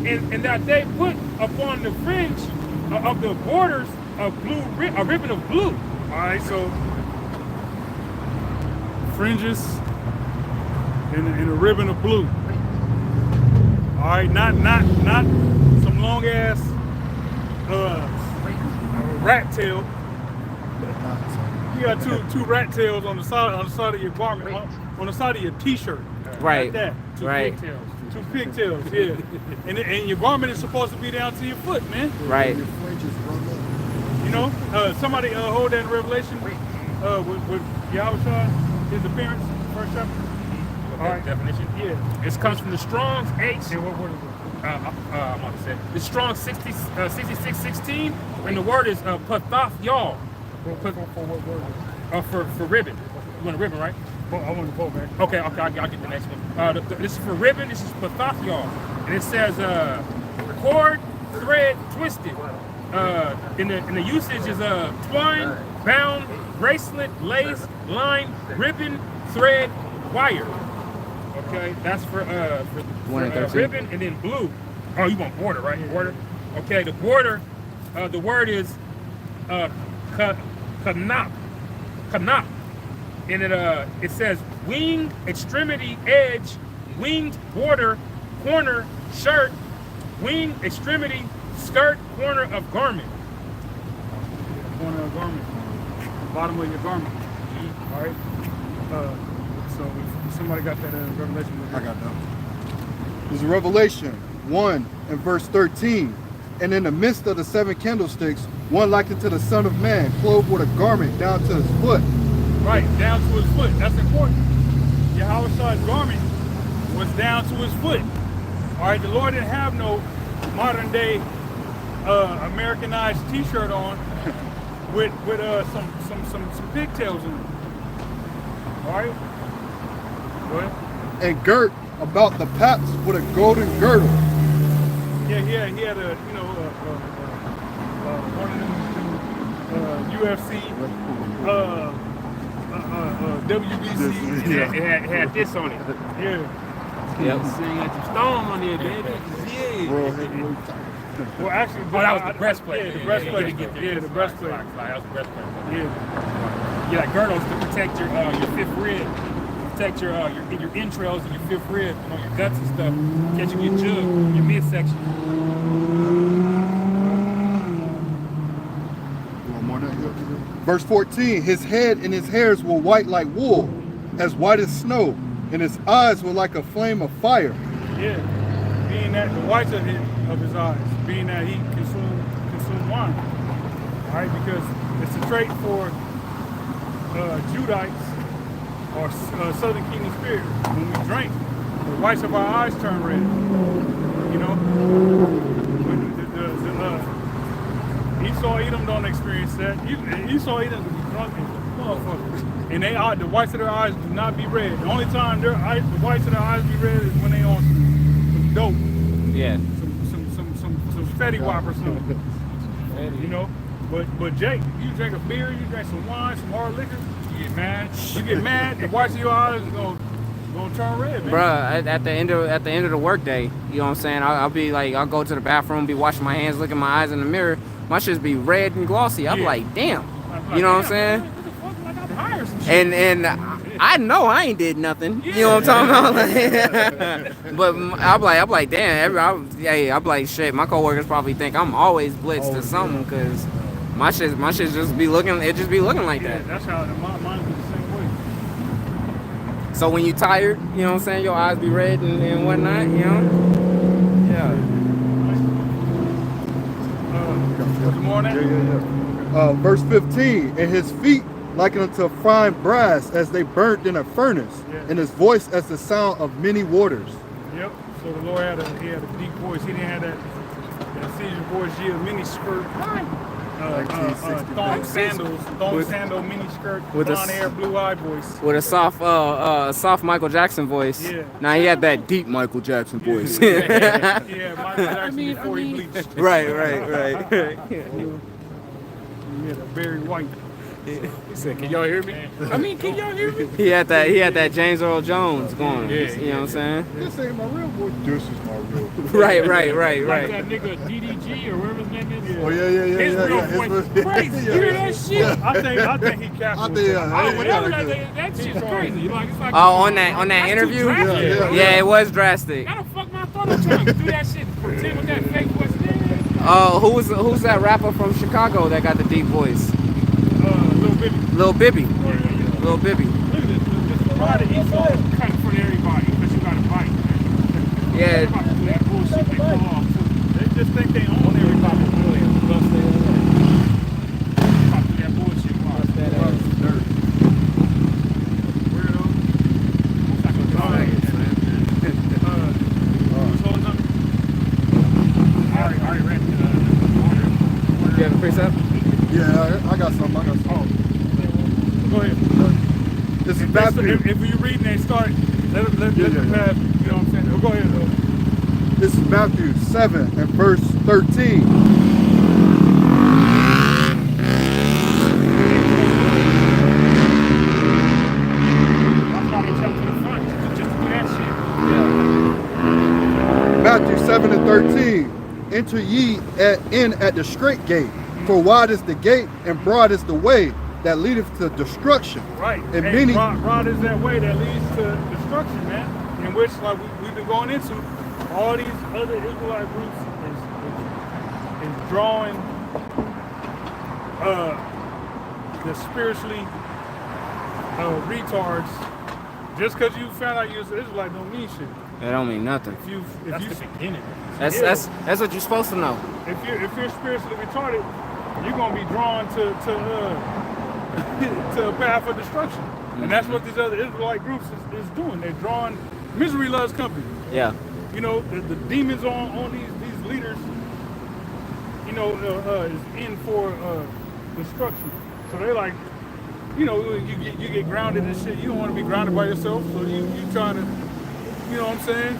and that they put upon the fringe of the borders a ribbon of blue. All right, so fringes and a ribbon of blue. All right, not some long ass rat tail. You got two rat tails on the side of your garment, on the side of your t-shirt. Right. Like that. Right. Two pigtails, yeah. And your garment is supposed to be down to your foot, man. Right. Your fringes run up. You know, somebody hold that in Revelation with Yahushua, his appearance, first chapter. look All at right. the definition. Yeah. This comes from the Strong's H. And what is it? I'm about to say the Strong 6616, and the word is pathoth y'all. For what word? For ribbon. You want a ribbon, right? I want to pull back. Okay, I'll get the next one. This is for ribbon. This is pathoth y'all, and it says cord, thread, twisted. In the usage is twine, bound, bracelet, lace, line, ribbon, thread, wire. Okay, that's for 1 and 13. ribbon, and then blue. Oh, you want border, right? Border. Okay, the border. The word is kanap, and it says wing, extremity, edge, winged border, corner, shirt, wing, extremity, skirt, corner of garment. Corner of garment. Bottom of your garment. All right. So if somebody got that revelation. I got that. There's a Revelation 1 and verse 13. And in the midst of the 7 candlesticks, one likened to the Son of Man, clothed with a garment down to his foot. Right, down to his foot. That's important. Yahweh's garment was down to his foot. All right, the Lord didn't have no modern day Americanized T-shirt on with some pigtails in it. All right. Go ahead. And girt about the paps with a golden girdle. Yeah, he had a one of them UFC WBC. It had this on it. Yeah. Yep. Sing at the stone on there, baby. Yeah. World heavyweight title. Well, actually, Oh, that was the breastplate. Yeah, the breastplate. Yeah, the breastplate. That was the breastplate. Yeah. Yeah, like girdles to protect your fifth rib, protect your entrails and your fifth rib, you know, your guts and stuff. In case you get jugged, your midsection. One more down here. Verse 14, his head and his hairs were white like wool, as white as snow, and his eyes were like a flame of fire. Yeah. Being that the whites of his eyes, being that he consumed wine. All right, because it's a trait for Judites or Southern Kingdom spirit. When we drink, the whites of our eyes turn red. You know, when Esau Edom don't experience that. Esau Edom is drunk as a motherfucker, and the whites of their eyes do not be red. The only time the whites of their eyes be red is when they on some dope, Yeah. some Fetty Wap or something. You know, but Jake, you drink a beer, you drink some wine, some hard liquor, you get mad. The whites of your eyes is gonna turn red, man. Bruh, at the end of the workday, you know what I'm saying? I'll be like, I'll go to the bathroom, be washing my hands, look at my eyes in the mirror. My shit's be red and glossy. I'm Yeah. like, damn. You know what I'm saying? What the fuck? Like I'm high or some shit. And I know I ain't did nothing. You know what I'm talking about? Like, but I'm like, damn. I'm like, shit. My coworkers probably think I'm always blitzed or something, cause my shit just be looking. It just be looking like Yeah, that. that's how mine be the same way. So when you tired, you know what I'm saying, your eyes be red and whatnot. You know? Yeah. Good morning. Verse 15, and his feet likened unto fine brass as they burnt in a furnace, Yeah. and his voice as the sound of many waters. Yep. So the Lord had a deep voice. He didn't have that Caesar voice, mini skirt, thong sandal, mini skirt, With a blonde hair, blue eye voice. With a soft Michael Jackson voice. Yeah. Now he had that deep Michael Jackson voice. Yeah, Michael Jackson before he bleached. Right. Yeah, very white. He said, "Can y'all hear me?" I mean, can y'all hear me? He had that James Earl Jones going. Yeah, You know what I'm saying? This ain't my real voice. This is my real voice. Right. Like that nigga DDG or whatever his name is. Oh yeah. His real voice crazy. You hear that shit? I think he captured. Yeah. Oh, whatever that shit's crazy. Like, it's like, Oh, on that that's interview? too drastic. Yeah. It was drastic. How the fuck my thought I'm trying to do that shit? Pretend with that fake voice. Who's that rapper from Chicago that got the deep voice? Lil Bibby. Lil Bibby. Look at this. This pride of Esau. Cut in front of everybody, but you got a bite. Yeah. About to do that bullshit they pull off too. They just think they own everybody. About to do that bullshit. Weirdo. precept? Yeah, I got something. Go ahead. This is If Matthew. you read and they start, let them have, you know what I'm saying? Go ahead, though. This is Matthew 7 and verse 13. Matthew 7 and 13. Enter ye in at the straight gate, for wide is the gate and broad is the way that leadeth to destruction. Right. And hey, many broad is that way that leads to destruction, man. In which, like we've been going into, all these other Israelite groups is drawing the spiritually retards. Just because you found out you're an Israelite don't mean shit. That don't mean nothing. If you beginning. That's what you're supposed to know. If you're spiritually retarded, you're gonna be drawn to a path of destruction. And that's what these other Israelite groups is doing. They're drawing. Misery loves company. Yeah. You know, the demons on these leaders, you know, is in for destruction. So they're like, you know, you get grounded and shit. You don't want to be grounded by yourself, so you trying to, you know what I'm saying?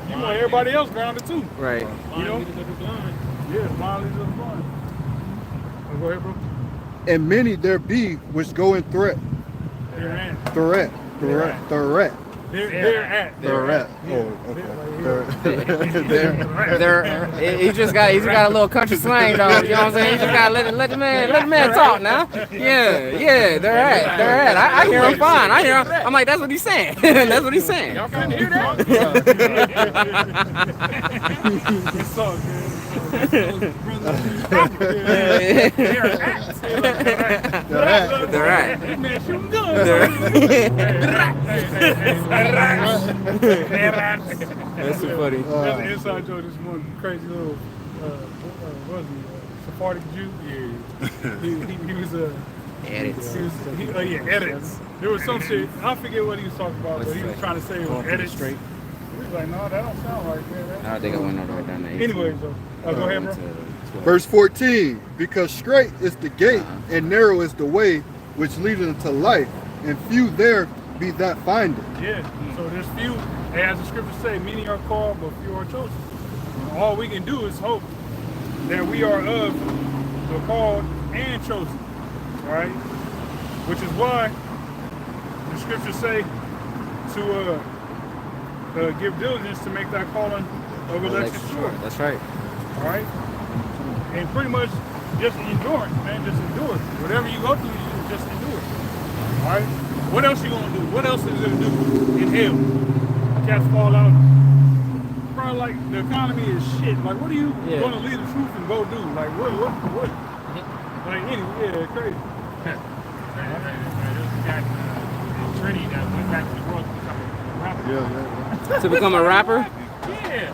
You want everybody else grounded too. Right. You know? Yeah, blind leaders of the blind. Go ahead, bro. and many there be which go in threat. They're at. Threat. They're at. They're at. Oh, okay. He just got a little country slang though. You know what I'm saying? He just gotta let the man talk now. Yeah, they're at. I hear him fine. I hear him. I'm like, that's what he's saying. That's what he's saying. Y'all couldn't hear that? It's all good. They're at. This man shooting guns. That's so funny. That's an inside joke. This one crazy little, what was he? Sephardic Jew. Yeah. He was Edits. edits. There was some shit. I forget what he was talking about, but he was trying to say it was edits. Straight. He was like, no, that don't sound right, man. I think I went over down there. Anyways, though, go ahead, bro. Verse 14, because straight is the gate and narrow is the way which leadeth unto life, and few there be that find it. Yeah, so there's few, as the scriptures say, many are called, but few are chosen. And all we can do is hope that we are of the called and chosen, right? Which is why the scriptures say to give diligence to make that calling of election sure. That's right. All right? And pretty much just endurance, man. Just endure. Whatever you go through, you just endure. All right? What else you gonna do? What else is there to do in hell? Cats fall out. Bro, like, the economy is shit. Like, what are you gonna leave the truth and go do? Like, what? Like, anyway, yeah, crazy. There's a guy in Trinity that went back to the world to become a rapper. Yeah. To become a rapper? Yeah.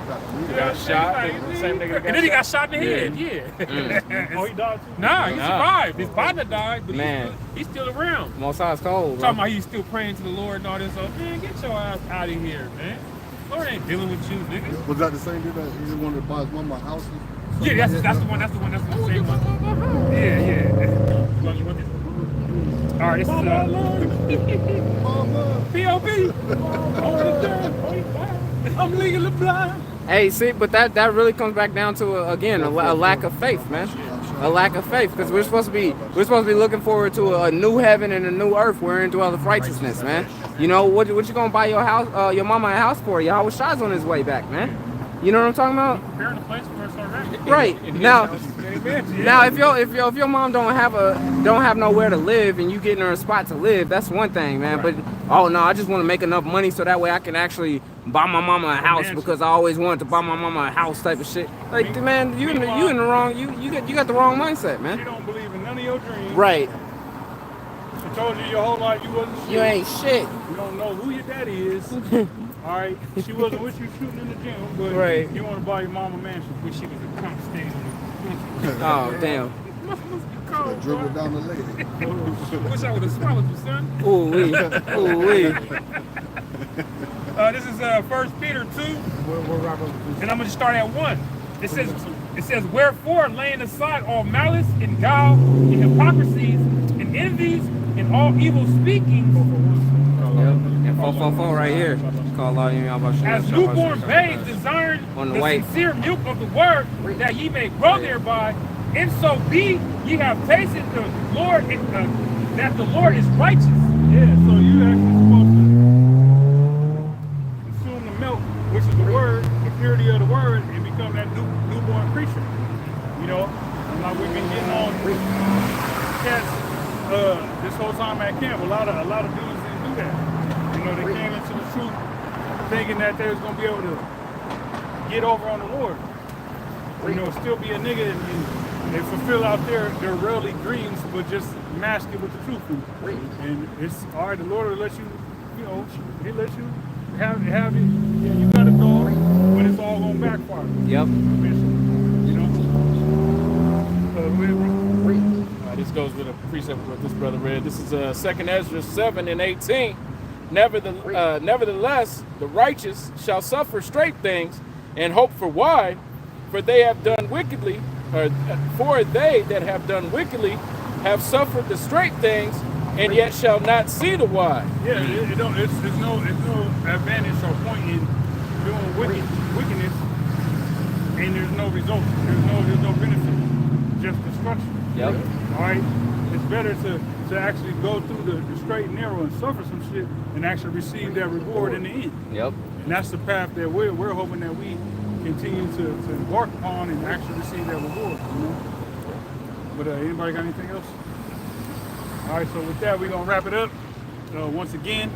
Got shot. Same nigga that And then he got shot in the head. Yeah. Oh, he died too? Nah, he survived. His partner died, but Man. he's still around. Most side's cold, bro. Talking about he's still praying to the Lord and all this stuff. Man, get your ass out of here, man. Lord ain't dealing with you, nigga. Was that the same dude that he wanted to buy his mama a house? Yeah, that's the one. That's the same one. Yeah. All right, this is P.O.P. I'm legally blind. Hey, see, but that really comes back down to again a lack of faith, man. A lack of faith, because we're supposed to be looking forward to a new heaven and a new earth wherein dwelleth righteousness, man. You know what you gonna buy your house, your mama a house for? Yahweh Shai's on his way back, man. You know what I'm talking about? Preparing the place for us already. Right. Now if your mom don't have nowhere to live and you getting her a spot to live, that's one thing, man. But oh no, I just want to make enough money so that way I can actually buy my mama a house because I always wanted to buy my mama a house type of shit. Like, man, you in the wrong, you got the wrong mindset, man. You don't believe in none of your dreams. Right. She told you your whole life you wasn't shit. You ain't shit. You don't know who your daddy is. All right, she wasn't with you shooting in the gym, but you want to buy your mama a mansion. Wish she was a comp stage. Oh damn. Dribble down the leg. Wish I would have swallowed you, son. Ooh wee. This is 1 Peter 2, and I'm going to start at 1. It says, It says, wherefore, laying aside all malice and guile and hypocrisies and envies and all evil speakings, And 444 right here. Call all you about as newborn babes desiring On the the way. sincere milk of the word, that ye may grow thereby, and so be ye have tasted the Lord, that the Lord is righteous. Yeah, so you actually supposed to consume the milk, which is the word, the purity of the word, and become that newborn creature. You know, and like we've been getting on cats this whole time at camp. A lot of dudes didn't do that. You know, they came into the truth thinking that they was gonna be able to get over on the Lord. You know, still be a nigga and fulfill out their worldly dreams, but just mask it with the truth. And it's all right. The Lord will let you, you know, He'll let you have it. Yeah, you got it all, but it's all gonna backfire. Yep. You know. This goes with a precept what this brother read. This is 2 Ezra 7:18. Nevertheless, the righteous shall suffer straight things, and hope for why, for they have done wickedly, or for they that have done wickedly have suffered the straight things, and yet shall not see the why. Yeah, there's no advantage or point in doing wickedness, and there's no result. There's no benefit, just destruction. Yep. All right, it's better to actually go through the straight and narrow and suffer some shit and actually receive that reward in the end. Yep. And that's the path that we're hoping that we continue to embark upon and actually receive that reward. You know. But anybody got anything else? All right, so with that, we're gonna wrap it up. Once again,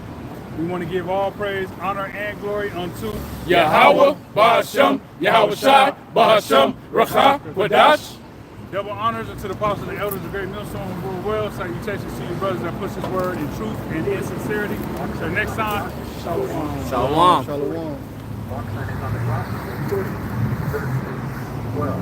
we want to give all praise, honor, and glory unto Yahweh, Bahasham, Yahweh Shai, Bahasham, Racha, Wadash. Double honors unto the apostles and elders of Great Millstone and World Well. Salutations to you brothers that push this word in truth and in sincerity. So next time, shalom. Shalom. Shalom. Well,